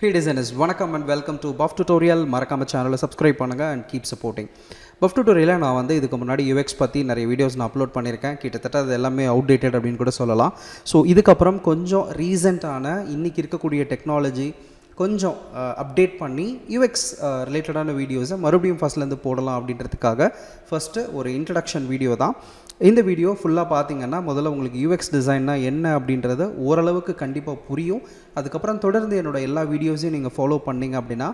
Hey designers, வணக்கம் and welcome to Buff Tutorial. மறக்காம சேனலை சப்ஸ்கிரைப் பண்ணுங்கள் and keep supporting. Buff Tutorial நான் வந்து இதுக்கு முன்னாடி UX பற்றி நிறைய வீடியோஸ் நான் அப்லோட் பண்ணியிருக்கேன். கிட்டத்தட்ட அது எல்லாமே அவுடேட்டட் அப்படின்னு கூட சொல்லலாம். ஸோ இதுக்கப்புறம் கொஞ்சம் ரீசெண்டான இன்றைக்கி இருக்கக்கூடிய டெக்னாலஜி கொஞ்சம் அப்டேட் பண்ணி யூஎக்ஸ் ரிலேட்டடான வீடியோஸை மறுபடியும் ஃபஸ்ட்லேருந்து போடலாம் அப்படின்றதுக்காக ஃபஸ்ட்டு ஒரு இன்ட்ரடக்ஷன் வீடியோ தான். இந்த வீடியோ ஃபுல்லாக பார்த்தீங்கன்னா முதல்ல உங்களுக்கு யூஎக்ஸ் டிசைன்னா என்ன அப்படின்றத ஓரளவுக்கு கண்டிப்பாக புரியும். அதுக்கப்புறம் தொடர்ந்து என்னோடய எல்லா வீடியோஸையும் நீங்கள் ஃபாலோ பண்ணிங்க அப்படின்னா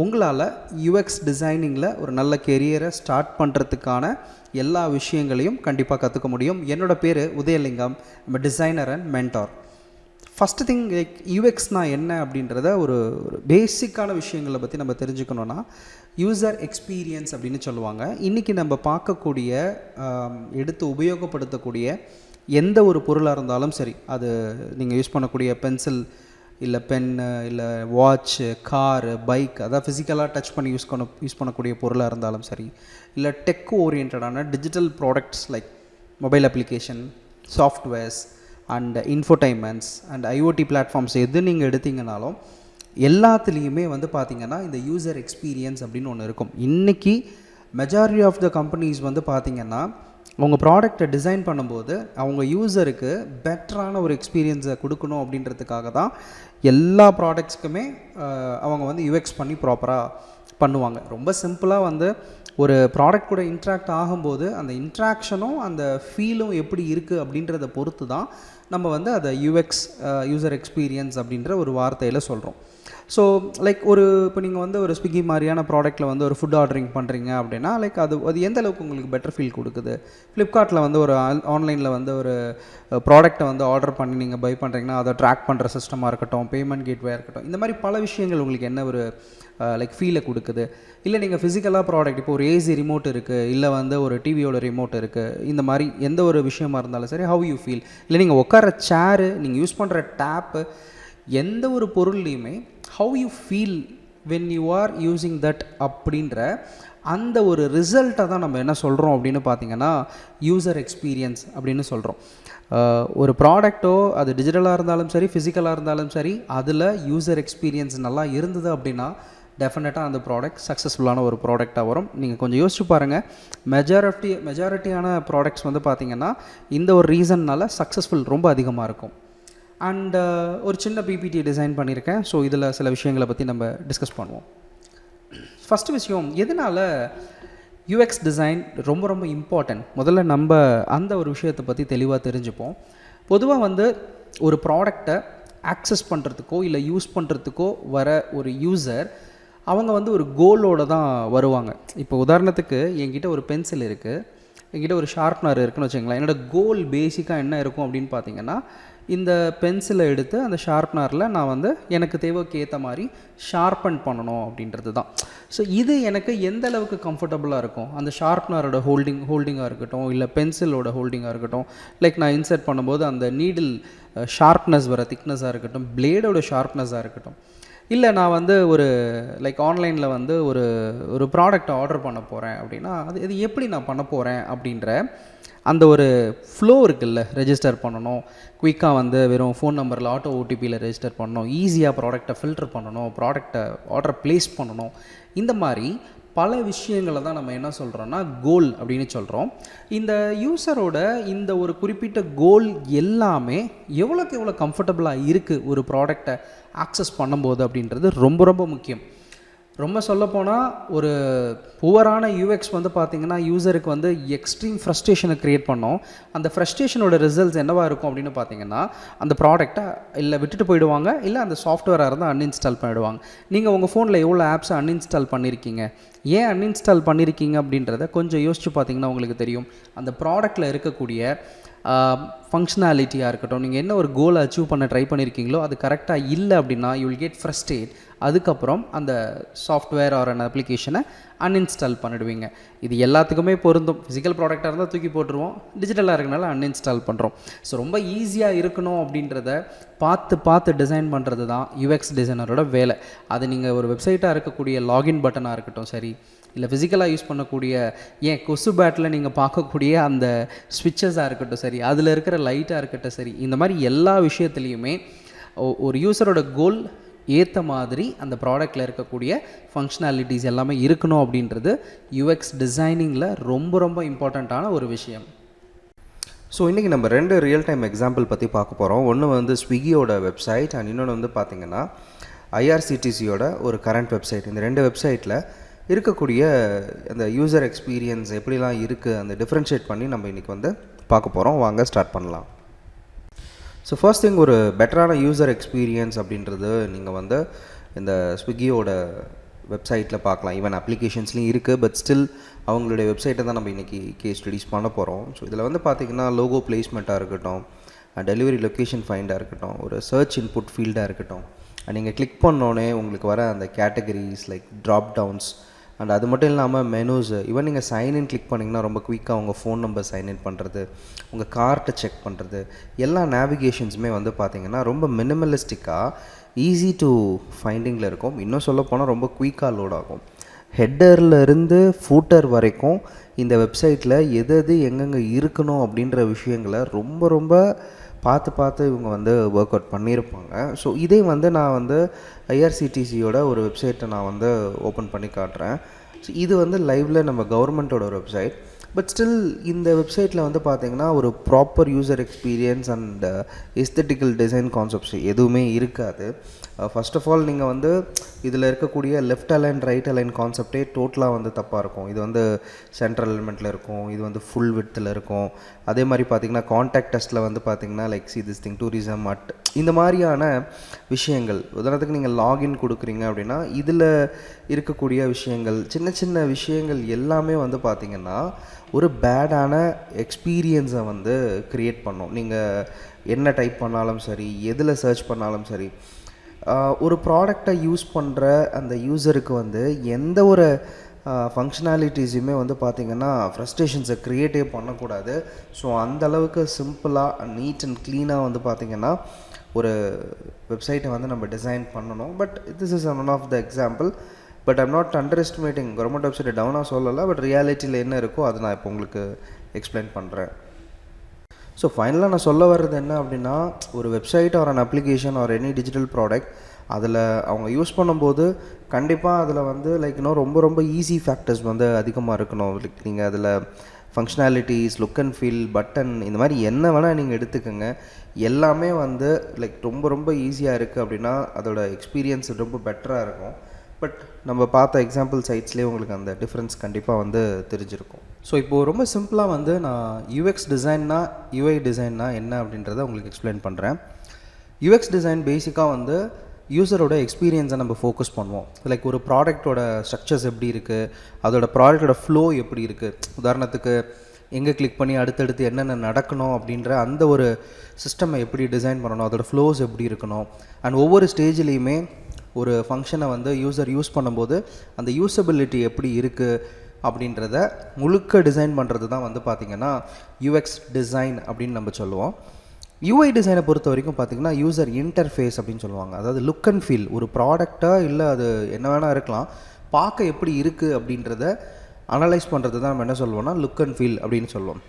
உங்களால் யூஎக்ஸ் டிசைனிங்கில் ஒரு நல்ல கெரியரை ஸ்டார்ட் பண்ணுறதுக்கான எல்லா விஷயங்களையும் கண்டிப்பாக கற்றுக்க முடியும். என்னோடய பேர் உதயலிங்கம், நம்ம designer and mentor. First thing like யூஎக்ஸ்னால் என்ன அப்படின்றத ஒரு பேசிக்கான விஷயங்களை பற்றி நம்ம தெரிஞ்சுக்கணுன்னா யூசர் எக்ஸ்பீரியன்ஸ் அப்படின்னு சொல்லுவாங்க. இன்றைக்கி நம்ம பார்க்கக்கூடிய எடுத்து உபயோகப்படுத்தக்கூடிய எந்த ஒரு பொருளாக இருந்தாலும் சரி, அது நீங்கள் யூஸ் பண்ணக்கூடிய பென்சில் இல்லை பென்னு இல்லை வாட்ச்சு, காரு, பைக், அதாவது ஃபிசிக்கலாக டச் பண்ணி யூஸ் பண்ணக்கூடிய பொருளாக இருந்தாலும் சரி, இல்லை டெக் ஓரியன்டான digital products like mobile application, softwares and infotainments and IoT platforms எது நீங்கள் எடுத்தீங்கனாலும் எல்லாத்துலேயுமே வந்து பார்த்திங்கன்னா இந்த யூசர் எக்ஸ்பீரியன்ஸ் அப்படின்னு ஒன்று இருக்கும். இன்றைக்கி மெஜாரிட்டி ஆஃப் த கம்பெனிஸ் வந்து பார்த்திங்கன்னா அவங்க ப்ராடக்டை டிசைன் பண்ணும்போது அவங்க யூசருக்கு பெட்டரான ஒரு எக்ஸ்பீரியன்ஸை கொடுக்கணும் அப்படின்றதுக்காக தான் எல்லா ப்ராடக்ட்ஸ்க்குமே அவங்க வந்து யூஎக்ஸ் பண்ணி ப்ராப்பராக பண்ணுவாங்க. ரொம்ப சிம்பிளாக வந்து ஒரு ப்ராடக்ட் கூட இன்ட்ராக்ட் ஆகும்போது அந்த இன்ட்ராக்ஷனும் அந்த ஃபீலும் எப்படி இருக்குது அப்படின்றத பொறுத்து தான் நம்ம வந்து அதை யூஎக்ஸ் யூசர் எக்ஸ்பீரியன்ஸ் அப்படின்ற ஒரு வார்த்தையில் சொல்கிறோம். ஸோ லைக் இப்போ நீங்கள் வந்து ஒரு ஸ்விக்கி மாதிரியான ப்ராடக்ட்டில் வந்து ஒரு ஃபுட் ஆர்டரிங் பண்ணுறீங்க அப்படின்னா லைக் அது எந்த அளவுக்கு உங்களுக்கு பெட்டர் ஃபீல் கொடுக்குது. ஃப்ளிப்கார்ட்டில் வந்து ஒரு ஆன்லைனில் வந்து ஒரு ப்ராடக்ட்டை வந்து ஆர்டர் பண்ணி நீங்கள் பை பண்ணுறீங்கன்னா அதை ட்ராக் பண்ணுற சிஸ்டமாக இருக்கட்டும், பேமெண்ட் கேட்வேயாக இருக்கட்டும், இந்த மாதிரி பல விஷயங்கள் உங்களுக்கு என்ன ஒரு லைக் ஃபீலை கொடுக்குது. இல்லை நீங்கள் ஃபிசிக்கலாக ப்ராடக்ட் இப்போ ஒரு ஏசி ரிமோட் இருக்குது, இல்லை வந்து ஒரு டிவியோட ரிமோட் இருக்குது, இந்த மாதிரி எந்த ஒரு விஷயமா இருந்தாலும் சரி, ஹவ் யூ ஃபீல், இல்லை நீங்கள் உட்கார சேரு, நீங்கள் யூஸ் பண்ணுற டேப்பு, எந்த ஒரு பொருள்லையுமே how you feel when you are using that அப்படின்ற அந்த ஒரு ரிசல்ட்டை தான் நம்ம என்ன சொல்கிறோம் அப்படின்னு பார்த்தீங்கன்னா யூசர் எக்ஸ்பீரியன்ஸ் அப்படின்னு சொல்கிறோம். ஒரு ப்ராடக்ட்டோ அது டிஜிட்டலாக இருந்தாலும் சரி, ஃபிசிக்கலாக இருந்தாலும் சரி, அதில் யூசர் எக்ஸ்பீரியன்ஸ் நல்லா இருந்தது அப்படின்னா டெஃபினட்டாக அந்த ப்ராடக்ட் சக்ஸஸ்ஃபுல்லான ஒரு ப்ராடக்டாக வரும். நீங்கள் கொஞ்சம் யோசிச்சு பாருங்கள், மெஜாரிட்டியான ப்ராடக்ட்ஸ் வந்து பார்த்திங்கன்னா இந்த ஒரு ரீசன்னால் சக்ஸஸ்ஃபுல் ரொம்ப அதிகமாக இருக்கும். அண்ட் ஒரு சின்ன பிபிடி டிசைன் பண்ணியிருக்கேன். ஸோ இதில் சில விஷயங்களை பற்றி நம்ம டிஸ்கஸ் பண்ணுவோம். ஃபஸ்ட்டு விஷயம், எதனால் யூஎக்ஸ் டிசைன் ரொம்ப ரொம்ப இம்பார்ட்டன்ட், முதல்ல நம்ம அந்த ஒரு விஷயத்தை பற்றி தெளிவாக தெரிஞ்சுப்போம். பொதுவாக வந்து ஒரு ப்ராடக்டை ஆக்சஸ் பண்ணுறதுக்கோ இல்லை யூஸ் பண்ணுறதுக்கோ வர ஒரு யூசர் அவங்க வந்து ஒரு கோலோடு தான் வருவாங்க. இப்போ உதாரணத்துக்கு என்கிட்ட ஒரு பென்சில் இருக்குது, என்கிட்ட ஒரு ஷார்ப்னர் இருக்குதுன்னு வச்சுங்களேன். என்னோடய கோல் பேசிக்காக என்ன இருக்கும் அப்படின்னு பார்த்தீங்கன்னா இந்த பென்சிலை எடுத்து அந்த ஷார்ப்னரில் நான் வந்து எனக்கு தேவைக்கு ஏற்ற மாதிரி ஷார்பன் பண்ணணும் அப்படின்றது தான். ஸோ இது எனக்கு எந்த அளவுக்கு கம்ஃபர்டபுளாக இருக்கும், அந்த ஷார்ப்னரோட ஹோல்டிங்காக இருக்கட்டும், இல்லை பென்சிலோட ஹோல்டிங்காக இருக்கட்டும், லைக் நான் இன்சர்ட் பண்ணும்போது அந்த நீடில் ஷார்ப்னஸ் வர திக்னஸாக இருக்கட்டும், பிளேடோட ஷார்ப்னஸாக இருக்கட்டும், இல்லை நான் வந்து ஒரு லைக் ஆன்லைனில் வந்து ஒரு ப்ராடக்ட் ஆர்டர் பண்ண போகிறேன் அப்படின்னா அது எப்படி நான் பண்ண போகிறேன் அப்படின்ற அந்த ஒரு ஃப்ளோ இருக்குல்ல, ரெஜிஸ்டர் பண்ணணும், குயிக்காக வந்து வெறும் ஃபோன் நம்பரில் ஆட்டோ ஓடிபியில் ரெஜிஸ்டர் பண்ணணும், ஈஸியாக ப்ராடக்டை ஃபில்டர் பண்ணணும், ப்ராடக்டை ஆர்டர் ப்ளேஸ் பண்ணணும், இந்த மாதிரி பல விஷயங்களை தான் நம்ம என்ன சொல்கிறோன்னா கோல் அப்படின்னு சொல்கிறோம். இந்த யூசரோட இந்த ஒரு குறிப்பிட்ட கோல் எல்லாமே எவ்வளோக்கு எவ்வளோ கம்ஃபர்டபுளாக இருக்குது ஒரு ப்ராடக்டை ஆக்சஸ் பண்ணும்போது அப்படின்றது ரொம்ப ரொம்ப முக்கியம். ரொம்ப சொல்லப்போனால் ஒரு புவரான யூஎக்ஸ் வந்து பார்த்திங்கன்னா யூசருக்கு வந்து எக்ஸ்ட்ரீம் ஃப்ரஸ்ட்ரேஷனை க்ரியேட் பண்ணோம். அந்த ஃப்ரஸ்ட்ரேஷனோட ரிசல்ட்ஸ் என்னவாக இருக்கும் அப்படின்னு பார்த்தீங்கன்னா அந்த ப்ராடக்டை இல்லை விட்டுட்டு போயிடுவாங்க, இல்லை அந்த சாஃப்ட்வேராக இருந்தால் அன்இன்ஸ்டால் பண்ணிவிடுவாங்க. நீங்கள் உங்கள் ஃபோனில் எவ்வளோ ஆப்ஸை அன்இன்ஸ்டால் பண்ணியிருக்கீங்க, ஏன் அன்இன்ஸ்டால் பண்ணியிருக்கீங்க அப்படின்றத கொஞ்சம் யோசிச்சு பார்த்திங்கன்னா உங்களுக்கு தெரியும். அந்த ப்ராடக்டில் இருக்கக்கூடிய ஃபங்க்ஷனாலிட்டியாக இருக்கட்டும், நீங்கள் என்ன ஒரு கோலை அச்சீவ் பண்ண ட்ரை பண்ணியிருக்கீங்களோ அது கரெக்டாக இல்லை அப்படின்னா யூ வில் கெட் ஃப்ரஸ்ட்ரேட். அதுக்கப்புறம் அந்த சாஃப்ட்வேர் ஆர் அந்த அப்ளிகேஷனை அன்இன்ஸ்டால் பண்ணிடுவீங்க. இது எல்லாத்துக்குமே பொருந்தும். ஃபிசிக்கல் ப்ராடக்டாக இருந்தால் தூக்கி போட்டுருவோம், டிஜிட்டலாக இருக்கனால அன்இன்ஸ்டால் பண்ணுறோம். ஸோ ரொம்ப ஈஸியாக இருக்கணும் அப்படின்றத பார்த்து டிசைன் பண்ணுறது தான் யூஎக்ஸ் டிசைனரோட வேலை. அது நீங்கள் ஒரு வெப்சைட்டாக இருக்கக்கூடிய லாகின் பட்டனாக இருக்கட்டும் சரி, இல்லை ஃபிசிக்கலாக யூஸ் பண்ணக்கூடிய ஏன் கொசு பேட்டில் நீங்கள் பார்க்கக்கூடிய அந்த ஸ்விட்சஸாக இருக்கட்டும் சரி, அதில் இருக்கிற லைட்டாக இருக்கட்டும் சரி, இந்த மாதிரி எல்லா விஷயத்துலையுமே ஒரு யூஸரோட கோல் ஏற்ற மாதிரி அந்த ப்ராடக்ட்டில் இருக்கக்கூடிய ஃபங்க்ஷனாலிட்டிஸ் எல்லாமே இருக்கணும் அப்படின்றது யூஎக்ஸ் டிசைனிங்கில் ரொம்ப ரொம்ப இம்பார்ட்டண்ட்டான ஒரு விஷயம். ஸோ இன்றைக்கி நம்ம 2 ரியல் டைம் எக்ஸாம்பிள் பற்றி பார்க்க போகிறோம். ஒன்று வந்து ஸ்விக்கியோட வெப்சைட் அண்ட் இன்னொன்று வந்து பார்த்திங்கன்னா ஐஆர்சிடிசியோட ஒரு கரண்ட் வெப்சைட். இந்த 2 வெப்சைட்டில் இருக்கக்கூடிய அந்த யூசர் எக்ஸ்பீரியன்ஸ் எப்படிலாம் இருக்குது அந்த டிஃப்ரென்ஷியேட் பண்ணி நம்ம இன்றைக்கி வந்து பார்க்க போகிறோம். வாங்க ஸ்டார்ட் பண்ணலாம். ஸோ ஃபர்ஸ்ட் திங், ஒரு பெட்டரான யூசர் எக்ஸ்பீரியன்ஸ் அப்படின்றது நீங்கள் வந்து இந்த ஸ்விக்கியோட வெப்சைட்டில் பார்க்கலாம். ஈவன் அப்ளிகேஷன்ஸ்லையும் இருக்குது, பட் ஸ்டில் அவங்களுடைய வெப்சைட்டை தான் நம்ம இன்றைக்கி கேஸ் ஸ்டடீஸ் பண்ண போகிறோம். ஸோ இதில் வந்து பார்த்திங்கன்னா லோகோ பிளேஸ்மெண்ட்டாக இருக்கட்டும், டெலிவரி லொக்கேஷன் ஃபைண்டாக இருக்கட்டும், ஒரு சர்ச் இன்புட் ஃபீல்டாக இருக்கட்டும், நீங்கள் கிளிக் பண்ணோன்னே உங்களுக்கு வர அந்த categories like drop downs and அது மட்டும் இல்லாமல் மெனூஸ், ஈவன் நீங்கள் சைன்இன் கிளிக் பண்ணிங்கன்னா ரொம்ப குயிக்காக உங்கள் ஃபோன் நம்பர் சைன்இன் பண்ணுறது, உங்கள் கார்ட்டை செக் பண்ணுறது, எல்லா நேவிகேஷன்ஸுமே வந்து பார்த்திங்கன்னா ரொம்ப மினிமலிஸ்டிக்காக ஈஸி டு ஃபைண்டிங்கில் இருக்கும். இன்னும் சொல்ல போனால் ரொம்ப குயிக்காக லோட் ஆகும். ஹெட்டர்லேருந்து ஃபூட்டர் வரைக்கும் இந்த வெப்சைட்டில் எது எங்கெங்கே இருக்கணும் அப்படின்ற விஷயங்களை ரொம்ப ரொம்ப பார்த்து இவங்க வந்து ஒர்க் அவுட் பண்ணியிருப்பாங்க. ஸோ இதே வந்து நான் வந்து ஐஆர்சிடிசியோட ஒரு வெப்சைட்டை நான் வந்து ஓப்பன் பண்ணி காட்டுறேன். ஸோ இது வந்து லைவில் நம்ம கவர்மெண்ட்டோட ஒரு வெப்சைட். பட் ஸ்டில் இந்த வெப்சைட்டில் வந்து பார்த்திங்கன்னா ஒரு proper user experience and aesthetical design concepts எதுவுமே இருக்காது. ஃபர்ஸ்ட் ஆஃப் ஆல் நீங்கள் வந்து இதில் இருக்கக்கூடிய லெஃப்ட் அலைன் ரைட் அலைன் கான்செப்டே டோட்டலாக வந்து தப்பாக இருக்கும். இது வந்து சென்ட்ரல் எலிமெண்ட்டில் இருக்கும், இது வந்து ஃபுல் விட்த்தில் இருக்கும். அதே மாதிரி பார்த்திங்கன்னா கான்டாக்ட் டெஸ்ட்டில் வந்து பார்த்திங்கன்னா like see this thing tourism இந்த மாதிரியான விஷயங்கள். உதாரணத்துக்கு நீங்கள் லாகின் கொடுக்குறீங்க அப்படின்னா இதில் இருக்கக்கூடிய விஷயங்கள், சின்ன விஷயங்கள் எல்லாமே வந்து பார்த்திங்கன்னா ஒரு பேடான எக்ஸ்பீரியன்ஸை வந்து க்ரியேட் பண்ணும். நீங்கள் என்ன டைப் பண்ணாலும் சரி, எதில் சர்ச் பண்ணாலும் சரி, ஒரு ப்ராடக்டை யூஸ் பண்ணுற அந்த யூஸருக்கு வந்து எந்த ஒரு ஃபங்க்ஷனாலிட்டிஸுமே வந்து பார்த்திங்கன்னா ஃப்ரஸ்ட்ரேஷன்ஸை க்ரியேட்டே பண்ணக்கூடாது. ஸோ அந்தளவுக்கு சிம்பிளாக நீட் அண்ட் க்ளீனாக வந்து பார்த்திங்கன்னா ஒரு வெப்சைட்டை வந்து நம்ம டிசைன் பண்ணணும். But this is one of the example. But I'm not under estimating government வெப்சைட்டை டவுனாக சொல்லலை. பட் ரியாலிட்டியில் என்ன இருக்கோ அதை நான் இப்போ உங்களுக்கு எக்ஸ்பிளைன் பண்ணுறேன். ஸோ ஃபைனலாக நான் சொல்ல வர்றது என்ன அப்படின்னா, ஒரு website R an application or any digital product அதில் அவங்க யூஸ் பண்ணும்போது கண்டிப்பாக அதில் வந்து லைக் இன்னும் ரொம்ப ஈஸி ஃபேக்டர்ஸ் வந்து அதிகமாக இருக்கணும். லைக் நீங்கள் அதில் functionalities, look and feel, button, இந்த மாதிரி என்ன வேணால் நீங்கள் எடுத்துக்கோங்க. எல்லாமே வந்து லைக் ரொம்ப ஈஸியாக இருக்குது அப்படின்னா அதோட எக்ஸ்பீரியன்ஸ் ரொம்ப பெட்டராக இருக்கும். பட் நம்ம பார்த்த எக்ஸாம்பிள் சைட்ஸ்லேயே உங்களுக்கு அந்த டிஃப்ரென்ஸ் கண்டிப்பாக வந்து தெரிஞ்சிருக்கும். ஸோ இப்போது ரொம்ப சிம்பிளாக வந்து நான் யூஎக்ஸ் டிசைன்னா யூஐ டிசைன்னா என்ன அப்படின்றத உங்களுக்கு எக்ஸ்பிளைன் பண்ணுறேன். யூஎக்ஸ் டிசைன் பேசிக்காக வந்து யூஸரோட எக்ஸ்பீரியன்ஸை நம்ம ஃபோக்கஸ் பண்ணுவோம். லைக் ஒரு ப்ராடக்டோட ஸ்ட்ரக்சர்ஸ் எப்படி இருக்குது, அதோட ப்ராடக்டோட ஃப்ளோ எப்படி இருக்குது, உதாரணத்துக்கு எங்கே கிளிக் பண்ணி அடுத்தடுத்து என்னென்ன நடக்கணும் அப்படின்ற அந்த ஒரு சிஸ்டமை எப்படி டிசைன் பண்ணணும், அதோட ஃப்ளோஸ் எப்படி இருக்கணும், அண்ட் ஒவ்வொரு ஸ்டேஜ்லேயுமே ஒரு ஃபங்க்ஷனை வந்து யூஸர் யூஸ் பண்ணும்போது அந்த யூஸபிலிட்டி எப்படி இருக்குது அப்படின்றத முழுக்க டிசைன் பண்ணுறது தான் வந்து பார்த்திங்கன்னா யூஎக்ஸ் டிசைன் அப்படின்னு நம்ம சொல்லுவோம். யூஐ டிசைனை பொறுத்த வரைக்கும் பார்த்திங்கன்னா யூசர் இன்டர்ஃபேஸ் அப்படின்னு சொல்லுவாங்க. அதாவது லுக் அண்ட் ஃபீல், ஒரு ப்ராடக்டாக இல்லை அது என்ன வேணால் இருக்கலாம், பார்க்க எப்படி இருக்குது அப்படின்றத அனலைஸ் பண்ணுறது தான் நம்ம என்ன சொல்லுவோம்னா லுக் அண்ட் ஃபீல் அப்படின்னு சொல்லுவோம்.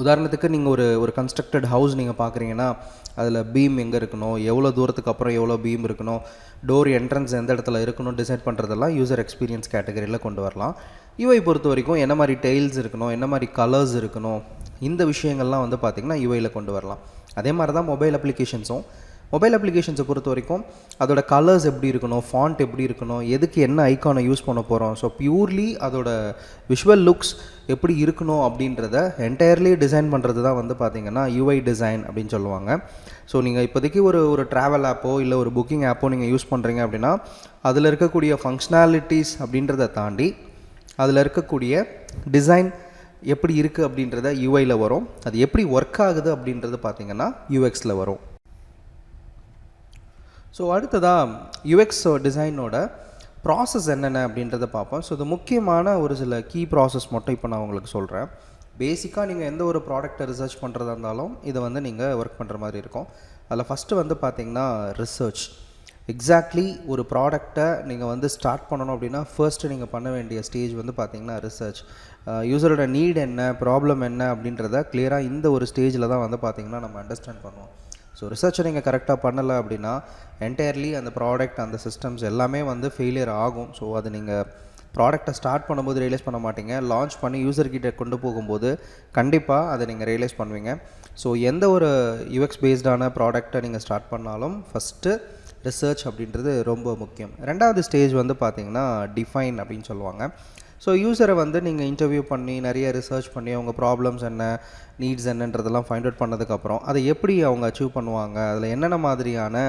உதாரணத்துக்கு நீங்கள் ஒரு கன்ஸ்ட்ரக்டட் ஹவுஸ் நீங்கள் பார்க்குறீங்கன்னா அதில் பீம் எங்கே இருக்கணும், எவ்வளோ தூரத்துக்கு அப்புறம் எவ்வளோ பீம் இருக்கணும், டோர் என்ட்ரன்ஸ் எந்த இடத்துல இருக்கணும், டிசைட் பண்ணுறதெல்லாம் யூசர் எக்ஸ்பீரியன்ஸ் கேட்டகரியில் கொண்டு வரலாம். யூஐ பொறுத்த வரைக்கும் என்ன மாதிரி டெயில்ஸ் இருக்கணும், என்ன மாதிரி கலர்ஸ் இருக்கணும், இந்த விஷயங்கள்லாம் வந்து பார்த்திங்கன்னா யூஐயில் கொண்டு வரலாம். அதே மாதிரி தான் மொபைல் அப்ளிகேஷன்ஸை பொறுத்த வரைக்கும் அதோட கலர்ஸ் எப்படி இருக்கணும், ஃபாண்ட் எப்படி இருக்கணும், எதுக்கு என்ன ஐக்கானை யூஸ் பண்ண போகிறோம், ஸோ பியூர்லி அதோட விஷுவல் லுக்ஸ் எப்படி இருக்கணும் அப்படின்றத என்டையர்லி டிசைன் பண்ணுறது தான் வந்து பார்த்திங்கன்னா யூஐ டிசைன் அப்படின்னு சொல்லுவாங்க. ஸோ நீங்கள் இப்போதைக்கு ஒரு ட்ராவல் ஆப்போ இல்லை ஒரு புக்கிங் ஆப்போ நீங்கள் யூஸ் பண்ணுறீங்க அப்படின்னா அதில் இருக்கக்கூடிய ஃபங்க்ஷனாலிட்டிஸ் அப்படின்றத தாண்டி அதில் இருக்கக்கூடிய டிசைன் எப்படி இருக்குது அப்படின்றத யூஐயில் வரும். அது எப்படி ஒர்க் ஆகுது அப்படின்றது பார்த்திங்கன்னா யூஎக்ஸில் வரும். ஸோ அடுத்ததாக யூஎக்ஸ் டிசைனோட ப்ராசஸ் என்னென்ன அப்படின்றத பார்ப்போம். ஸோ இது முக்கியமான ஒரு சில கீ ப்ராசஸ் மட்டும் இப்போ நான் உங்களுக்கு சொல்கிறேன். பேசிக்காக நீங்கள் எந்த ஒரு ப்ராடக்டை ரிசர்ச் பண்ணுறதா இருந்தாலும் இதை வந்து நீங்கள் ஒர்க் பண்ணுற மாதிரி இருக்கும். அதில் ஃபஸ்ட்டு வந்து பார்த்திங்கன்னா ரிசர்ச். எக்ஸாக்ட்லி ஒரு ப்ராடக்டை நீங்கள் வந்து ஸ்டார்ட் பண்ணணும் அப்படின்னா ஃபர்ஸ்ட்டு நீங்கள் பண்ண வேண்டிய ஸ்டேஜ் வந்து பார்த்திங்கன்னா ரிசர்ச். யூஸரோட நீட் என்ன, ப்ராப்ளம் என்ன அப்படின்றத கிளியராக இந்த ஒரு ஸ்டேஜில் தான் வந்து பார்த்திங்கன்னா நம்ம அண்டர்ஸ்டாண்ட் பண்ணுவோம். ஸோ ரிசர்ச்சை நீங்கள் கரெக்டாக பண்ணலை அப்படின்னா என்டையர்லி அந்த ப்ராடக்ட் அந்த சிஸ்டம்ஸ் எல்லாமே வந்து ஃபெயிலியர் ஆகும். ஸோ அது நீங்கள் ப்ராடக்டை ஸ்டார்ட் பண்ணும்போது ரியலைஸ் பண்ண மாட்டீங்க, லான்ச் பண்ணி யூசர்கிட்ட கொண்டு போகும்போது கண்டிப்பாக அதை நீங்கள் ரியலைஸ் பண்ணுவீங்க. ஸோ எந்த ஒரு யூஎக்ஸ் பேஸ்டான ப்ராடக்டை நீங்கள் ஸ்டார்ட் பண்ணாலும் ஃபஸ்ட்டு ரிசர்ச் அப்படின்றது ரொம்ப முக்கியம். ரெண்டாவது ஸ்டேஜ் வந்து பார்த்திங்கன்னா டிஃபைன் அப்படின்னு சொல்லுவாங்க. ஸோ யூஸரை வந்து நீங்கள் இன்டர்வியூ பண்ணி நிறைய ரிசர்ச் பண்ணி அவங்க ப்ராப்ளம்ஸ் என்ன, நீட்ஸ் என்னன்றதெல்லாம் ஃபைண்ட் அவுட் பண்ணதுக்கப்புறம் அதை எப்படி அவங்க அச்சீவ் பண்ணுவாங்க, அதில் என்னென்ன மாதிரியான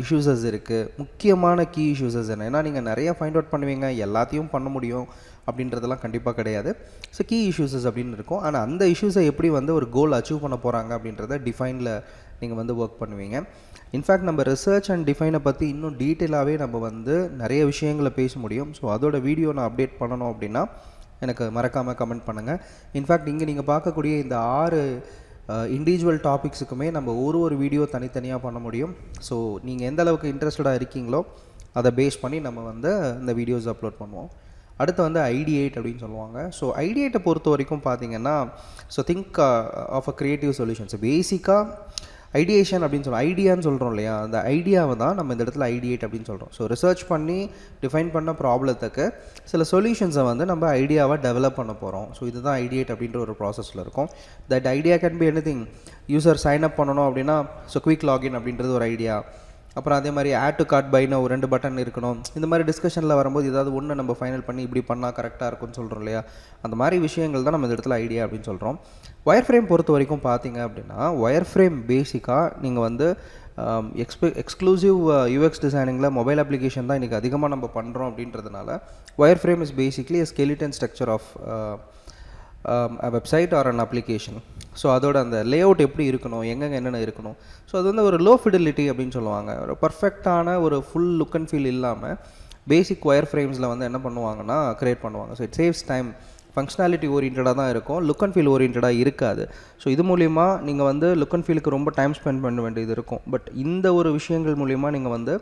இஷ்யூஸஸ் இருக்குது, முக்கியமான கீ இஷ்யூஸஸ் என்ன. ஏன்னா நீங்கள் நிறைய ஃபைண்ட் அவுட் பண்ணுவீங்க, எல்லாத்தையும் பண்ண முடியும் அப்படின்றதெல்லாம் கண்டிப்பாக கிடையாது. ஸோ கீ இஷ்யூஸஸ் அப்படின்னு இருக்கும். ஆனால் அந்த இஷ்யூஸை எப்படி வந்து ஒரு கோல் அச்சீவ் பண்ண போகிறாங்க அப்படின்றத டிஃபைனில் நீங்கள் வந்து ஒர்க் பண்ணுவீங்க. இன்ஃபேக்ட் நம்ம ரிசர்ச் அண்ட் டிஃபைனை பற்றி இன்னும் டீட்டெயிலாகவே நம்ம வந்து நிறைய விஷயங்களை பேச முடியும். ஸோ அதோட வீடியோ நான் அப்டேட் பண்ணணும் அப்படின்னா எனக்கு மறக்காமல் கமெண்ட் பண்ணுங்கள். இன்ஃபேக்ட் இங்கே நீங்கள் பார்க்கக்கூடிய இந்த 6 இண்டிவிஜுவல் டாபிக்ஸுக்குமே நம்ம ஒரு வீடியோ தனித்தனியாக பண்ண முடியும். ஸோ நீங்கள் எந்த அளவுக்கு இன்ட்ரெஸ்டடாக இருக்கீங்களோ அதை பேஸ் பண்ணி நம்ம வந்து இந்த வீடியோஸ் அப்லோட் பண்ணுவோம். அடுத்து வந்து ஐடியேட் அப்படின்னு சொல்லுவாங்க. ஸோ ஐடியேட்டை பொறுத்த வரைக்கும் பார்த்தீங்கன்னா so think of a creative solutions. பேசிக்காக ஐடியேஷன் அப்படின்னு சொல்லுவோம், ஐடியான்னு சொல்கிறோம் இல்லையா, அந்த ஐடியாவை தான் நம்ம இந்த இடத்துல ஐடியேட் அப்படின்னு சொல்கிறோம். ஸோ ரிசர்ச் பண்ணி டிஃபைன் பண்ண ப்ராப்ளத்துக்கு சில சொல்யூஷன்ஸை வந்து நம்ம ஐடியாவை டெவலப் பண்ண போகிறோம். ஸோ இதுதான் ஐடியேட் அப்படின்ற ஒரு ப்ராசஸில் இருக்கும். That idea can be anything. User sign up பண்ணணும் அப்படின்னா ஸோ குவிக் லாகின் அப்படின்றது ஒரு ஐடியா. அப்புறம் அதே மாதிரி ஆட் டு கார்ட் பைன்னு ஒரு 2 பட்டன் இருக்கணும். இந்த மாதிரி டிஸ்கஷனில் வரும்போது ஏதாவது ஒன்று நம்ம ஃபைனல் பண்ணி இப்படி பண்ணால் கரெக்டாக இருக்கும்னு சொல்கிறோம் இல்லையா, அந்த மாதிரி விஷயங்கள் தான் நம்ம இந்த இடத்துல ஐடியா அப்படின்னு சொல்கிறோம். ஒயர் ஃப்ரேம் பொறுத்த வரைக்கும் பார்த்தீங்க அப்படின்னா ஒயர் ஃப்ரேம் பேசிக்காக நீங்கள் வந்து எக்ஸ்க்ளூசிவ் யூஎக்ஸ் டிசைனிங்கில் மொபைல் அப்ளிகேஷன் தான் இன்றைக்கி அதிகமாக நம்ம பண்ணுறோம் அப்படின்றதுனால wire frame is basically a skeleton structure of a website or an application. So அதோட அந்த லேஅவுட் எப்படி இருக்கணும், எங்கெங்கே என்னென்ன இருக்கணும். ஸோ அது வந்து ஒரு லோ ஃபிடிலிட்டி அப்படின்னு சொல்லுவாங்க. ஒரு பர்ஃபெக்டான ஒரு ஃபுல் லுக் அண்ட் ஃபீல் இல்லாமல் பேசிக் ஒயர் ஃப்ரேம்ஸில் வந்து என்ன பண்ணுவாங்கன்னா க்ரியேட் பண்ணுவாங்க. So it saves time. Functionality ஓரியன்டாக தான் இருக்கும், லுக் அண்ட் ஃபீல் ஓரியன்டாக இருக்காது. ஸோ இது மூலிமா நீங்கள் வந்து லுக் அண்ட் ஃபீலுக்கு ரொம்ப டைம் ஸ்பெண்ட் பண்ண வேண்டியது இருக்கும். பட் இந்த ஒரு விஷயங்கள் மூலிமா நீங்கள் வந்து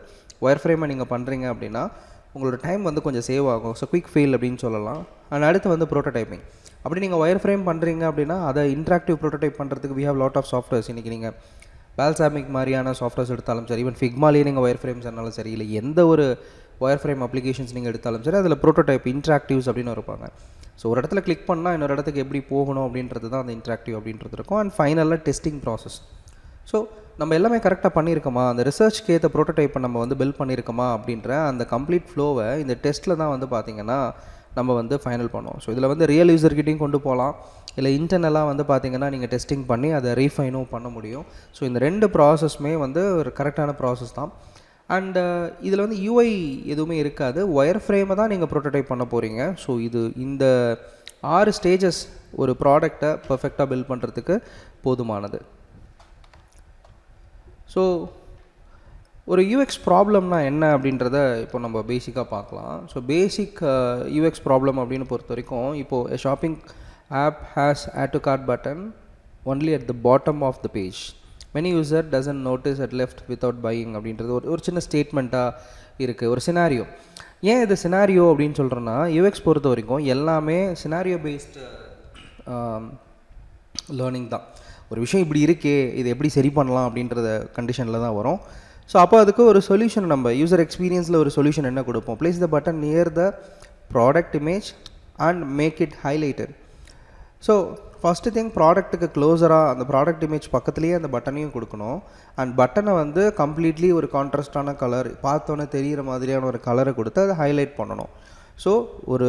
ஒயர் ஃப்ரேமை நீங்கள் பண்ணுறீங்க அப்படின்னா உங்களோட டைம் வந்து கொஞ்சம் சேவ் ஆகும். ஸோ குயிக் ஃபீல் அப்படின்னு சொல்லலாம். அண்ட் அடுத்து வந்து ப்ரோட்டோடைப்பிங். அப்படி நீங்கள் ஒயர் ஃப்ரேம் பண்ணுறீங்க அப்படின்னா அதை இன்ட்ராக்டிவ் ப்ரோட்டோடைப் பண்ணுறதுக்கு we have lot of softwares. இன்றைக்கி நீங்கள் பால்சாமிக் மாதிரியான சாஃப்ட்வேர்ஸ் எடுத்தாலும் சரி, ஈவன் ஃபிக்மாலேயே நீங்கள் ஒயர் ஃப்ரேம்ஸ் இருந்தாலும் சரி, இல்லை எந்த ஒரு ஒயர் ஃப்ரேம் அப்ளிகேஷன்ஸ் நீங்கள் எடுத்தாலும் சரி, அதில் ப்ரோட்டோடைப் இன்ட்ராக்டிவ்ஸ் அப்படின்னு இருப்பாங்க. ஸோ ஒரு இடத்துல கிளிக் பண்ணால் இன்னொரு இடத்துக்கு எப்படி போகணும் அப்படின்றது தான் அந்த இன்ட்ராக்டிவ் அப்படின்றது இருக்கும். அண்ட் ஃபைனலாக டெஸ்டிங் ப்ராசஸ். ஸோ நம்ம எல்லாமே கரெக்டாக பண்ணியிருக்கோமா, அந்த ரிசர்ச்க்கு ஏற்ற ப்ரோட்டோடைப்பை நம்ம வந்து பில்ட் பண்ணியிருக்கோமா அப்படின்ற அந்த கம்ப்ளீட் ஃப்ளோவை இந்த டெஸ்ட்டில் தான் வந்து பார்த்திங்கன்னா நம்ம வந்து ஃபைனல் பண்ணுவோம். ஸோ இதில் வந்து ரியல் யூசர்கிட்டையும் கொண்டு போகலாம், இல்லை இன்டர்னலாக வந்து பார்த்திங்கன்னா நீங்கள் டெஸ்டிங் பண்ணி அதை ரீஃபைனும் பண்ண முடியும். ஸோ இந்த 2 ப்ராசஸ்மே வந்து ஒரு கரெக்டான ப்ராசஸ் தான். அண்டு இதில் வந்து யூஐ எதுவுமே இருக்காது, ஒயர் ஃப்ரேமை தான் நீங்கள் ப்ரோட்டோடைப் பண்ண போகிறீங்க. ஸோ இந்த 6 ஸ்டேஜஸ் ஒரு ப்ராடக்டை பர்ஃபெக்டாக பில்ட் பண்ணுறதுக்கு போதுமானது. ஸோ ஒரு யூஎக்ஸ் ப்ராப்ளம்னா என்ன அப்படின்றத இப்போ நம்ம பேசிக்காக பார்க்கலாம். ஸோ பேசிக் யூஎக்ஸ் ப்ராப்ளம் அப்படின்னு பொறுத்த வரைக்கும் இப்போது shopping app has add to cart button only at the bottom of the page. Many user doesn't notice at left without buying அப்படின்றது ஒரு சின்ன ஸ்டேட்மெண்ட்டாக இருக்குது, ஒரு சினாரியோ. ஏன் இது சினாரியோ அப்படின்னு சொல்கிறேன்னா யூஎக்ஸ் பொறுத்த வரைக்கும் எல்லாமே சினாரியோ பேஸ்டு லேர்னிங் தான். ஒரு விஷயம் இப்படி இருக்கே, இது எப்படி சரி பண்ணலாம் அப்படின்றத கண்டிஷனில் தான் வரும். ஸோ அப்போ அதுக்கு ஒரு சொல்யூஷன் நம்ம யூசர் எக்ஸ்பீரியன்ஸில் ஒரு சொல்யூஷன் என்ன கொடுப்போம், place the button near the product image and make it highlighted. So first thing ப்ராடக்ட்டுக்கு க்ளோஸராக அந்த ப்ராடக்ட் இமேஜ் பக்கத்துலேயே அந்த பட்டனையும் கொடுக்கணும். அண்ட் பட்டனை வந்து கம்ப்ளீட்லி ஒரு கான்ட்ராஸ்டான கலர், பார்த்தோன்னே தெரிகிற மாதிரியான ஒரு கலரை கொடுத்து அதை ஹைலைட் பண்ணணும். ஸோ ஒரு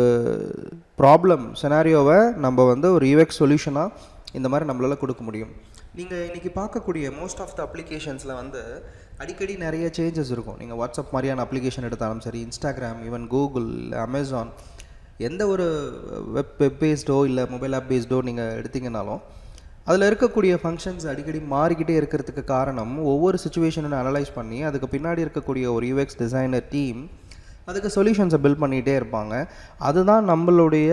ப்ராப்ளம் சினாரியோவை நம்ம வந்து ஒரு யூஎக்ஸ் சொல்யூஷனாக இந்த மாதிரி நம்மளால் கொடுக்க முடியும். நீங்கள் இன்றைக்கி பார்க்கக்கூடிய மோஸ்ட் ஆஃப் த அப்ளிகேஷன்ஸில் வந்து அடிக்கடி நிறைய சேஞ்சஸ் இருக்கும். நீங்கள் வாட்ஸ்அப் மாதிரியான அப்ளிகேஷன் எடுத்தாலும் சரி, இன்ஸ்டாகிராம், ஈவன் கூகுள், அமேசான், எந்த ஒரு வெப் பேஸ்டோ இல்லை மொபைல் ஆப் பேஸ்டோ நீங்கள் எடுத்திங்கனாலும் அதில் இருக்கக்கூடிய ஃபங்க்ஷன்ஸ் அடிக்கடி மாறிக்கிட்டே இருக்கிறதுக்கு காரணம் ஒவ்வொரு சுச்சுவேஷனை அனலைஸ் பண்ணி அதுக்கு பின்னாடி இருக்கக்கூடிய ஒரு யூஎக்ஸ் டிசைனர் டீம் அதுக்கு சொல்யூஷன்ஸை பில்ட் பண்ணிகிட்டே இருப்பாங்க. அதுதான் நம்மளுடைய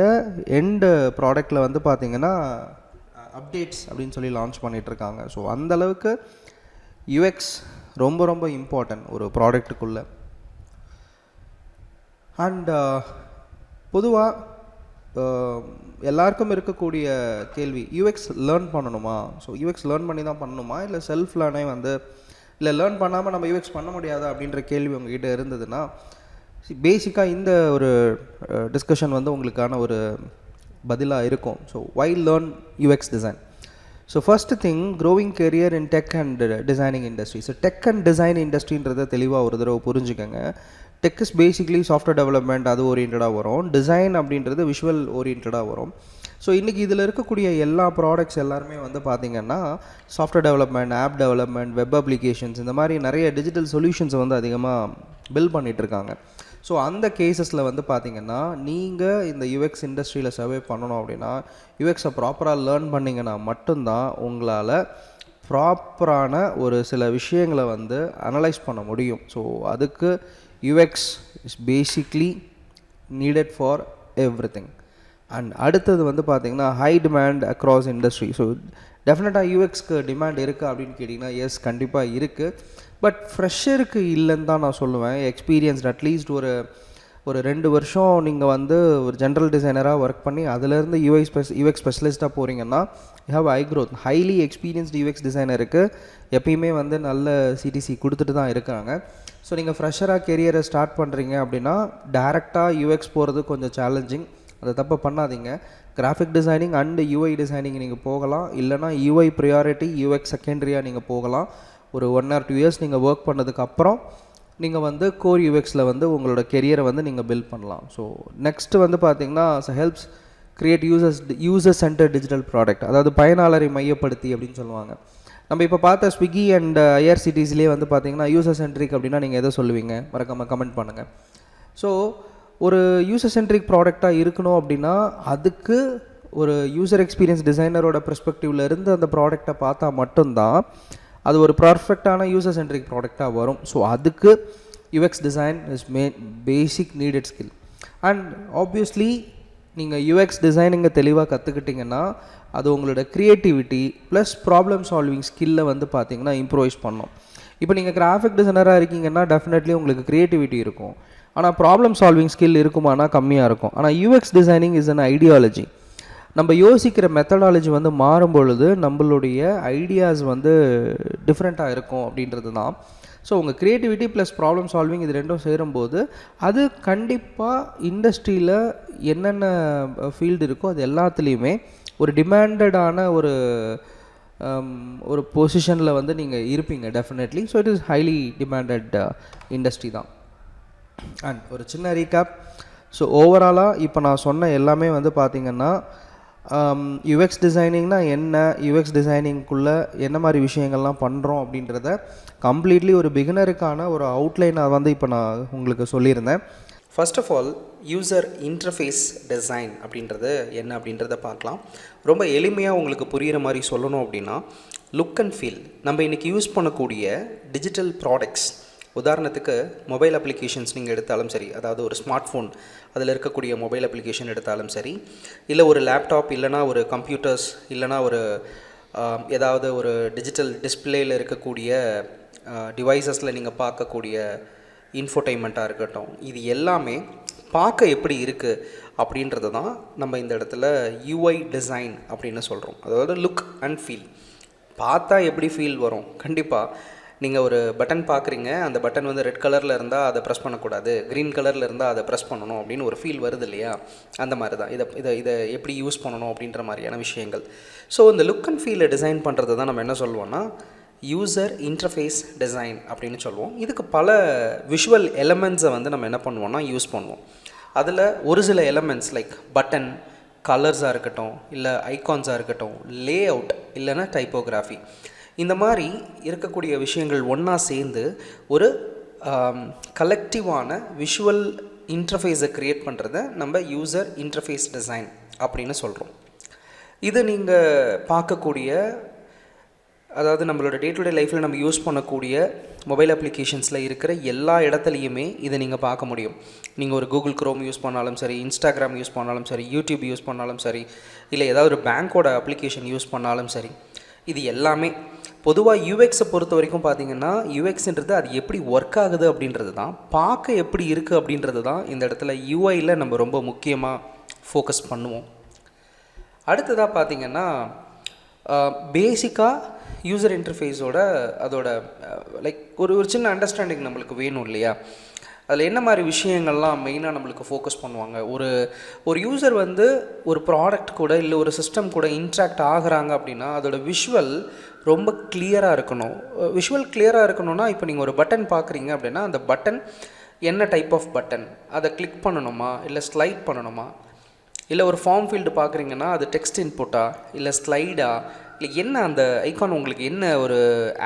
எண்டு ப்ராடக்டில் வந்து பார்த்திங்கன்னா அப்டேட்ஸ் அப்படின்னு சொல்லி லான்ச் பண்ணிகிட்ருக்காங்க. ஸோ அந்தளவுக்கு யூஎக்ஸ் ரொம்ப ரொம்ப இம்பார்ட்டன்ட் ஒரு ப்ராடக்ட்டுக்குள்ளே. அண்ட் பொதுவாக எல்லாருக்கும் இருக்கக்கூடிய கேள்வி, யூஎக்ஸ் லேர்ன் பண்ணணுமா? ஸோ யூஎக்ஸ் லேர்ன் பண்ணி தான் பண்ணணுமா, இல்லை செல்ஃப் லேர்னே வந்து இல்லை லேர்ன் பண்ணாமல் நம்ம யூஎக்ஸ் பண்ண முடியாதா அப்படின்ற கேள்வி உங்ககிட்ட இருந்ததுன்னா, பேசிக்காக இந்த ஒரு டிஸ்கஷன் வந்து உங்களுக்கான ஒரு பதிலாக இருக்கும். So why learn UX design? So first thing, growing career in tech and designing industry. So tech and design இண்டஸ்ட்ரின்றதை தெளிவாக ஒரு தடவை புரிஞ்சுக்கோங்க. Tech is basically software development, அது ஓரியன்டாக வரும். டிசைன் அப்படின்றது விஷுவல் ஓரியன்டாக வரும். ஸோ இன்றைக்கி இதில் இருக்கக்கூடிய எல்லா ப்ராடக்ட்ஸ் எல்லாருமே வந்து பார்த்திங்கன்னா software development, app development, web applications, இந்த மாதிரி நிறைய டிஜிட்டல் சொல்யூஷன்ஸை வந்து அதிகமாக பில்ட் பண்ணிகிட்ருக்காங்க. ஸோ அந்த கேசஸில் வந்து பார்த்திங்கன்னா நீங்கள் இந்த யூஎக்ஸ் இண்டஸ்ட்ரியில் சர்வே பண்ணணும் அப்படின்னா யூஎக்ஸை ப்ராப்பராக லேர்ன் பண்ணிங்கன்னா மட்டும்தான் உங்களால் ப்ராப்பரான ஒரு சில விஷயங்களை வந்து அனலைஸ் பண்ண முடியும். ஸோ அதுக்கு UX is basically needed for everything. And அடுத்தது வந்து பார்த்திங்கன்னா high demand across industry. So டெஃபினட்டாக யூஎக்ஸ்க்கு டிமாண்ட் இருக்குது அப்படின்னு கேட்டிங்கன்னா எஸ், கண்டிப்பாக இருக்குது. பட் ஃப்ரெஷருக்கு இல்லைன்னு தான் நான் சொல்லுவேன். எக்ஸ்பீரியன்ஸ்ட் அட்லீஸ்ட் ஒரு 2 வருஷம் நீங்கள் வந்து ஒரு ஜென்ரல் டிசைனராக ஒர்க் பண்ணி அதிலேருந்து யூஎக்ஸ் ஸ்பெஷலிஸ்ட்டாக போகிறீங்கன்னா you have high growth. Highly experienced UX டிசைனருக்கு எப்பயுமே வந்து நல்ல சிடிசி கொடுத்துட்டு தான் இருக்காங்க. ஸோ நீங்கள் ஃப்ரெஷராக கெரியரை ஸ்டார்ட் பண்ணுறீங்க அப்படின்னா டேரெக்டாக யூஎக்ஸ் போகிறது கொஞ்சம் சேலஞ்சிங். அதை தப்பு பண்ணாதீங்க. Graphic designing and UI designing நீங்கள் போகலாம். இல்லைனா யூஐ ப்ரியாரிட்டி, யூஎக்ஸ் செகண்டரியாக நீங்கள் போகலாம். ஒரு 1 or 2 years நீங்கள் ஒர்க் பண்ணதுக்கப்புறம் நீங்கள் வந்து கோர் யூஎக்ஸில் வந்து உங்களோட கெரியரை வந்து நீங்கள் பில்ட் பண்ணலாம். ஸோ நெக்ஸ்ட்டு வந்து பார்த்திங்கன்னா helps create user centre digital product, அதாவது பயனாளரை மையப்படுத்தி அப்படின்னு சொல்லுவாங்க. நம்ம இப்போ பார்த்த ஸ்விக்கி அண்ட் ஐஆர்சிடிஸ்லேயே வந்து பார்த்திங்கன்னா யூசர் சென்ட்ரிக் அப்படின்னா நீங்கள் எதை சொல்லுவீங்க? மறக்காமல் கமெண்ட் பண்ணுங்கள். ஸோ ஒரு யூசர் சென்ட்ரிக் ப்ராடக்டாக இருக்கணும் அப்படின்னா அதுக்கு ஒரு யூசர் எக்ஸ்பீரியன்ஸ் டிசைனரோட பெர்ஸ்பெக்டிவ்ல இருந்து அந்த ப்ராடக்டை பார்த்தா மட்டும்தான் அது ஒரு பர்ஃபெக்டான யூசர் சென்ட்ரிக் ப்ராடக்டாக வரும். ஸோ அதுக்கு UX design is basic needed skill. And obviously நீங்கள் யூஎக்ஸ் டிசைனிங்கை தெளிவாக கற்றுக்கிட்டிங்கன்னா அது உங்களோட க்ரியேட்டிவிட்டி ப்ளஸ் ப்ராப்ளம் சால்விங் ஸ்கில்லை வந்து பார்த்திங்கன்னா இம்ப்ரூவைஸ் பண்ணோம். இப்போ நீங்கள் கிராஃபிக் டிசைனராக இருக்கீங்கன்னா டெஃபினெட்லி உங்களுக்கு க்ரியேட்டிவிட்டி இருக்கும். ஆனால் ப்ராப்ளம் சால்விங் ஸ்கில் இருக்குமானா கம்மியாக இருக்கும். ஆனால் UX designing is an ideology. நம்ம யோசிக்கிற மெத்தடாலஜி வந்து மாறும் பொழுது நம்மளுடைய ஐடியாஸ் வந்து டிஃப்ரெண்ட்டாக இருக்கும் அப்படின்றது தான். ஸோ உங்கள் க்ரியேட்டிவிட்டி ப்ளஸ் ப்ராப்ளம் சால்விங் இது ரெண்டும் சேரும்போது அது கண்டிப்பாக இண்டஸ்ட்ரியில் என்னென்ன ஃபீல்டு இருக்கோ அது எல்லாத்துலேயுமே ஒரு டிமாண்டடான ஒரு பொசிஷனில் வந்து நீங்கள் இருப்பீங்க definitely. So it is highly demanded industry தான். அண்ட் ஒரு சின்ன ரீகேப். ஸோ ஓவராலாக இப்போ நான் சொன்ன எல்லாமே வந்து பார்த்திங்கன்னா யூஎக்ஸ் டிசைனிங்னா என்ன, யூஎக்ஸ் டிசைனிங்குள்ளே என்ன மாதிரி விஷயங்கள்லாம் பண்ணுறோம் அப்படின்றத கம்ப்ளீட்லி ஒரு பிகினருக்கான ஒரு அவுட்லைனாக வந்து இப்போ நான் உங்களுக்கு சொல்லியிருந்தேன். First of all user interface design அப்படின்றது என்ன அப்படின்றத பார்க்கலாம். ரொம்ப எளிமையாக உங்களுக்கு புரிகிற மாதிரி சொல்லணும் அப்படின்னா லுக் அண்ட் ஃபீல். நம்ம இன்றைக்கி யூஸ் பண்ணக்கூடிய டிஜிட்டல் ப்ராடக்ட்ஸ், உதாரணத்துக்கு மொபைல் அப்ளிகேஷன்ஸ் நீங்கள் எடுத்தாலும் சரி, அதாவது ஒரு ஸ்மார்ட் ஃபோன் அதில் இருக்கக்கூடிய மொபைல் அப்ளிகேஷன் எடுத்தாலும் சரி, இல்லை ஒரு லேப்டாப், இல்லைனா ஒரு கம்ப்யூட்டர்ஸ், இல்லைனா ஒரு ஏதாவது ஒரு டிஜிட்டல் டிஸ்பிளேயில் இருக்கக்கூடிய டிவைசஸில் நீங்கள் பார்க்கக்கூடிய இன்ஃபோடைன்மெண்ட்டாக இருக்கட்டும், இது எல்லாமே பார்க்க எப்படி இருக்குது அப்படின்றது தான் நம்ம இந்த இடத்துல யூஐ டிசைன் அப்படின்னு சொல்கிறோம். அதாவது லுக் அண்ட் ஃபீல். பார்த்தா எப்படி ஃபீல் வரும்? கண்டிப்பாக நீங்கள் ஒரு பட்டன் பார்க்குறீங்க, அந்த பட்டன் வந்து ரெட் கலரில் இருந்தால் அதை ப்ரெஸ் பண்ணக்கூடாது, க்ரீன் கலரில் இருந்தால் அதை ப்ரெஸ் பண்ணணும் அப்படின்னு ஒரு ஃபீல் வருது இல்லையா? அந்த மாதிரி தான் இதை எப்படி யூஸ் பண்ணணும் அப்படின்ற மாதிரியான விஷயங்கள். ஸோ இந்த லுக் அண்ட் ஃபீலை டிசைன் பண்ணுறது தான் நம்ம என்ன சொல்லுவோம்னா யூசர் இன்டர்ஃபேஸ் டிசைன் அப்படின்னு சொல்லுவோம். இதுக்கு பல விஷுவல் எலமெண்ட்ஸை வந்து நம்ம என்ன பண்ணுவோம்னா யூஸ் பண்ணுவோம். அதில் ஒரு சில எலமெண்ட்ஸ் லைக் பட்டன், கலர்ஸாக இருக்கட்டும், இல்லை ஐகான்ஸாக இருக்கட்டும், லே அவுட், இல்லைன்னா டைப்போகிராஃபி, இந்த மாதிரி இருக்கக்கூடிய விஷயங்கள் ஒன்றா சேர்ந்து ஒரு கலெக்டிவான விஷுவல் இன்டர்ஃபேஸை க்ரியேட் பண்ணுறத நம்ம யூசர் இன்டர்ஃபேஸ் டிசைன் அப்படின்னு சொல்கிறோம். இது நீங்கள் பார்க்கக்கூடிய, அதாவது நம்மளோட டே டு டே லைஃப்பில் நம்ம யூஸ் பண்ணக்கூடிய மொபைல் அப்ளிகேஷன்ஸில் இருக்கிற எல்லா இடத்துலையுமே இதை நீங்கள் பார்க்க முடியும். நீங்கள் ஒரு கூகுள் க்ரோம் யூஸ் பண்ணாலும் சரி, இன்ஸ்டாகிராம் யூஸ் பண்ணாலும் சரி, யூடியூப் யூஸ் பண்ணாலும் சரி, இல்லை ஏதாவது ஒரு பேங்க்கோட அப்ளிகேஷன் யூஸ் பண்ணாலும் சரி, இது எல்லாமே பொதுவாக யூஎக்ஸை பொறுத்த வரைக்கும் பார்த்திங்கன்னா யூஎக்ஸ்ன்றது அது எப்படி ஒர்க் ஆகுது அப்படின்றது தான், பார்க்க எப்படி இருக்குது அப்படின்றது தான் இந்த இடத்துல யூஐயில் நம்ம ரொம்ப முக்கியமாக ஃபோக்கஸ் பண்ணுவோம். அடுத்ததாக பார்த்திங்கன்னா பேசிக்காக யூசர் இன்டர்ஃபேஸோட அதோட லைக் ஒரு சின்ன அண்டர்ஸ்டாண்டிங் நம்மளுக்கு வேணும் இல்லையா? அதில் என்ன மாதிரி விஷயங்கள்லாம் மெயினாக நம்மளுக்கு ஃபோக்கஸ் பண்ணுவாங்க? ஒரு யூசர் வந்து ஒரு ப்ராடக்ட் கூட இல்லை ஒரு சிஸ்டம் கூட இன்ட்ராக்ட் ஆகுறாங்க அப்படின்னா அதோட விஷுவல் ரொம்ப கிளியராக இருக்கணும். விஷுவல் கிளியராக இருக்கணும்னா இப்போ நீங்கள் ஒரு பட்டன் பார்க்குறீங்க அப்படின்னா அந்த பட்டன் என்ன டைப் ஆஃப் பட்டன், அதை கிளிக் பண்ணணுமா இல்லை ஸ்லைட் பண்ணணுமா, இல்லை ஒரு ஃபார்ம் ஃபீல்டு பார்க்குறீங்கன்னா அது டெக்ஸ்ட் இன்புட்டா இல்லை ஸ்லைடா, இல்லை என்ன அந்த ஐகான் உங்களுக்கு என்ன ஒரு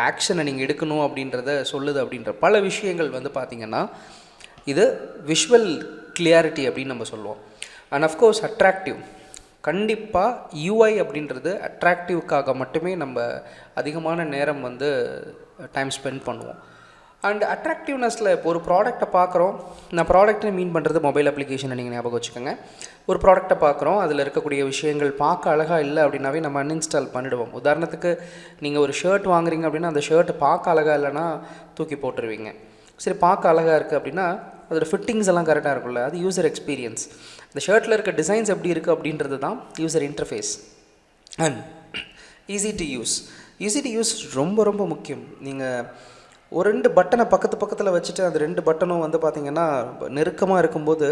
ஆக்ஷனை நீங்கள் எடுக்கணும் அப்படின்றத சொல்லுது அப்படின்ற பல விஷயங்கள் வந்து பார்த்திங்கன்னா இது விஷுவல் கிளியாரிட்டி அப்படின்னு நம்ம சொல்லுவோம். And of course attractive. கண்டிப்பாக யூஐ அப்படின்றது அட்ராக்டிவ்க்காக மட்டுமே நம்ம அதிகமான நேரம் வந்து டைம் ஸ்பெண்ட் பண்ணுவோம். அண்ட் அட்ராக்டிவ்னஸில் இப்போ ஒரு ப்ராடக்ட்டை பார்க்குறோம், நான் ப்ராடக்ட்னு மீன் பண்ணுறது மொபைல் அப்ளிகேஷனை நீங்கள் ஞாபகம் வச்சுக்கோங்க. ஒரு ப்ராடக்ட்டை பார்க்குறோம், அதில் இருக்கக்கூடிய விஷயங்கள் பார்க்க அழகாக இல்லை அப்படின்னாவே நம்ம அன்இன்ஸ்டால் பண்ணிவிடுவோம். உதாரணத்துக்கு நீங்கள் ஒரு ஷர்ட் வாங்குறீங்க அப்படின்னா அந்த ஷர்ட் பார்க்க அழகாக இல்லைன்னா தூக்கி போட்டுருவீங்க. சரி, பார்க்க அழகாக இருக்குது அப்படின்னா அதோட ஃபிட்டிங்ஸ் எல்லாம் கரெக்டாக இருக்கும்ல, அது யூசர் எக்ஸ்பீரியன்ஸ். இந்த ஷர்ட்டில் இருக்க டிசைன்ஸ் எப்படி இருக்குது அப்படின்றது தான் user interface. And easy to use ரொம்ப ரொம்ப முக்கியம். நீங்கள் ஒரு 2 பட்டனை பக்கத்தில் வச்சுட்டு அந்த 2 பட்டனும் வந்து பார்த்திங்கன்னா நெருக்கமாக இருக்கும்போது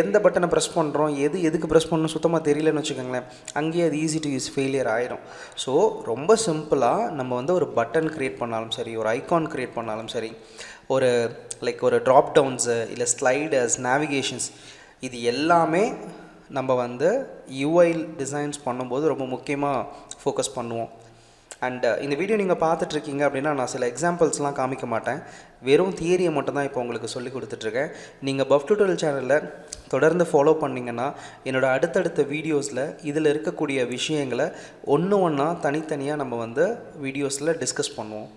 எந்த பட்டனை ப்ரெஸ் பண்ணுறோம், எதுக்கு ப்ரெஸ் பண்ணணும் சுத்தமாக தெரியலன்னு வச்சுக்கோங்களேன், அங்கேயே அது ஈஸி டு யூஸ் ஃபெயிலியர் ஆகிடும். ஸோ ரொம்ப சிம்பிளாக நம்ம வந்து ஒரு பட்டன் க்ரியேட் பண்ணாலும் சரி, ஒரு ஐகான் க்ரியேட் பண்ணாலும் சரி, ஒரு ஒரு ட்ராப் டவுன்ஸு இல்லை ஸ்லைடர்ஸ், நேவிகேஷன்ஸ், இது எல்லாமே நம்ம வந்து யூஐ டிசைன்ஸ் பண்ணும்போது ரொம்ப முக்கியமாக ஃபோக்கஸ் பண்ணுவோம். அண்ட் இந்த வீடியோ நீங்கள் பார்த்துட்ருக்கீங்க அப்படின்னா நான் சில எக்ஸாம்பிள்ஸ்லாம் காமிக்க மாட்டேன், வெறும் தியரியை மட்டும்தான் இப்போ உங்களுக்கு சொல்லி கொடுத்துட்ருக்கேன். நீங்கள் பஃப் டியூட்டோரியல் சேனலில் தொடர்ந்து ஃபாலோ பண்ணிங்கன்னா என்னோடய அடுத்தடுத்த வீடியோஸில் இதில் இருக்கக்கூடிய விஷயங்களை ஒன்றா தனித்தனியாக நம்ம வந்து வீடியோஸில் டிஸ்கஸ் பண்ணுவோம்.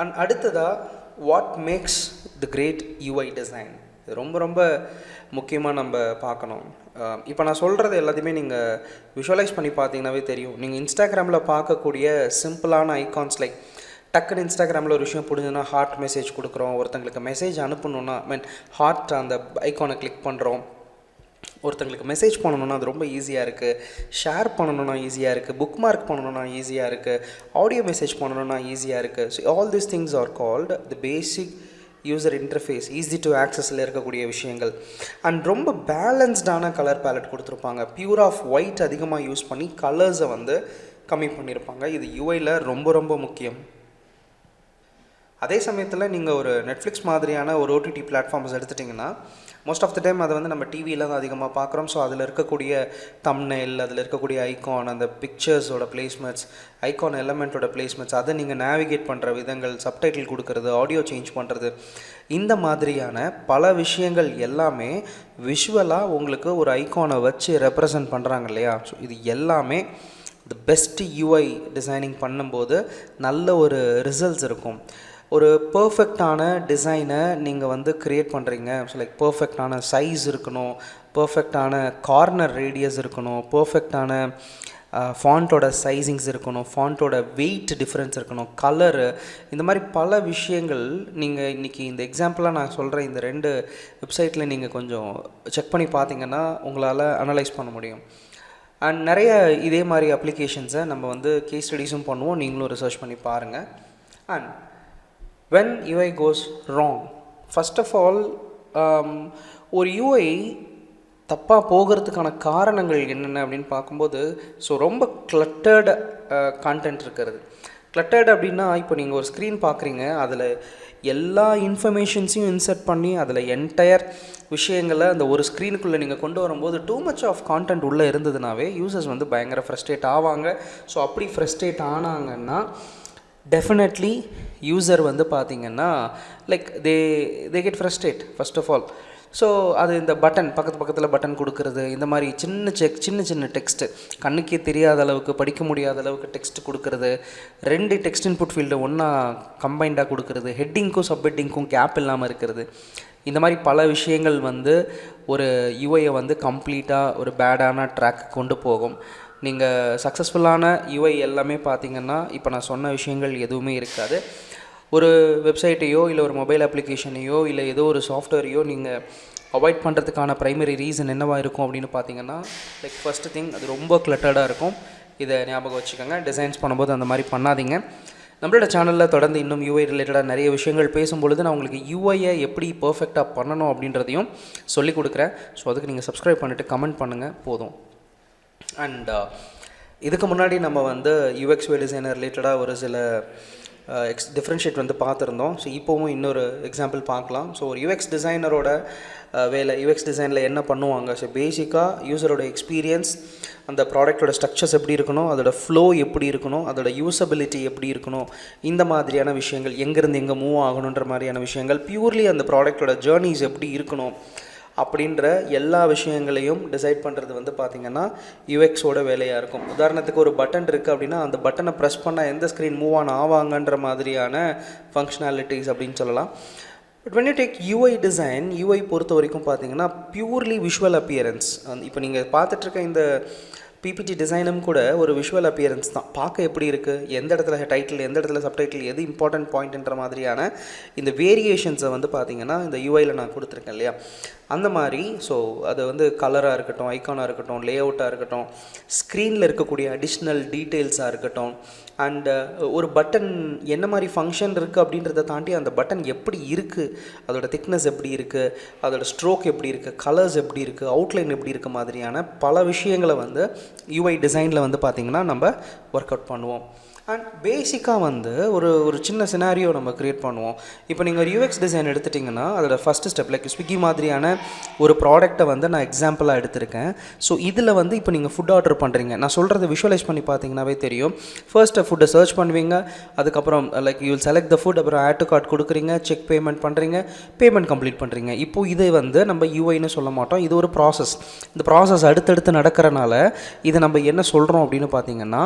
அண்ட் அடுத்ததாக what makes the great UI design, இது ரொம்ப ரொம்ப முக்கியமாக நம்ம பார்க்கணும். இப்போ நான் சொல்கிறது எல்லாத்தையுமே நீங்கள் விஷுவலைஸ் பண்ணி பார்த்தீங்கன்னாவே தெரியும். நீங்கள் இன்ஸ்டாகிராமில் பார்க்கக்கூடிய சிம்பிளான ஐகான்ஸ் லைக் டக்குன்னு இன்ஸ்டாகிராமில் ஒரு விஷயம் புரிஞ்சுன்னா ஹார்ட் மெசேஜ் கொடுக்குறோம், ஒருத்தங்களுக்கு மெசேஜ் அனுப்பணுன்னா ஹார்ட் அந்த ஐகானை கிளிக் பண்ணுறோம், ஒருத்தங்களுக்கு மெசேஜ் பண்ணணுன்னா அது ரொம்ப ஈஸியாக இருக்குது, ஷேர் பண்ணணுன்னா ஈஸியாக இருக்குது, புக் மார்க் பண்ணணுன்னா ஈஸியாக இருக்குது, ஆடியோ மெசேஜ் பண்ணணுன்னா ஈஸியாக இருக்குது. So all these things are called the basic user interface, easy to ஆக்சஸில் இருக்கக்கூடிய விஷயங்கள். அண்ட் ரொம்ப பேலன்ஸ்டான கலர் பேலட் கொடுத்துருப்பாங்க. பியூர் ஆஃப் ஒயிட் அதிகமாக யூஸ் பண்ணி கலர்ஸை வந்து கம்மி பண்ணியிருப்பாங்க. இது யூஐயில் ரொம்ப ரொம்ப முக்கியம். அதே சமயத்தில் நீங்கள் ஒரு நெட்ஃப்ளிக்ஸ் மாதிரியான ஒரு ஓடிடி பிளாட்ஃபார்ம்ஸ் எடுத்துட்டிங்கன்னா மோஸ்ட் ஆஃப் த டைம் அதை வந்து நம்ம டிவியில் தான் அதிகமாக பார்க்குறோம். ஸோ அதில் இருக்கக்கூடிய தம்ப்நெயில், அதில் இருக்கக்கூடிய ஐகான், அந்த பிக்சர்ஸோட பிளேஸ்மெண்ட்ஸ், ஐகான் எலமெண்ட்டோட பிளேஸ்மெண்ட்ஸ், அதை நீங்கள் நேவிகேட் பண்ணுற விதங்கள், சப்டைட்டில் கொடுக்கறது, ஆடியோ சேஞ்ச் பண்ணுறது, இந்த மாதிரியான பல விஷயங்கள் எல்லாமே விஷுவலாக உங்களுக்கு ஒரு ஐகானை வச்சு ரெப்ரசன்ட் பண்ணுறாங்க இல்லையா? ஸோ இது எல்லாமே தி பெஸ்ட் யூஐ டிசைனிங் பண்ணும்போது நல்ல ஒரு ரிசல்ட்ஸ் இருக்கும். ஒரு பர்ஃபெக்டான டிசைனை நீங்கள் வந்து க்ரியேட் பண்ணுறீங்க. ஸோ லைக் பர்ஃபெக்டான சைஸ் இருக்கணும், பர்ஃபெக்டான கார்னர் ரேடியஸ் இருக்கணும், பர்ஃபெக்டான ஃபாண்ட்டோட சைஸிங்ஸ் இருக்கணும், ஃபாண்ட்டோட வெயிட் டிஃப்ரென்ஸ் இருக்கணும், கலரு, இந்த மாதிரி பல விஷயங்கள் நீங்கள் இன்றைக்கி இந்த எக்ஸாம்பிளாக நான் சொல்கிற இந்த 2 வெப்சைட்டில் நீங்கள் கொஞ்சம் செக் பண்ணி பார்த்தீங்கன்னா உங்களால் அனலைஸ் பண்ண முடியும். அண்ட் நிறைய இதே மாதிரி அப்ளிகேஷன்ஸை நம்ம வந்து கேஸ் ஸ்டடீஸும் பண்ணுவோம், நீங்களும் ரிசர்ச் பண்ணி பாருங்கள். And when UI goes wrong, first of all ஒரு UI தப்பாக போகிறதுக்கான காரணங்கள் என்னென்ன அப்படின்னு பார்க்கும்போது, ஸோ ரொம்ப கிளட்டர்டு கான்டென்ட் இருக்கிறது. கிளட்டர்டு அப்படின்னா இப்போ நீங்கள் ஒரு ஸ்க்ரீன் பார்க்குறீங்க, அதில் எல்லா இன்ஃபர்மேஷன்ஸையும் இன்சர்ட் பண்ணி அதில் என்டையர் விஷயங்களை அந்த ஒரு ஸ்க்ரீனுக்குள்ளே நீங்கள் கொண்டு வரும்போது டூ மச் ஆஃப் கான்டென்ட் உள்ளே இருந்ததுனாவே யூசர்ஸ் வந்து பயங்கர ஃப்ரஸ்ட்ரேட் ஆவாங்க. ஸோ அப்படி ஃப்ரஸ்ட்ரேட் ஆனாங்கன்னா டெஃபினெட்லி யூசர் வந்து பார்த்திங்கன்னா like they get frustrate first of all. So அது இந்த பக்கத்தில் பட்டன் கொடுக்கறது, இந்த மாதிரி சின்ன சின்ன டெக்ஸ்ட்டு, கண்ணுக்கே தெரியாத அளவுக்கு, படிக்க முடியாத அளவுக்கு டெக்ஸ்ட் கொடுக்கறது, 2 டெக்ஸ்ட் இன்புட் ஃபீல்டு ஒன்றா கம்பைண்டாக கொடுக்கறது, ஹெட்டிங்க்கும் சப்ஹெட்டிங்க்கும் கேப் இல்லாமல் இருக்கிறது, இந்த மாதிரி பல விஷயங்கள் வந்து ஒரு யூஐயை வந்து கம்ப்ளீட்டாக ஒரு பேடான ட்ராக் கொண்டு போகும். நீங்கள் சக்ஸஸ்ஃபுல்லான யூஐ எல்லாமே பார்த்திங்கன்னா இப்போ நான் சொன்ன விஷயங்கள் எதுவுமே இருக்காது. ஒரு வெப்சைட்டையோ இல்லை ஒரு மொபைல் அப்ளிகேஷனையோ இல்லை ஏதோ ஒரு சாஃப்ட்வேரையோ நீங்கள் அவாய்ட் பண்ணுறதுக்கான ப்ரைமரி ரீசன் என்னவாக இருக்கும் அப்படின்னு பார்த்தீங்கன்னா, லைக் ஃபஸ்ட்டு திங் அது ரொம்ப கிளட்டர்டாக இருக்கும். இதை ஞாபகம் வச்சுக்கோங்க. டிசைன்ஸ் பண்ணும்போது அந்த மாதிரி பண்ணாதீங்க. நம்மளோட சேனலில் தொடர்ந்து இன்னும் யூஐ ரிலேட்டடாக நிறைய விஷயங்கள் பேசும்பொழுது நான் உங்களுக்கு யூஐயை எப்படி பர்ஃபெக்டாக பண்ணணும் அப்படின்றதையும் சொல்லிக் கொடுக்குறேன். ஸோ அதுக்கு நீங்கள் சப்ஸ்கிரைப் பண்ணிவிட்டு கமெண்ட் பண்ணுங்கள் போதும். அண்ட் இதுக்கு முன்னாடி நம்ம வந்து யூஎக்ஸ் டிசைனர் ரிலேட்டடாக ஒரு சில டிஃப்ரென்ஷியேட் வந்து பார்த்துருந்தோம். ஸோ இப்போவும் இன்னொரு எக்ஸாம்பிள் பார்க்கலாம். ஸோ ஒரு யூஎக்ஸ் டிசைனரோட வேலை, யூஎக்ஸ் டிசைனில் என்ன பண்ணுவாங்க? ஸோ பேசிக்காக யூஸரோட எக்ஸ்பீரியன்ஸ், அந்த ப்ராடக்டோட ஸ்ட்ரக்சர்ஸ் எப்படி இருக்கணும், அதோட ஃப்ளோ எப்படி இருக்கணும், அதோட யூசபிலிட்டி எப்படி இருக்கணும், இந்த மாதிரியான விஷயங்கள், எங்கேருந்து எங்கே மூவ் ஆகணுன்ற மாதிரியான விஷயங்கள், பியூர்லி அந்த ப்ராடக்டோட ஜேர்னிஸ் எப்படி இருக்கணும் அப்படின்ற எல்லா விஷயங்களையும் டிசைட் பண்ணுறது வந்து பார்த்திங்கன்னா யூஎக்ஸோட வேலையாக இருக்கும். உதாரணத்துக்கு ஒரு பட்டன் இருக்குது அப்படின்னா அந்த பட்டனை ப்ரெஸ் பண்ணால் எந்த ஸ்க்ரீன் மூவ் ஆன் ஆவாங்கன்ற மாதிரியான ஃபங்க்ஷனாலிட்டிஸ் அப்படின்னு சொல்லலாம். But when you take UI design, UI பொறுத்த வரைக்கும் பார்த்தீங்கன்னா பியூர்லி விஷுவல் அப்பியரன்ஸ். இப்போ நீங்கள் பார்த்துட்ருக்க இந்த பிபிடி டிசைனும் கூட ஒரு விஷுவல் அப்பியரன்ஸ் தான். பார்க்க எப்படி இருக்குது, எந்த இடத்துல டைட்டில், எந்த இடத்துல சப்டைட்டில், எது இம்பார்ட்டன்ட் பாயிண்ட்ன்ற மாதிரியான இந்த வேரியேஷன்ஸை வந்து பார்த்திங்கன்னா இந்த யூஐயில் நான் கொடுத்துருக்கேன் இல்லையா, அந்த மாதிரி. ஸோ அது வந்து கலராக இருக்கட்டும், ஐக்கானாக இருக்கட்டும், லே அவுட்டாக இருக்கட்டும், ஸ்க்ரீனில் இருக்கக்கூடிய அடிஷ்னல் டீட்டெயில்ஸாக இருக்கட்டும், அண்டு ஒரு பட்டன் என்ன மாதிரி ஃபங்க்ஷன் இருக்குது அப்படின்றத தாண்டி அந்த பட்டன் எப்படி இருக்குது, அதோட திக்னஸ் எப்படி இருக்குது, அதோட ஸ்ட்ரோக் எப்படி இருக்குது, கலர்ஸ் எப்படி இருக்குது, அவுட்லைன் எப்படி இருக்குது மாதிரியான பல விஷயங்களை வந்து யூஐ டிசைனில் வந்து பார்த்திங்கன்னா நம்ம ஒர்க் அவுட் பண்ணுவோம். அண்ட் பேசிக்காக வந்து ஒரு சின்ன சினாரியோ நம்ம க்ரியேட் பண்ணுவோம். இப்போ நீங்கள் ஒரு யூஎக்ஸ் டிசைன் எடுத்துட்டிங்கன்னா அதோட ஃபஸ்ட்டு ஸ்டெப், லைக் ஸ்விக்கி மாதிரியான ஒரு ப்ராடக்ட்டை வந்து நான் எக்ஸாம்பிளாக எடுத்திருக்கேன். ஸோ இதில் வந்து இப்போ நீங்கள் ஃபுட் ஆர்டர் பண்ணுறீங்க, நான் சொல்கிறத விஷுவலைஸ் பண்ணி பார்த்தீங்கன்னாவே தெரியும். ஃபர்ஸ்ட்டு ஃபுட்டை சர்ச் பண்ணுவீங்க, அதுக்கப்புறம் like you will select the food, அப்புறம் ஆட் டு கார்ட் கொடுக்குறீங்க, செக் பேமெண்ட் பண்ணுறீங்க, பேமெண்ட் கம்ப்ளீட் பண்ணுறீங்க. இப்போது இதை வந்து நம்ம யூஐன்னு சொல்ல மாட்டோம், இது ஒரு ப்ராசஸ். இந்த ப்ராசஸ் அடுத்தடுத்து நடக்கிறனால இதை நம்ம என்ன சொல்கிறோம் அப்படின்னு பார்த்தீங்கன்னா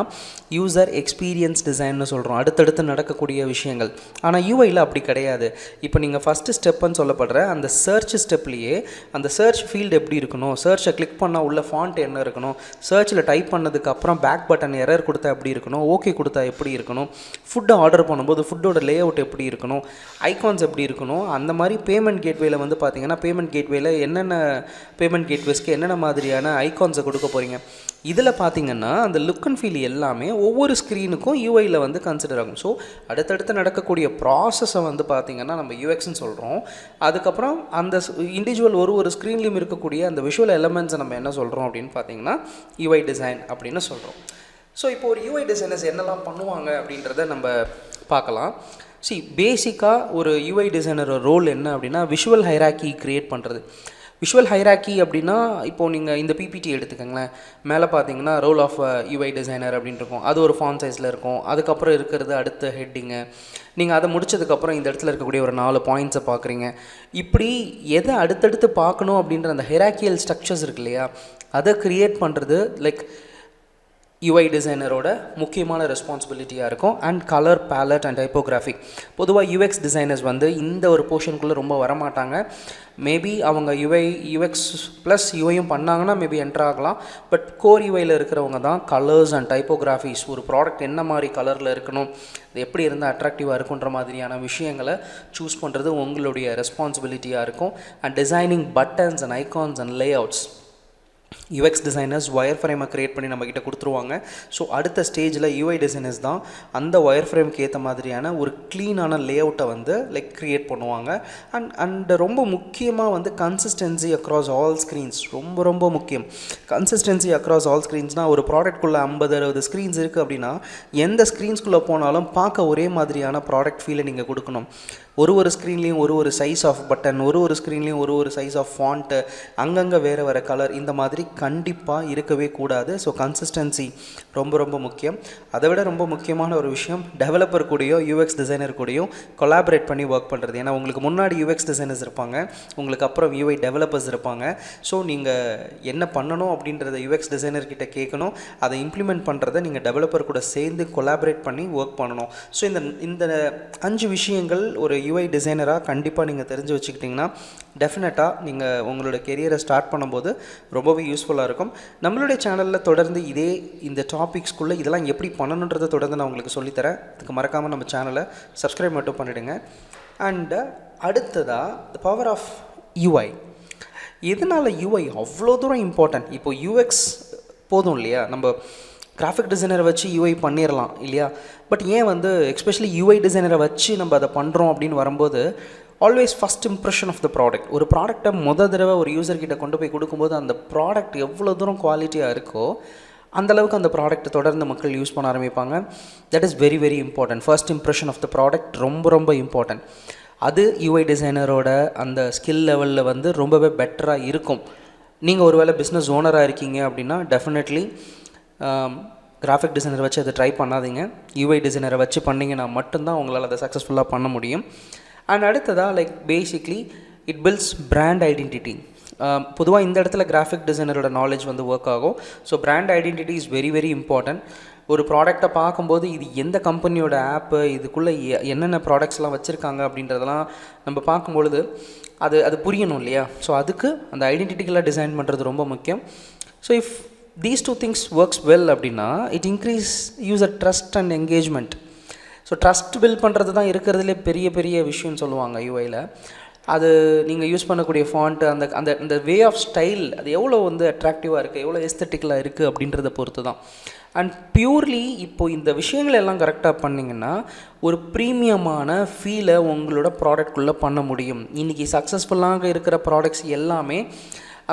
யூசர் எக்ஸ்பீரியன்ஸ் டிசைன்னு சொல்கிறோம், அடுத்தடுத்து நடக்கக்கூடிய விஷயங்கள். ஆனால் யூஐயில் அப்படி கிடையாது. இப்போ நீங்கள் ஃபஸ்ட்டு ஸ்டெப்புன்னு சொல்லப்படுற அந்த சர்ச் ஸ்டெப்லேயே அந்த சர்ச் ஃபீல்டு எப்படி இருக்கணும், சர்ச்சை கிளிக் பண்ணால் உள்ள ஃபாண்ட் என்ன இருக்கணும், சர்ச்சில் டைப் பண்ணதுக்கு அப்புறம் பேக் பட்டன் எரர் கொடுத்தா எப்படி இருக்கணும், ஓகே கொடுத்தா எப்படி இருக்கணும், ஃபுட்டை ஆர்டர் பண்ணும்போது ஃபுட்டோட லே அவுட் எப்படி இருக்கணும், ஐகான்ஸ் எப்படி இருக்கணும், அந்த மாதிரி பேமெண்ட் கேட்வேல வந்து பார்த்தீங்கன்னா பேமெண்ட் கேட்வேல என்னென்ன பேமெண்ட் கேட்வேஸ்க்கு என்னென்ன மாதிரியான ஐகான்ஸை கொடுக்க போகிறீங்க. இதில் பார்த்திங்கன்னா அந்த லுக் அண்ட் ஃபீல் எல்லாமே ஒவ்வொரு ஸ்க்ரீனுக்கும் யூஐயில் வந்து கன்சிடர் ஆகும். ஸோ அடுத்தடுத்து நடக்கக்கூடிய ப்ராசஸை வந்து பார்த்திங்கன்னா நம்ம யூஎக்ஸ்ன்னு சொல்கிறோம். அதுக்கப்புறம் அந்த இண்டிவிஜுவல் ஒரு ஸ்க்ரீன்லேயும் இருக்கக்கூடிய அந்த விஷுவல் எலமெண்ட்ஸை நம்ம என்ன சொல்கிறோம் அப்படின்னு பார்த்திங்கன்னா யூஐ டிசைன் அப்படின்னு சொல்கிறோம். ஸோ இப்போ ஒரு யூஐ டிசைனர்ஸ் என்னெல்லாம் பண்ணுவாங்க அப்படின்றத நம்ம பார்க்கலாம். பேசிக்காக ஒரு யூஐ டிசைனரோட ரோல் என்ன அப்படின்னா விஷுவல் ஹைராக்கி க்ரியேட் பண்ணுறது. விஷுவல் ஹைராக்கி அப்படின்னா இப்போது நீங்கள் இந்த பிபிடி எடுத்துக்கோங்களேன், மேலே பார்த்தீங்கன்னா ரோல் ஆஃப் யூஐ டிசைனர் அப்படின்னு இருக்கும், அது ஒரு ஃபாண்ட் சைஸில் இருக்கும். அதுக்கப்புறம் இருக்கிறது அடுத்த ஹெட்டிங்கு, நீங்கள் அதை முடிச்சதுக்கப்புறம் இந்த இடத்துல இருக்கக்கூடிய ஒரு 4 பாயிண்ட்ஸை பார்க்குறீங்க. இப்படி எதை அடுத்தடுத்து பார்க்கணும் அப்படின்ற அந்த ஹெராக்கியல் ஸ்ட்ரக்சர்ஸ் இருக்கு இல்லையா, அதை க்ரியேட் பண்ணுறது லைக் யூஐ டிசைனரோட முக்கியமான ரெஸ்பான்சிபிலிட்டியாக இருக்கும். And colour ballot and typography. பொதுவாக யூஎக்ஸ் டிசைனர்ஸ் வந்து இந்த ஒரு போர்ஷனுக்குள்ளே ரொம்ப வரமாட்டாங்க. மேபி அவங்க யூஎக்ஸ் ப்ளஸ் யூஐயும் பண்ணாங்கன்னா மேபி என்டர் ஆகலாம். பட் கோர் யூஐயில் இருக்கிறவங்க தான் கலர்ஸ் அண்ட் டைப்போகிராஃபிஸ், ஒரு ப்ராடக்ட் என்ன மாதிரி கலரில் இருக்கணும், அது எப்படி இருந்தால் அட்ராக்டிவாக இருக்குன்ற மாதிரியான விஷயங்களை சூஸ் பண்ணுறது உங்களுடைய ரெஸ்பான்சிபிலிட்டியாக இருக்கும். And designing buttons and icons and layouts UX designers wire ஃப்ரேமை க்ரியேட் பண்ணி நம்மக்கிட்ட கொடுத்துருவாங்க. ஸோ அடுத்த ஸ்டேஜில் யூஐ டிசைனர்ஸ் தான் அந்த ஒயர் ஃப்ரேமுக்கு ஏற்ற மாதிரியான ஒரு க்ளீனான லே அவுட்டை வந்து லைக் க்ரியேட் பண்ணுவாங்க. அண்ட் ரொம்ப முக்கியமாக வந்து கன்சிஸ்டன்சி அக்ராஸ் ஆல் ஸ்க்ரீன்ஸ் ரொம்ப ரொம்ப முக்கியம். கன்சிஸ்டன்சி அக்ராஸ் ஆல் ஸ்க்ரீன்ஸ்னால் ஒரு ப்ராடக்ட்குள்ளே 50-60 ஸ்க்ரீன்ஸ் இருக்குது அப்படின்னா எந்த ஸ்க்ரீன்ஸ்குள்ளே போனாலும் பார்க்க ஒரே மாதிரியான ப்ராடக்ட் ஃபீலை நீங்கள் கொடுக்கணும். ஒரு ஸ்க்ரீன்லேயும் ஒரு சைஸ் ஆஃப் பட்டன், ஒரு ஸ்க்ரீன்லேயும் ஒரு சைஸ் ஆஃப் ஃபாண்ட்டு, அங்கங்கே வேறு கலர், இந்த மாதிரி கண்டிப்பாக இருக்கவே கூடாது. ஸோ கன்சிஸ்டன்சி ரொம்ப ரொம்ப முக்கியம். அதை விட ரொம்ப முக்கியமான ஒரு விஷயம் டெவலப்பர் கூடயோ யூஎக்ஸ் டிசைனர் கூடயும் கொலாபரேட் பண்ணி ஒர்க் பண்ணுறது. ஏன்னா உங்களுக்கு முன்னாடி யூஎக்ஸ் டிசைனர்ஸ் இருப்பாங்க, உங்களுக்கு அப்புறம் யூஐ டெவலப்பர்ஸ் இருப்பாங்க. ஸோ நீங்கள் என்ன பண்ணணும் அப்படின்றத யூஎக்ஸ் டிசைனர்கிட்ட கேட்கணும், அதை இம்ப்ளிமெண்ட் பண்ணுறதை நீங்கள் டெவலப்பர் கூட சேர்ந்து கொலாபரேட் பண்ணி ஒர்க் பண்ணணும். ஸோ இந்த 5 விஷயங்கள் ஒரு யூஐ டிசைனராக கண்டிப்பாக நீங்கள் தெரிஞ்சு வச்சுக்கிட்டிங்கன்னா டெஃபினட்டாக நீங்கள் உங்களோட கெரியரை ஸ்டார்ட் பண்ணும்போது ரொம்பவே யூஸ்ஃபுல்லாக இருக்கும். நம்மளுடைய சேனலில் தொடர்ந்து இந்த டாபிக்ஸ்குள்ளே இதெல்லாம் எப்படி பண்ணணுன்றதை தொடர்ந்து நான் உங்களுக்கு சொல்லித்தரேன். அதுக்கு மறக்காமல் நம்ம சேனலை சப்ஸ்கிரைப் மட்டும் பண்ணிவிடுங்க. அண்டு அடுத்ததாக த பவர் ஆஃப் யூஐ. எதனால் யூஐ அவ்வளோ தூரம் இம்பார்ட்டன்ட்? இப்போ யூஎக்ஸ் போதும் இல்லையா, நம்ம கிராஃபிக் டிசைனரை வச்சு யூஐ பண்ணிடலாம் இல்லையா? பட் ஏன் வந்து எஸ்பெஷலி யூஐ டிசைனரை வச்சு நம்ம அதை பண்ணுறோம் அப்படின்னு வரும்போது always first impression of the product. ஒரு ப்ராடக்டை தடவை ஒரு யூசர்கிட்ட கொண்டு போய் கொடுக்கும்போது அந்த ப்ராடக்ட் எவ்வளோ தூரம் குவாலிட்டியாக இருக்கோ அந்தளவுக்கு அந்த ப்ராடக்ட்டை தொடர்ந்து மக்கள் யூஸ் பண்ண ஆரம்பிப்பாங்க. That is very very important. First impression of the product ரொம்ப ரொம்ப இம்பார்ட்டன்ட். அது யூஐ டிசைனரோட அந்த ஸ்கில் லெவலில் வந்து ரொம்பவே பெட்டராக இருக்கும். நீங்கள் ஒரு வேளை பிஸ்னஸ் ஓனராக இருக்கீங்க அப்படின்னா டெஃபினெட்லி கிராஃபிக் டிசைனர் வச்சு அதை ட்ரை பண்ணாதீங்க. யூஐ டிசைனரை வச்சு பண்ணிங்கன்னா மட்டும்தான் உங்களால் அதை சக்ஸஸ்ஃபுல்லாக பண்ண முடியும். அண்ட் அடுத்ததாக like basically it builds brand identity. பொதுவாக இந்த இடத்துல கிராஃபிக் டிசைனரோட நாலேஜ் வந்து ஒர்க் ஆகும். So brand identity is very very important. ஒரு ப்ராடக்டை பார்க்கும்போது இது எந்த கம்பெனியோட ஆப்பு, இதுக்குள்ளே என்னென்ன ப்ராடக்ட்ஸ்லாம் வச்சுருக்காங்க அப்படின்றதெல்லாம் நம்ம பார்க்கும்பொழுது அது புரியணும் இல்லையா? ஸோ அதுக்கு அந்த ஐடென்டிட்டிக்கெல்லாம் டிசைன் பண்ணுறது ரொம்ப முக்கியம். So if these 2 things works well அப்படின்னா it increase user trust and engagement. So trust build பண்ணுறது தான் இருக்கிறதுலே பெரிய பெரிய விஷயம்னு சொல்லுவாங்க யூஐயில். அது நீங்கள் யூஸ் பண்ணக்கூடிய ஃபாண்ட்டு அந்த அந்த அந்த வே ஆஃப் ஸ்டைல் அது எவ்வளோ வந்து அட்ராக்டிவாக இருக்குது, எவ்வளோ எஸ்தட்டிக்கலாக இருக்குது அப்படின்றத பொறுத்து தான். அண்ட் பியூர்லி இப்போது இந்த விஷயங்கள் எல்லாம் கரெக்டாக பண்ணிங்கன்னா ஒரு ப்ரீமியமான ஃபீலை உங்களோட ப்ராடக்ட்குள்ளே பண்ண முடியும். இன்றைக்கி சக்ஸஸ்ஃபுல்லாக இருக்கிற ப்ராடக்ட்ஸ் எல்லாமே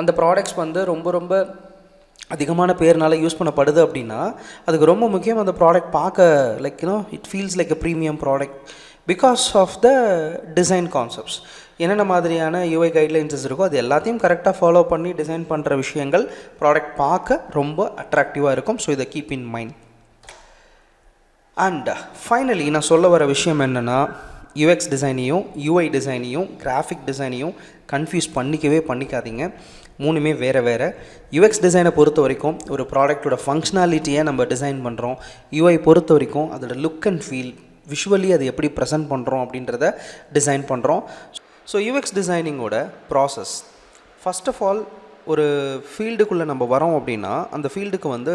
அந்த ப்ராடக்ட்ஸ் வந்து ரொம்ப ரொம்ப அதிகமான பேர்னால யூஸ் பண்ணப்படுது அப்படின்னா அதுக்கு ரொம்ப முக்கியம் அந்த ப்ராடக்ட் பார்க்க like it feels like a premium product because of the design concepts. என்னென்ன மாதிரியான யூஐ கைட்லைன்ஸஸ் இருக்கோ அது எல்லாத்தையும் கரெக்டாக ஃபாலோ பண்ணி டிசைன் பண்ணுற விஷயங்கள் ப்ராடக்ட் பார்க்க ரொம்ப அட்ராக்டிவாக இருக்கும். ஸோ இதை keep in mind. And finally நான் சொல்ல வர விஷயம் என்னென்னா, யூஎக்ஸ் டிசைனையும் யூஐ டிசைனையும் கிராஃபிக் டிசைனையும் கன்ஃபியூஸ் பண்ணிக்காதீங்க. மூணுமே வேறு வேறு. யூஎக்ஸ் டிசைனை பொறுத்த வரைக்கும் ஒரு ப்ராடக்டோட ஃபங்க்ஷனாலிட்டியை நம்ம டிசைன் பண்ணுறோம். யூஐ பொறுத்த வரைக்கும் அதோட லுக் அண்ட் ஃபீல், விஷுவலி அது எப்படி ப்ரெசென்ட் பண்ணுறோம் அப்படின்றத டிசைன் பண்ணுறோம். ஸோ யூஎக்ஸ் டிசைனிங்கோட ப்ராசஸ், ஃபஸ்ட் ஆஃப் ஆல் ஒரு ஃபீல்டுக்குள்ளே நம்ம வரோம் அப்படின்னா அந்த ஃபீல்டுக்கு வந்து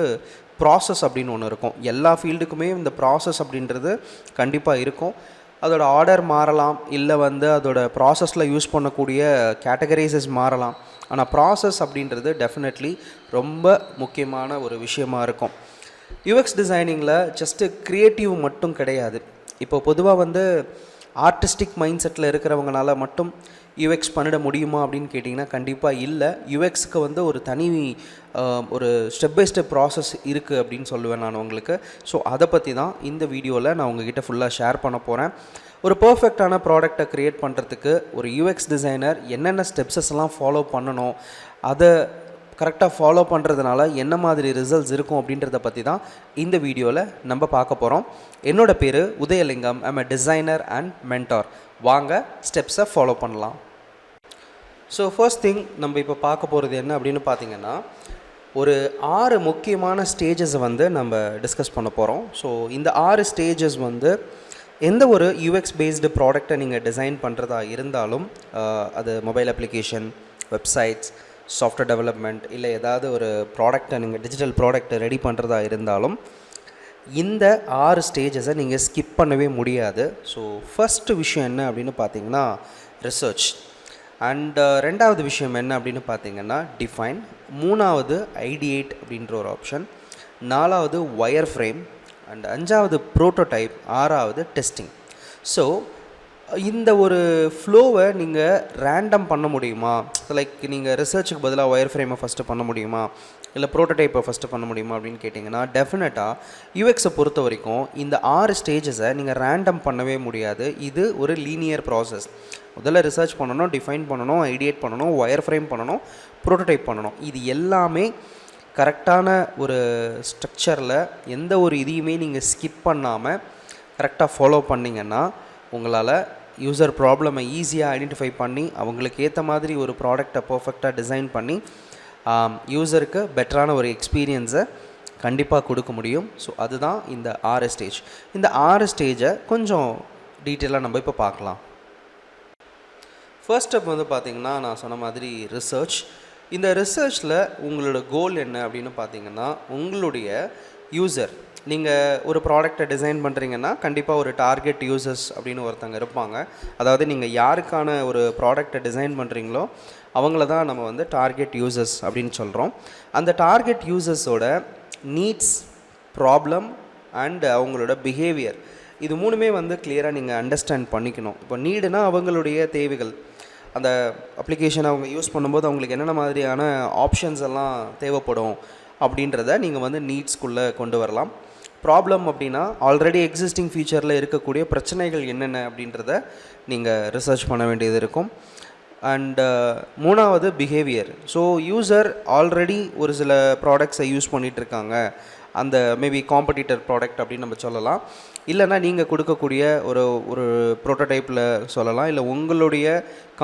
ப்ராசஸ் அப்படின்னு ஒன்று இருக்கும். எல்லா ஃபீல்டுக்குமே இந்த ப்ராசஸ் அப்படின்றது கண்டிப்பாக இருக்கும். அதோட ஆர்டர் மாறலாம், இல்லை வந்து அதோட ப்ராசஸில் யூஸ் பண்ணக்கூடிய கேட்டகரைசஸ் மாறலாம். ஆனால் ப்ராசஸ் அப்படின்றது டெஃபினெட்லி ரொம்ப முக்கியமான ஒரு விஷயமாக இருக்கும். யூஎக்ஸ் டிசைனிங்கில் ஜஸ்ட்டு க்ரியேட்டிவ் மட்டும் கிடையாது. இப்போ பொதுவாக வந்து ஆர்டிஸ்டிக் மைண்ட் செட்டில் இருக்கிறவங்களால மட்டும் யூஎக்ஸ் பண்ணிட முடியுமா அப்படின்னு கேட்டிங்கன்னா கண்டிப்பாக இல்லை. யூஎக்ஸுக்கு வந்து ஒரு தனி ஒரு ஸ்டெப் பை ஸ்டெப் ப்ராசஸ் இருக்குது அப்படின்னு சொல்லுவேன் நான் உங்களுக்கு. ஸோ அதை பற்றி தான் இந்த வீடியோவில் நான் உங்ககிட்ட ஃபுல்லாக ஷேர் பண்ண போகிறேன். ஒரு பர்ஃபெக்டான ப்ராடக்டை க்ரியேட் பண்ணுறதுக்கு ஒரு யூஎக்ஸ் டிசைனர் என்னென்ன ஸ்டெப்ஸஸ்லாம் ஃபாலோ பண்ணணும், அதை கரெக்டாக ஃபாலோ பண்ணுறதுனால என்ன மாதிரி ரிசல்ட்ஸ் இருக்கும் அப்படின்றத பற்றி தான் இந்த வீடியோவில் நம்ம பார்க்க போகிறோம். என்னோட பேர் Udayalingam. I'm a designer and mentor. வாங்க ஸ்டெப்ஸை ஃபாலோ பண்ணலாம். ஸோ ஃபர்ஸ்ட் திங் நம்ம இப்போ பார்க்க போகிறது என்ன அப்படின்னு பார்த்தீங்கன்னா, ஒரு 6 முக்கியமான ஸ்டேஜஸை வந்து நம்ம டிஸ்கஸ் பண்ண போகிறோம். ஸோ இந்த 6 ஸ்டேஜஸ் வந்து எந்த ஒரு யூஎக்ஸ் பேஸ்டு ப்ராடக்டை நீங்கள் டிசைன் பண்ணுறதா இருந்தாலும், அது mobile application, websites, software development, இல்லை ஏதாவது ஒரு ப்ராடக்டை நீங்கள் டிஜிட்டல் ப்ராடக்டை ரெடி பண்ணுறதா இருந்தாலும் இந்த 6 ஸ்டேஜஸை நீங்கள் ஸ்கிப் பண்ணவே முடியாது. ஸோ ஃபஸ்ட்டு விஷயம் என்ன அப்படின்னு பார்த்தீங்கன்னா ரிசர்ச். அண்ட் ரெண்டாவது விஷயம் என்ன அப்படின்னு பார்த்தீங்கன்னா டிஃபைன். மூணாவது ஐடியேட் அப்படின்ற ஒரு ஆப்ஷன். நாலாவது ஒயர் ஃப்ரேம். அண்ட் அஞ்சாவது ப்ரோட்டோடைப். ஆறாவது டெஸ்டிங். ஸோ இந்த ஒரு ஃப்ளோவை நீங்கள் ரேண்டம் பண்ண முடியுமா? லைக் நீங்கள் ரிசர்ச்சுக்கு பதிலாக ஒயர் ஃப்ரேமை ஃபஸ்ட்டு பண்ண முடியுமா, இல்லை ப்ரோட்டோடைப்பை ஃபஸ்ட்டு பண்ண முடியுமா அப்படின்னு கேட்டிங்கன்னா டெஃபினட்டாக யூஎக்ஸை பொறுத்த வரைக்கும் இந்த 6 ஸ்டேஜஸை நீங்கள் ரேண்டம் பண்ணவே முடியாது. இது ஒரு லீனியர் ப்ராசஸ். முதல்ல ரிசர்ச் பண்ணணும், டிஃபைன் பண்ணணும், ஐடியேட் பண்ணணும், ஒயர் ஃப்ரேம் பண்ணணும், ப்ரோட்டோடைப் பண்ணணும். இது எல்லாமே கரெக்டான ஒரு ஸ்ட்ரக்சரில் எந்த ஒரு இதையுமே நீங்கள் ஸ்கிப் பண்ணாமல் கரெக்டாக ஃபாலோ பண்ணிங்கன்னா உங்களால் யூசர் ப்ராப்ளமை ஈஸியாக ஐடென்டிஃபை பண்ணி அவங்களுக்கு ஏற்ற மாதிரி ஒரு ப்ராடக்டை பர்ஃபெக்டாக டிசைன் பண்ணி யூசருக்கு பெட்டரான ஒரு எக்ஸ்பீரியன்ஸை கண்டிப்பாக கொடுக்க முடியும். ஸோ அதுதான் இந்த 6 ஸ்டேஜ். இந்த 6 ஸ்டேஜை கொஞ்சம் டீட்டெயிலாக நம்ம இப்போ பார்க்கலாம். ஃபர்ஸ்ட் ஸ்டெப் வந்து பார்த்திங்கன்னா நான் சொன்ன மாதிரி ரிசர்ச். இந்த ரிசர்ச்சில் உங்களோட கோல் என்ன அப்படின்னு பார்த்தீங்கன்னா உங்களுடைய யூசர், நீங்கள் ஒரு ப்ராடக்டை டிசைன் பண்ணுறீங்கன்னா கண்டிப்பாக ஒரு டார்கெட் யூசர்ஸ் அப்படின்னு ஒருத்தங்க இருப்பாங்க. அதாவது நீங்கள் யாருக்கான ஒரு ப்ராடக்டை டிசைன் பண்ணுறீங்களோ அவங்கள தான் நம்ம வந்து டார்கெட் யூசர்ஸ் அப்படின்னு சொல்கிறோம். அந்த டார்கெட் யூசர்ஸோட நீட்ஸ், ப்ராப்ளம் அண்ட் அவங்களோட பிஹேவியர், இது மூணுமே வந்து கிளியராக நீங்கள் அண்டர்ஸ்டாண்ட் பண்ணிக்கணும். இப்போ நீடுனா அவங்களுடைய தேவைகள், அந்த அப்ளிகேஷனை அவங்க யூஸ் பண்ணும்போது அவங்களுக்கு என்னென்ன மாதிரியான ஆப்ஷன்ஸ் எல்லாம் தேவைப்படும் அப்படின்றத நீங்கள் வந்து நீட்ஸ்குள்ளே கொண்டு வரலாம். ப்ராப்ளம் அப்படின்னா ஆல்ரெடி எக்ஸிஸ்டிங் ஃபீச்சரில் இருக்கக்கூடிய பிரச்சனைகள் என்னென்ன அப்படின்றத நீங்கள் ரிசர்ச் பண்ண வேண்டியது இருக்கும். அண்டு மூணாவது பிஹேவியர். ஸோ யூசர் ஆல்ரெடி ஒரு சில ப்ராடக்ட்ஸை யூஸ் பண்ணிகிட்ருக்காங்க, அந்த மேபி காம்படிட்டர் ப்ராடக்ட் அப்படின்னு நம்ம சொல்லலாம். இல்லைனா நீங்கள் கொடுக்கக்கூடிய ஒரு ப்ரோட்டோடைப்பில் சொல்லலாம், இல்லை உங்களுடைய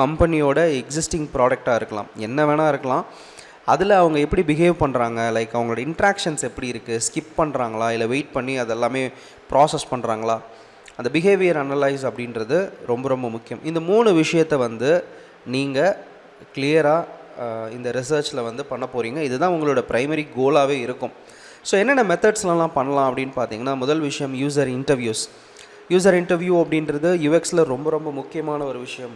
கம்பெனியோட எக்ஸிஸ்டிங் ப்ராடக்டாக இருக்கலாம், என்ன வேணால் இருக்கலாம். அதில் அவங்க எப்படி பிஹேவ் பண்ணுறாங்க, லைக் அவங்களோட இன்ட்ராக்ஷன்ஸ் எப்படி இருக்குது, ஸ்கிப் பண்ணுறாங்களா இல்லை வெயிட் பண்ணி அதெல்லாமே ப்ராசஸ் பண்ணுறாங்களா, அந்த பிஹேவியர் அனலைஸ் அப்படின்றது ரொம்ப ரொம்ப முக்கியம். இந்த 3 விஷயத்தை வந்து நீங்கள் கிளியராக இந்த ரிசர்ச்சில் வந்து பண்ண போகிறீங்க. இதுதான் உங்களோட ப்ரைமரி கோலாகவே இருக்கும். ஸோ என்னென்ன மெத்தட்ஸ்லாம் பண்ணலாம் அப்படின்னு பார்த்தீங்கன்னா, முதல் விஷயம் யூசர் இன்டர்வியூஸ். யூசர் இன்டர்வியூ அப்படின்றது யூஎக்ஸில் ரொம்ப ரொம்ப முக்கியமான ஒரு விஷயம்.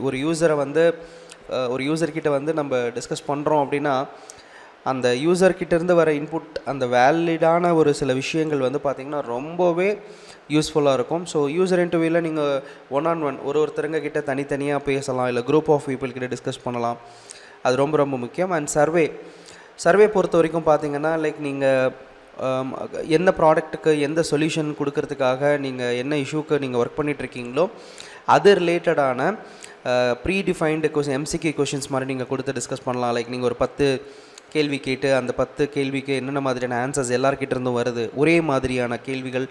ஒரு யூசரை வந்து ஒரு யூசர்கிட்ட வந்து நம்ம டிஸ்கஸ் பண்ணுறோம் அப்படின்னா, அந்த யூசர்கிட்டேருந்து வர இன்புட், அந்த வேலிடான ஒரு சில விஷயங்கள் வந்து பார்த்திங்கன்னா ரொம்பவே யூஸ்ஃபுல்லாக இருக்கும். ஸோ யூசர் இன்டர்வியூவில் நீங்கள் ஒன் ஒருத்தருங்க கிட்ட தனித்தனியாக பேசலாம், இல்லை குரூப் ஆஃப் பீப்புள் கிட்ட டிஸ்கஸ் பண்ணலாம். அது ரொம்ப ரொம்ப முக்கியம். அண்ட் சர்வே பொறுத்த வரைக்கும் பார்த்திங்கன்னா, லைக் நீங்கள் எந்த ப்ராடக்ட்டுக்கு எந்த சொல்யூஷன் கொடுக்கறதுக்காக நீங்கள் என்ன இஷ்யூக்கு நீங்கள் ஒர்க் பண்ணிகிட்ருக்கீங்களோ அது ரிலேட்டடான ப்ரீடிஃபைன்டு எம்சிக்யூ கொஷின்ஸ் மாதிரி நீங்கள் கொடுத்து டிஸ்கஸ் பண்ணலாம். லைக் நீங்கள் ஒரு 10 கேள்வி கேட்டு அந்த 10 கேள்விக்கு என்னென்ன மாதிரியான ஆன்சர்ஸ் எல்லார்கிட்ட இருந்தும் வருது, ஒரே மாதிரியான கேள்விகள்,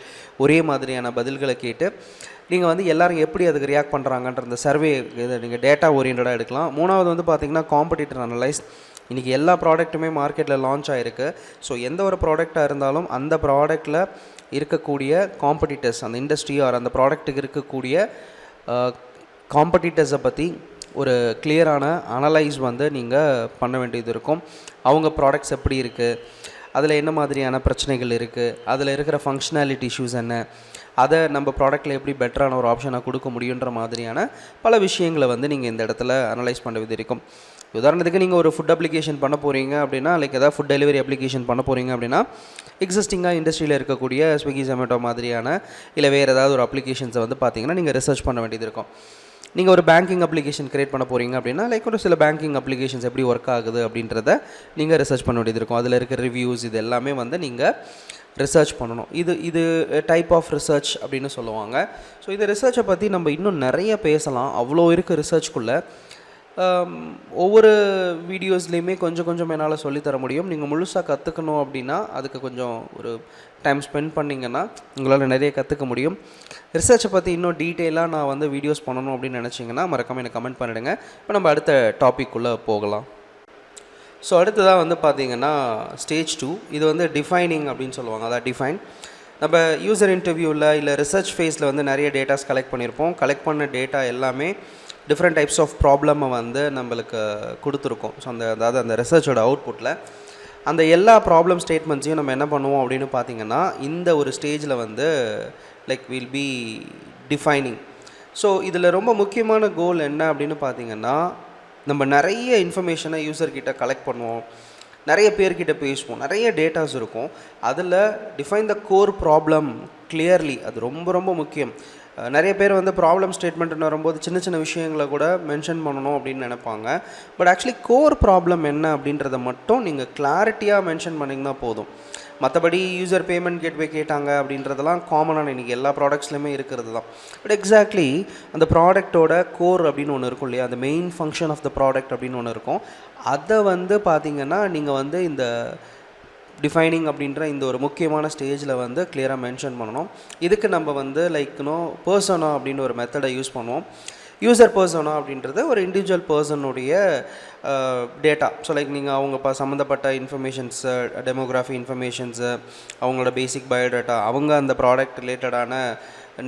ஒரே மாதிரியான பதில்களை கேட்டு நீங்கள் வந்து எல்லோரும் எப்படி அதுக்கு ரியாக்ட் பண்ணுறாங்கன்ற அந்த சர்வே இதை நீங்கள் டேட்டா ஓரியன்டாக எடுக்கலாம். மூணாவது வந்து பார்த்திங்கன்னா காம்படிட்டர் அனலைஸ். இன்றைக்கி எல்லா ப்ராடக்ட்டுமே மார்க்கெட்டில் லான்ச் ஆகிருக்கு. ஸோ எந்த ஒரு ப்ராடக்டாக இருந்தாலும் அந்த ப்ராடக்டில் இருக்கக்கூடிய காம்படிட்டர்ஸ், அந்த இண்டஸ்ட்ரி ஆர் அந்த ப்ராடக்ட்டுக்கு இருக்கக்கூடிய காம்படிட்டர்ஸை பற்றி ஒரு கிளியரான அனலைஸ் வந்து நீங்கள் பண்ண வேண்டியது இருக்கும். அவங்க ப்ராடக்ட்ஸ் எப்படி இருக்குது, அதில் என்ன மாதிரியான பிரச்சனைகள் இருக்குது, அதில் இருக்கிற ஃபங்க்ஷனாலிட்டி இஷ்யூஸ் என்ன, அதை நம்ம ப்ராடக்ட்டில் எப்படி பெட்டரான ஒரு ஆப்ஷனாக கொடுக்க முடியுன்ற மாதிரியான பல விஷயங்களை வந்து நீங்கள் இந்த இடத்துல அனலைஸ் பண்ண வேண்டியது இருக்கும். உதாரணத்துக்கு நீங்கள் ஒரு ஃபுட் அப்ளிகேஷன் பண்ண போகிறீங்க அப்படின்னா, லைக் ஏதாவது ஃபுட் டெலிவரி அப்ளிகேஷன் பண்ண போகிறீங்க அப்படின்னா, எக்ஸிஸ்டிங்காக இண்டஸ்ட்ரியில் இருக்கக்கூடிய ஸ்விக்கி, ஜொமேட்டோ மாதிரியான இல்லை வேறு ஏதாவது ஒரு அப்ளிகேஷன்ஸை வந்து பார்த்தீங்கன்னா நீங்கள் ரிசர்ச் பண்ண வேண்டியது இருக்கும். நீங்கள் ஒரு பேங்கிங் அப்ளிகேஷன் க்ரியேட் பண்ண போகிறீங்க அப்படின்னா, லைக் ஒரு சில பேங்கிங் அப்ளிகேஷன்ஸ் எப்படி ஒர்க் ஆகுது அப்படின்றத நீங்கள் ரிசர்ச் பண்ண வேண்டியது இருக்கும். அதில் இருக்க ரிவ்யூஸ் இது எல்லாமே வந்து நீங்கள் ரிசர்ச் பண்ணணும். இது டைப் ஆஃப் ரிசர்ச் அப்படின்னு சொல்லுவாங்க. ஸோ இந்த ரிசர்ச்சை பற்றி நம்ம இன்னும் நிறைய பேசலாம். அவ்வளோ இருக்குது ரிசர்ச்குள்ளே. ஒவ்வொரு வீடியோஸ்லேயுமே கொஞ்சம் என்னால் சொல்லித்தர முடியும். நீங்கள் முழுசாக கற்றுக்கணும் அப்படின்னா அதுக்கு கொஞ்சம் ஒரு டைம் ஸ்பெண்ட் பண்ணிங்கன்னா உங்களால் நிறைய கற்றுக்க முடியும். ரிசர்ச்சை பற்றி இன்னும் டீட்டெயிலாக நான் வந்து வீடியோஸ் பண்ணணும் அப்படின்னு நினச்சிங்கன்னா மறக்காமல் எனக்கு கமெண்ட் பண்ணிவிடுங்க. இப்போ நம்ம அடுத்த டாபிக்குள்ளே போகலாம். ஸோ அடுத்ததாக வந்து பார்த்திங்கன்னா ஸ்டேஜ் 2. இது வந்து டிஃபைனிங் அப்படின்னு சொல்லுவாங்க. அதான் டிஃபைன். நம்ம யூசர் இன்டர்வியூவில் இல்லை ரிசர்ச் ஃபேஸில் வந்து நிறைய டேட்டாஸ் கலெக்ட் பண்ணியிருப்போம். கலெக்ட் பண்ண டேட்டா எல்லாமே டிஃப்ரெண்ட் டைப்ஸ் ஆஃப் ப்ராப்ளமை வந்து நம்மளுக்கு கொடுத்துருக்கோம். ஸோ அதாவது அந்த ரிசர்ச்சோட அவுட்புட்டில் அந்த எல்லா ப்ராப்ளம் ஸ்டேட்மெண்ட்ஸையும் நம்ம என்ன பண்ணுவோம் அப்படின்னு பார்த்திங்கன்னா, இந்த ஒரு ஸ்டேஜில் வந்து like will B defining. So இதில் ரொம்ப முக்கியமான கோல் என்ன அப்படின்னு பார்த்திங்கன்னா, நம்ம நிறைய இன்ஃபர்மேஷனை யூசர்கிட்ட கலெக்ட் பண்ணுவோம், நிறைய பேர்கிட்ட பேசுவோம், நிறைய டேட்டாஸ் இருக்கும். அதில் define the core problem clearly. அது ரொம்ப ரொம்ப முக்கியம். நிறைய பேர் வந்து ப்ராப்ளம் ஸ்டேட்மெண்ட்னு வரும்போது சின்ன விஷயங்களை கூட மென்ஷன் பண்ணணும் அப்படின்னு நினைப்பாங்க. பட் ஆக்சுவலி கோர் ப்ராப்ளம் என்ன அப்படின்றத மட்டும் நீங்கள் கிளாரிட்டியாக மென்ஷன் பண்ணிங்கன்னா போதும். மற்றபடி யூசர் பேமெண்ட் கேட்வே கேட்டாங்க அப்படின்றதெல்லாம் காமனான இன்றைக்கி எல்லா ப்ராடக்ட்ஸ்லையுமே இருக்கிறது தான். பட் எக்ஸாக்ட்லி அந்த ப்ராடக்டோட கோர் அப்படின்னு ஒன்று இருக்கும் இல்லையா, அந்த main function of the product அப்படின்னு ஒன்று இருக்கும். அதை வந்து பார்த்திங்கன்னா நீங்கள் வந்து இந்த டிஃபைனிங் அப்படின்ற இந்த ஒரு முக்கியமான ஸ்டேஜில் வந்து கிளியராக மென்ஷன் பண்ணணும். இதுக்கு நம்ம வந்து பர்சனா அப்படின்னு ஒரு மெத்தடை யூஸ் பண்ணுவோம். யூசர் பர்சனா அப்படின்றது ஒரு இண்டிவிஜுவல் பர்சனுடைய டேட்டா. ஸோ லைக் நீங்கள் அவங்க சம்மந்தப்பட்ட இன்ஃபர்மேஷன்ஸு, டெமோகிராஃபி இன்ஃபர்மேஷன்ஸு, அவங்களோட பேசிக் பயோடேட்டா, அவங்க அந்த ப்ராடக்ட் ரிலேட்டடான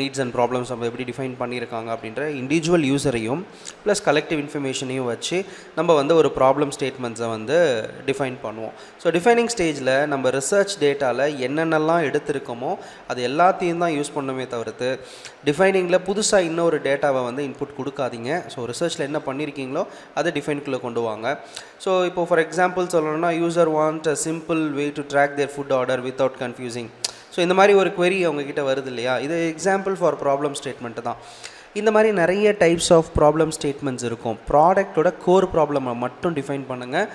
நீட்ஸ் அண்ட் ப்ராப்ளம்ஸ் நம்ம எப்படி டிஃபைன் பண்ணியிருக்காங்க அப்படின்ற இண்டிவிஜுவல் யூஸரையும் ப்ளஸ் கலெக்டிவ் இன்ஃபர்மேஷனையும் வச்சு நம்ம வந்து ஒரு ப்ராப்ளம் ஸ்டேட்மெண்ட்ஸை வந்து டிஃபைன் பண்ணுவோம். ஸோ டிஃபைனிங் ஸ்டேஜில் நம்ம ரிசர்ச் டேட்டாவில் என்னென்னலாம் எடுத்திருக்கோமோ அது எல்லாத்தையும் தான் யூஸ் பண்ணுமே தவிர்த்து டிஃபைனிங்கில் புதுசாக இன்னொரு டேட்டாவை வந்து இன்புட் கொடுக்காதீங்க. ஸோ ரிசர்ச்சில் என்ன பண்ணியிருக்கீங்களோ அதை டிஃபைனுக்குள்ளே கொண்டு வாங்க. ஸோ இப்போது ஃபார் எக்ஸாம்பிள் சொல்லணும்னா user want a simple way to track their food order without confusing. So இந்த மாதிரி ஒரு query அவங்கக்கிட்ட வருது இல்லையா, இது எக்ஸாம்பிள் ஃபார் ப்ராப்ளம் ஸ்டேட்மெண்ட்டு தான். இந்த மாதிரி நிறைய டைப்ஸ் ஆஃப் ப்ராப்ளம் ஸ்டேட்மெண்ட்ஸ் இருக்கும். ப்ராடக்டோட கோர் ப்ராப்ளமை மட்டும் டிஃபைன் பண்ணுங்கள்.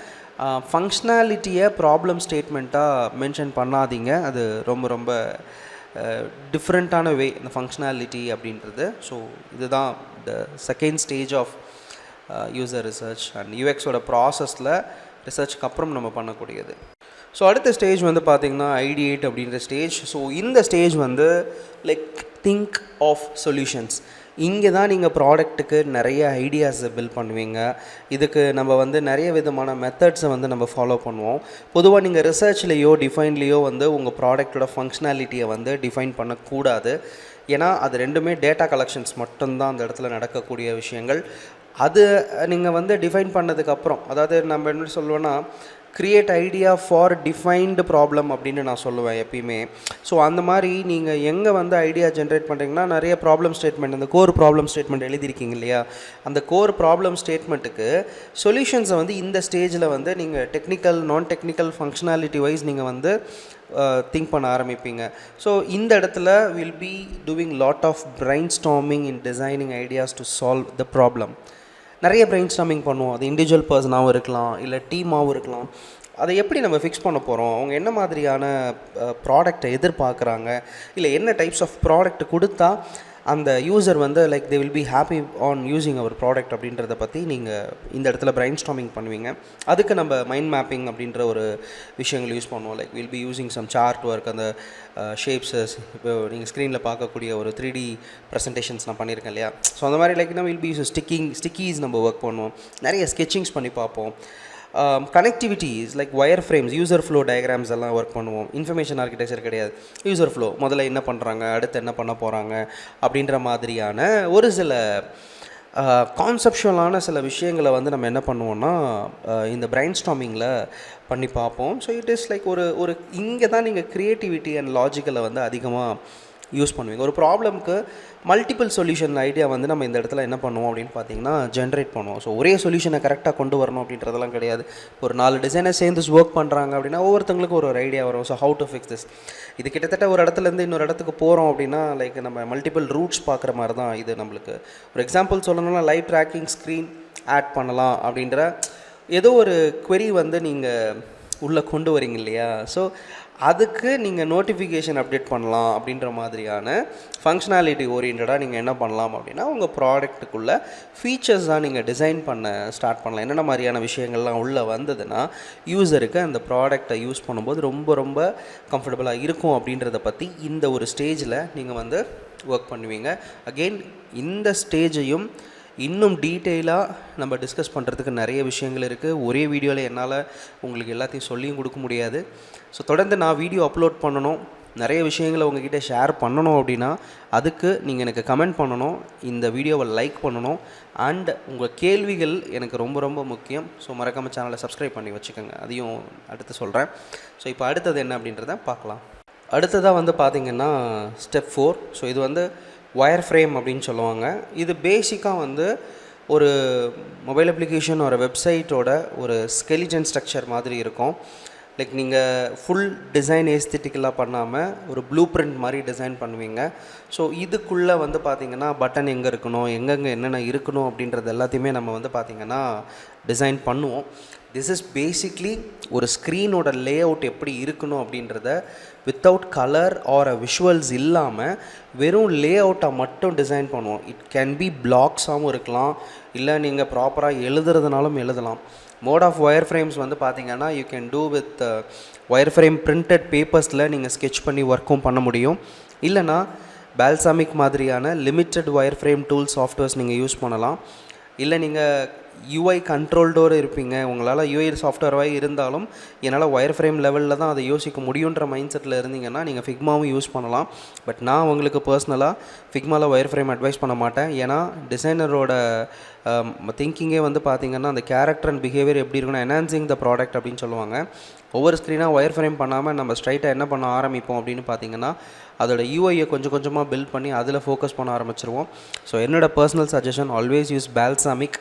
ஃபங்க்ஷனாலிட்டியை ப்ராப்ளம் ஸ்டேட்மெண்ட்டாக மென்ஷன் பண்ணாதீங்க. அது ரொம்ப ரொம்ப டிஃப்ரெண்ட்டான வே இந்த ஃபங்க்ஷனாலிட்டி அப்படின்றது. ஸோ இதுதான் the second stage of user research and யூஎக்ஸோட ப்ராசஸில் ரிசர்ச்சுக்கு அப்புறம் நம்ம பண்ணக்கூடியது. ஸோ அடுத்த ஸ்டேஜ் வந்து பார்த்திங்கன்னா ஐடியேட் அப்படின்ற ஸ்டேஜ். ஸோ இந்த ஸ்டேஜ் வந்து லைக் திங்க் ஆஃப் சொல்யூஷன்ஸ். இங்கே தான் நீங்கள் ப்ராடக்ட்டுக்கு நிறைய ஐடியாஸை பில்ட் பண்ணுவீங்க. இதுக்கு நம்ம வந்து நிறைய விதமான மெத்தட்ஸை வந்து நம்ம ஃபாலோ பண்ணுவோம். பொதுவாக நீங்கள் ரிசர்ச்லேயோ டிஃபைன்லேயோ வந்து உங்கள் ப்ராடக்டோட ஃபங்க்ஷனாலிட்டியை வந்து டிஃபைன் பண்ணக்கூடாது. ஏன்னா அது ரெண்டுமே டேட்டா கலெக்ஷன்ஸ் மட்டும்தான் அந்த இடத்துல நடக்கக்கூடிய விஷயங்கள். அது நீங்கள் வந்து டிஃபைன் பண்ணதுக்கப்புறம், அதாவது நம்ம என்ன சொல்லுவோன்னா create idea for defined problem அப்படின்னு நான் சொல்லுவேன் எப்பயுமே. ஸோ அந்த மாதிரி நீங்கள் எங்கே வந்து ஐடியா ஜென்ரேட் பண்ணுறீங்கன்னா நிறைய ப்ராப்ளம் ஸ்டேட்மெண்ட், அந்த கோர் ப்ராப்ளம் ஸ்டேட்மெண்ட் எழுதியிருக்கீங்க இல்லையா, அந்த கோர் ப்ராப்ளம் ஸ்டேட்மெண்ட்டுக்கு சொல்யூஷன்ஸை வந்து இந்த ஸ்டேஜில் வந்து நீங்கள் டெக்னிக்கல் நான் டெக்னிக்கல் ஃபங்க்ஷனாலிட்டி வைஸ் நீங்கள் வந்து திங்க் பண்ண ஆரம்பிப்பீங்க. ஸோ இந்த இடத்துல will be doing lot of brainstorming in designing ideas to solve the problem. நிறைய பிரெயின் ஸ்டார்மிங் பண்ணுவோம். அது இண்டிவிஜுவல் பர்சனாகவும் இருக்கலாம், இல்லை டீமாகவும் இருக்கலாம். அதை எப்படி நம்ம ஃபிக்ஸ் பண்ண போகிறோம், அவங்க என்ன மாதிரியான ப்ராடக்டை எதிர்பார்க்குறாங்க, இல்லை என்ன டைப்ஸ் ஆஃப் ப்ராடக்ட் கொடுத்தா அந்த யூசர் வந்து like they will be happy on using our product அப்படின்றத பற்றி நீங்கள் இந்த இடத்துல பிரைன் ஸ்டார்மிங் பண்ணுவீங்க. அதுக்கு நம்ம மைண்ட் மேப்பிங் அப்படின்ற ஒரு விஷயங்கள் யூஸ் பண்ணுவோம். Like will be using some chart work, அந்த ஷேப்ஸஸ், இப்போ நீங்கள் ஸ்க்ரீனில் பார்க்கக்கூடிய ஒரு 3D ப்ரெசன்டேஷன்ஸ் நான் பண்ணியிருக்கேன் இல்லையா. ஸோ அந்த மாதிரி லைக் வில் பி யூஸ் ஸ்டிக்கீஸ் நம்ம ஒர்க் பண்ணுவோம். நிறைய ஸ்கெட்சிங்ஸ் பண்ணி பார்ப்போம். Connectivities like wire frames, user flow diagrams எல்லாம் ஒர்க் பண்ணுவோம். இன்ஃபர்மேஷன் ஆர்கிடெக்சர் கிடையாது, யூசர் ஃப்ளோ, முதல்ல என்ன பண்ணுறாங்க, அடுத்து என்ன பண்ண போகிறாங்க அப்படின்ற மாதிரியான ஒரு சில கான்செப்ஷுவலான சில விஷயங்களை வந்து நம்ம என்ன பண்ணுவோம்னா இந்த பிரைன் ஸ்டார்மிங்கில் பண்ணி பார்ப்போம். ஸோ இட் இஸ் லைக் ஒரு இங்கே தான் நீங்கள் க்ரியேட்டிவிட்டி அண்ட் லாஜிக்கலை வந்து அதிகமாக யூஸ் பண்ணுவீங்க. ஒரு ப்ராப்ளம்க்கு மல்டிபிள் சொல்யூஷன் ஐடியா வந்து நம்ம இந்த இடத்துல என்ன பண்ணுவோம் அப்படின்னு பார்த்தீங்கன்னா ஜென்ரேட் பண்ணுவோம். ஸோ ஒரே சொல்யூஷனை கரெக்டாக கொண்டு வரணும் அப்படின்றதெல்லாம் கிடையாது. ஒரு 4 டிசைனர் சேர்ந்து ஒர்க் பண்ணுறாங்க அப்படின்னா ஒவ்வொருத்தங்களுக்கும் ஒரு ஐடியா வரும். So how to fix this, இது கிட்டத்தட்ட ஒரு இடத்துலேருந்து இன்னொரு இடத்துக்கு போகிறோம் அப்படின்னா லைக் நம்ம மல்டிபிள் ரூட்ஸ் பார்க்குற மாதிரி தான் இது. நம்மளுக்கு ஒரு எக்ஸாம்பிள் சொல்லணும்னா லைவ் ட்ராக்கிங் ஸ்க்ரீன் ஆட் பண்ணலாம் அப்படின்ற ஏதோ ஒரு query வந்து நீங்கள் உள்ளே கொண்டு வரீங்க இல்லையா. ஸோ அதுக்கு நீங்கள் நோட்டிஃபிகேஷன் அப்டேட் பண்ணலாம் அப்படின்ற மாதிரியான ஃபங்க்ஷனாலிட்டி ஓரியன்டாக நீங்கள் என்ன பண்ணலாம் அப்படின்னா உங்கள் ப்ராடக்ட்டுக்குள்ளே ஃபீச்சர்ஸ் தான் நீங்கள் டிசைன் பண்ண ஸ்டார்ட் பண்ணலாம். என்னென்ன மாதிரியான விஷயங்கள்லாம் உள்ளே வந்ததுன்னா யூசருக்கு அந்த ப்ராடக்டை யூஸ் பண்ணும்போது ரொம்ப ரொம்ப கம்ஃபர்டபுளாக இருக்கும் அப்படின்றத பற்றி இந்த ஒரு ஸ்டேஜில் நீங்கள் வந்து ஒர்க் பண்ணுவீங்க. அகெயின் இந்த ஸ்டேஜையும் இன்னும் டீட்டெயிலாக நம்ம டிஸ்கஸ் பண்ணுறதுக்கு நிறைய விஷயங்கள் இருக்குது. ஒரே வீடியோவில் என்னால் உங்களுக்கு எல்லாத்தையும் சொல்லியும் கொடுக்க முடியாது. ஸோ தொடர்ந்து நான் வீடியோ அப்லோட் பண்ணணும், நிறைய விஷயங்களை உங்ககிட்ட ஷேர் பண்ணணும் அப்படின்னா அதுக்கு நீங்கள் எனக்கு கமெண்ட் பண்ணணும், இந்த வீடியோவை லைக் பண்ணணும், அண்ட் உங்கள் கேள்விகள் எனக்கு ரொம்ப ரொம்ப முக்கியம். ஸோ மறக்காமல் சேனலை சப்ஸ்கிரைப் பண்ணி வச்சுக்கோங்க, அதையும் அடுத்து சொல்கிறேன். ஸோ இப்போ அடுத்தது என்ன அப்படின்றத பார்க்கலாம். அடுத்ததாக வந்து பார்த்திங்கன்னா ஸ்டெப் 4. ஸோ இது வந்து ஒயர் ஃப்ரேம் அப்படின்னு சொல்லுவாங்க. இது பேசிக்காக வந்து ஒரு மொபைல் அப்ளிகேஷன் ஒரு வெப்சைட்டோட ஒரு ஸ்கெலிட்டன் ஸ்ட்ரக்சர் மாதிரி இருக்கும். லைக் நீங்கள் ஃபுல் டிசைன் ஏஸ்தெட்டிக்கலாக பண்ணாமல் ஒரு ப்ளூ பிரிண்ட் மாதிரி டிசைன் பண்ணுவீங்க. ஸோ இதுக்குள்ளே வந்து பார்த்திங்கன்னா பட்டன் எங்கே இருக்கணும், எங்கெங்கே என்னென்ன இருக்கணும் அப்படின்றது எல்லாத்தையுமே நம்ம வந்து பார்த்திங்கன்னா டிசைன் பண்ணுவோம். திஸ் இஸ் பேசிக்லி ஒரு ஸ்க்ரீனோட லே அவுட் எப்படி இருக்கணும் அப்படின்றத வித்தவுட் கலர் ஆர் விஷுவல்ஸ் இல்லாமல் வெறும் லே அவுட்டாக மட்டும் டிசைன் பண்ணுவோம். இட் கேன் பி பிளாக்ஸாகவும் இருக்கலாம், இல்லை நீங்கள் ப்ராப்பராக எழுதுறதுனாலும் எழுதலாம். மோட் ஆஃப் ஒயர் ஃப்ரேம்ஸ் வந்து பார்த்திங்கன்னா you can do with wire frame printed பேப்பர்ஸில் நீங்கள் ஸ்கெட்ச் பண்ணி ஒர்க்கும் பண்ண முடியும். இல்லைனா பால்சாமிக் மாதிரியான limited wire frame tool softwares நீங்கள் யூஸ் பண்ணலாம். இல்லை நீங்கள் யூஐ கண்ட்ரோல்டோடு இருப்பீங்க, உங்களால் யூஐ சாஃப்ட்வேராக இருந்தாலும் என்னால் ஒயர் ஃப்ரேம் லெவலில் தான் அதை யோசிக்க முடியுன்ற மைண்ட் செட்டில் இருந்தீங்கன்னா நீங்கள் ஃபிக்மாவும் யூஸ் பண்ணலாம். பட் நான் உங்களுக்கு பர்சனலாக ஃபிக்மாவில் ஒயர் ஃப்ரேம் அட்வைஸ் பண்ண மாட்டேன். ஏன்னா டிசைனரோட திங்கிங்கே வந்து பார்த்திங்கன்னா அந்த கேரக்டர் அண்ட் பிஹேவியர் எப்படி இருக்குன்னா என்ஹான்சிங் த ப்ராடக்ட் அப்படின்னு சொல்லுவாங்க. ஒவ்வொரு ஸ்க்ரீனாக ஒயர் ஃப்ரேம் பண்ணாமல் நம்ம ஸ்ட்ரைட்டாக என்ன பண்ண ஆரம்பிப்போம் அப்படின்னு பார்த்திங்கன்னா அதோட யூஐயை கொஞ்சம் கொஞ்சமாக பில்ட் பண்ணி அதில் ஃபோக்கஸ் பண்ண ஆரம்பிச்சிருவோம். ஸோ என்னோடய personal suggestion always use Balsamiq.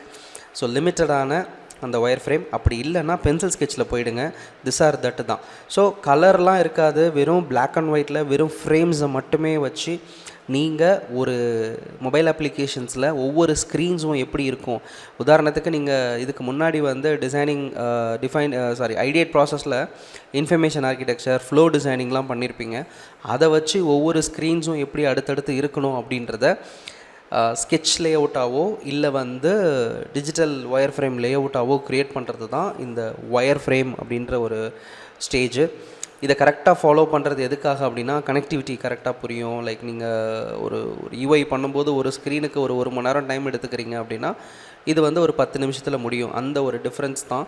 So லிமிட்டடான அந்த ஒயர் ஃப்ரேம், அப்படி இல்லைன்னா பென்சில் ஸ்கெட்சில் போயிடுங்க. திஸ் ஆர் தட் தான். ஸோ கலர்லாம் இருக்காது, வெறும் பிளாக் அண்ட் ஒயிட்டில் வெறும் ஃப்ரேம்ஸை மட்டுமே வச்சு நீங்கள் ஒரு மொபைல் அப்ளிகேஷன்ஸில் ஒவ்வொரு ஸ்க்ரீன்ஸும் எப்படி இருக்கும். உதாரணத்துக்கு நீங்கள் இதுக்கு முன்னாடி வந்து ஐடியேட் ப்ராசஸில் இன்ஃபர்மேஷன் ஆர்கிடெக்சர், ஃப்ளோ டிசைனிங்லாம் பண்ணியிருப்பீங்க. அதை வச்சு ஒவ்வொரு ஸ்க்ரீன்ஸும் எப்படி அடுத்தடுத்து இருக்கணும் அப்படின்றத ஸ்கெட்ச் லேஅவுட்டாவோ இல்லை வந்து டிஜிட்டல் ஒயர் ஃப்ரேம் லேஅவுட்டாவோ க்ரியேட் பண்ணுறது தான் இந்த ஒயர் ஃப்ரேம் அப்படின்ற ஒரு ஸ்டேஜு. இதை கரெக்டாக ஃபாலோ பண்ணுறது எதுக்காக அப்படின்னா கனெக்டிவிட்டி கரெக்டாக புரியும். லைக் நீங்கள் ஒரு யூஐ பண்ணும்போது ஒரு ஸ்க்ரீனுக்கு ஒரு மணி நேரம் டைம் எடுத்துக்கிறீங்க அப்படின்னா இது வந்து ஒரு 10 நிமிஷத்தில் முடியும். அந்த ஒரு டிஃப்ரென்ஸ் தான்.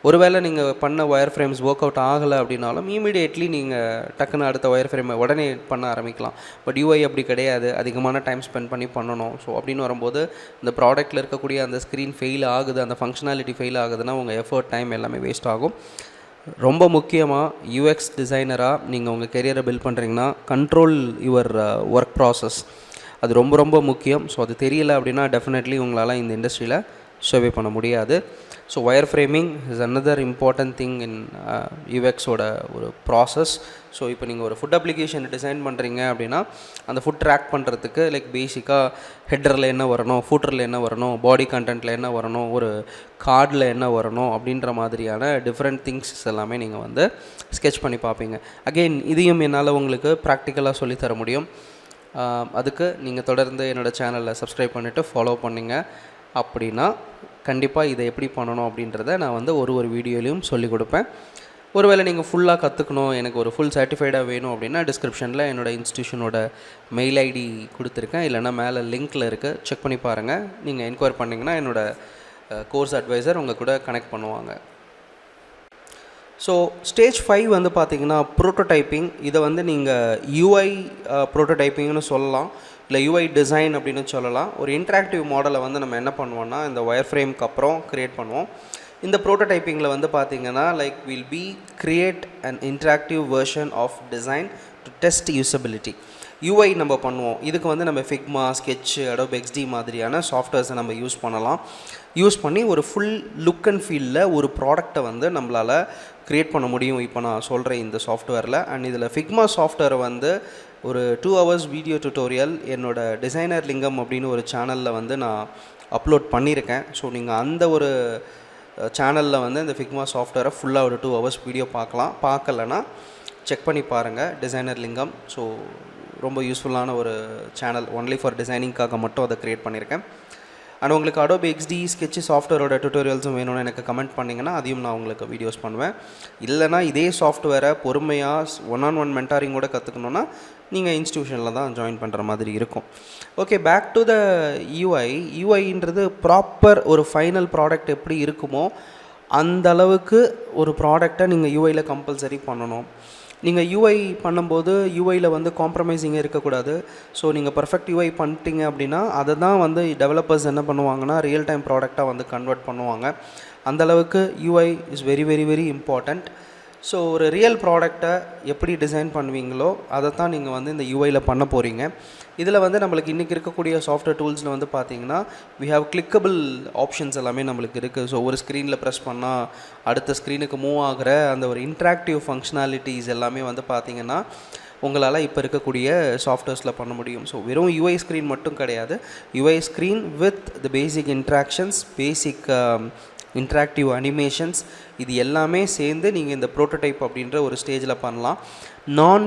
ஒருவேளை நீங்கள் பண்ண ஒயர் ஃப்ரேம்ஸ் ஒர்க் அவுட் ஆகலை அப்படின்னாலும் இமீடியட்லி நீங்கள் டக்குன்னு அடுத்த ஒயர் ஃப்ரேமை உடனே பண்ண ஆரம்பிக்கலாம். பட் யூஐ அப்படி கிடையாது, அதிகமான டைம் ஸ்பெண்ட் பண்ணி பண்ணணும். ஸோ அப்படின்னு வரும்போது இந்த ப்ராடக்ட்டில் இருக்கக்கூடிய அந்த ஸ்க்ரீன் ஃபெயில் ஆகுது, அந்த ஃபங்க்ஷனாலிட்டி ஃபெயில் ஆகுதுன்னா உங்கள் எஃபர்ட் டைம் எல்லாமே வேஸ்ட் ஆகும். ரொம்ப முக்கியமாக யூஎக்ஸ் டிசைனராக நீங்கள் உங்கள் கெரியரை பில்ட் பண்ணுறீங்கன்னா கண்ட்ரோல் யுவர் ஒர்க் ப்ராசஸ், அது ரொம்ப ரொம்ப முக்கியம். ஸோ அது தெரியல அப்படின்னா டெஃபினெட்லி உங்களால் இந்த இண்டஸ்ட்ரியில் சர்வே பண்ண முடியாது. So wire framing is another important thing in யூஎக்ஸோட ஒரு ப்ராசஸ். ஸோ இப்போ நீங்கள் ஒரு ஃபுட் அப்ளிகேஷன் டிசைன் பண்ணுறீங்க அப்படின்னா அந்த ஃபுட் ட்ராக் பண்ணுறதுக்கு லைக் பேசிக்காக ஹெட்டரில் என்ன வரணும், ஃபூட்டரில் என்ன வரணும், பாடி கண்டென்ட்டில் என்ன வரணும், ஒரு கார்டில் என்ன வரணும் அப்படின்ற மாதிரியான டிஃப்ரெண்ட் திங்ஸ் எல்லாமே நீங்கள் வந்து ஸ்கெட்ச் பண்ணி பார்ப்பீங்க. அகெயின் இதையும் என்னால் உங்களுக்கு ப்ராக்டிக்கலாக சொல்லித்தர முடியும். அதுக்கு நீங்கள் தொடர்ந்து என்னோடய சேனலில் சப்ஸ்கிரைப் பண்ணிவிட்டு ஃபாலோ பண்ணிங்க அப்படின்னா கண்டிப்பாக இதை எப்படி பண்ணணும் அப்படின்றத நான் வந்து ஒரு வீடியோலையும் சொல்லிக் கொடுப்பேன். ஒருவேளை நீங்கள் ஃபுல்லாக கற்றுக்கணும், எனக்கு ஒரு ஃபுல் சர்டிஃபைடாக வேணும் அப்படின்னா டிஸ்கிரிப்ஷனில் என்னோடய இன்ஸ்டியூஷனோட மெயில் ஐடி கொடுத்துருக்கேன், இல்லைனா மேலே லிங்க்கில் இருக்குது, செக் பண்ணி பாருங்கள். நீங்கள் என்கொயர் பண்ணிங்கன்னா என்னோடய கோர்ஸ் அட்வைசர் உங்கள் கூட கனெக்ட் பண்ணுவாங்க. ஸோ ஸ்டேஜ் 5 வந்து பார்த்திங்கன்னா ப்ரோட்டோடைப்பிங். இதை வந்து நீங்கள் யூஐ ப்ரோட்டோடைப்பிங்னு சொல்லலாம், இல்லை யூஐ டிசைன் அப்படின்னு சொல்லலாம். ஒரு இன்ட்ராக்டிவ் மாடலை வந்து நம்ம என்ன பண்ணுவோம்னா இந்த ஒயர் ஃப்ரேம்க்கு அப்புறம் க்ரியேட் பண்ணுவோம். இந்த ப்ரோட்டோடைப்பிங்கில் வந்து பார்த்திங்கன்னா like will be create an interactive version of design to test usability. UI நம்ம பண்ணுவோம். இதுக்கு வந்து நம்ம ஃபிக்மா, ஸ்கெட்ச், அடோப் XD மாதிரியான சாஃப்ட்வேர்ஸை நம்ம யூஸ் பண்ணலாம். யூஸ் பண்ணி ஒரு ஃபுல் லுக் அண்ட் ஃபீலில் ஒரு ப்ராடக்டை வந்து நம்மளால் க்ரியேட் பண்ண முடியும் இப்போ நான் சொல்கிறேன் இந்த சாஃப்ட்வேரில். அண்ட் இதில் ஃபிக்மா சாஃப்ட்வேரை வந்து ஒரு 2 hours வீடியோ டியூட்டோரியல் என்னோடய டிசைனர் லிங்கம் அப்படின்னு ஒரு சேனலில் வந்து நான் அப்லோட் பண்ணியிருக்கேன். ஸோ நீங்கள் அந்த ஒரு சேனலில் வந்து இந்த ஃபிக்மா சாஃப்ட்வேரை ஃபுல்லாக ஒரு 2 hours வீடியோ பார்க்கலாம். பார்க்கலன்னா செக் பண்ணி பாருங்கள், டிசைனர் லிங்கம். ஸோ ரொம்ப யூஸ்ஃபுல்லான ஒரு சேனல், ஒன்லி ஃபார் டிசைனிங்காக மட்டும் அதை க்ரியேட் பண்ணியிருக்கேன். அண்ட் உங்களுக்கு அடோப் XD, ஸ்கெட்ச் சாஃப்ட்வேரோட டியூட்டோரியல்ஸும் வேணும்னு எனக்கு கமெண்ட் பண்ணிங்கன்னா அதையும் நான் உங்களுக்கு வீடியோஸ் பண்ணுவேன். இல்லைனா இதே சாஃப்ட்வேரை பொறுமையாக 1-on-1 மென்டாரிங்கோட கற்றுக்கணுன்னா நீங்கள் இன்ஸ்டியூஷனில் தான் ஜாயின் பண்ணுற மாதிரி இருக்கும். Okay, back to the UI. யூஐன்றது ப்ராப்பர் ஒரு ஃபைனல் ப்ராடக்ட் எப்படி இருக்குமோ அந்த அளவுக்கு ஒரு ப்ராடக்டை நீங்கள் யூஐயில் கம்பல்சரி பண்ணணும். நீங்கள் யூஐ பண்ணும்போது யூஐயில் வந்து காம்ப்ரமைசிங்கே இருக்கக்கூடாது. ஸோ நீங்கள் பர்ஃபெக்ட் யூஐ பண்ணிட்டீங்க அப்படின்னா அதை தான் வந்து டெவலப்பர்ஸ் என்ன பண்ணுவாங்கன்னா ரியல் டைம் ப்ராடக்டாக வந்து கன்வெர்ட் பண்ணுவாங்க. அந்தளவுக்கு UI is very very very important. So ஒரு ரியல் ப்ராடக்டை எப்படி டிசைன் பண்ணுவீங்களோ அதை தான் நீங்கள் வந்து இந்த யூஐயில் பண்ண போகிறீங்க. இதில் வந்து நம்மளுக்கு இன்றைக்கி இருக்கக்கூடிய சாஃப்ட்வேர் டூல்ஸில் வந்து பார்த்திங்கன்னா வி ஹாவ் கிளிக்கபிள் ஆப்ஷன்ஸ் எல்லாமே நம்மளுக்கு இருக்குது. ஸோ ஒரு ஸ்க்ரீனில் ப்ரெஸ் பண்ணால் அடுத்த ஸ்க்ரீனுக்கு மூவ் ஆகிற அந்த ஒரு இன்ட்ராக்டிவ் ஃபங்க்ஷனாலிட்டிஸ் எல்லாமே வந்து பார்த்திங்கன்னா உங்களால் இப்போ இருக்கக்கூடிய சாஃப்ட்வேர்ஸில் பண்ண முடியும். ஸோ வெறும் யூஐ ஸ்க்ரீன் மட்டும் கிடையாது, UI screen with the basic interactions, basic interactive animations, இது எல்லாமே சேர்ந்து நீங்கள் இந்த ப்ரோட்டோடைப் அப்படின்ற ஒரு ஸ்டேஜில் பண்ணலாம். நான்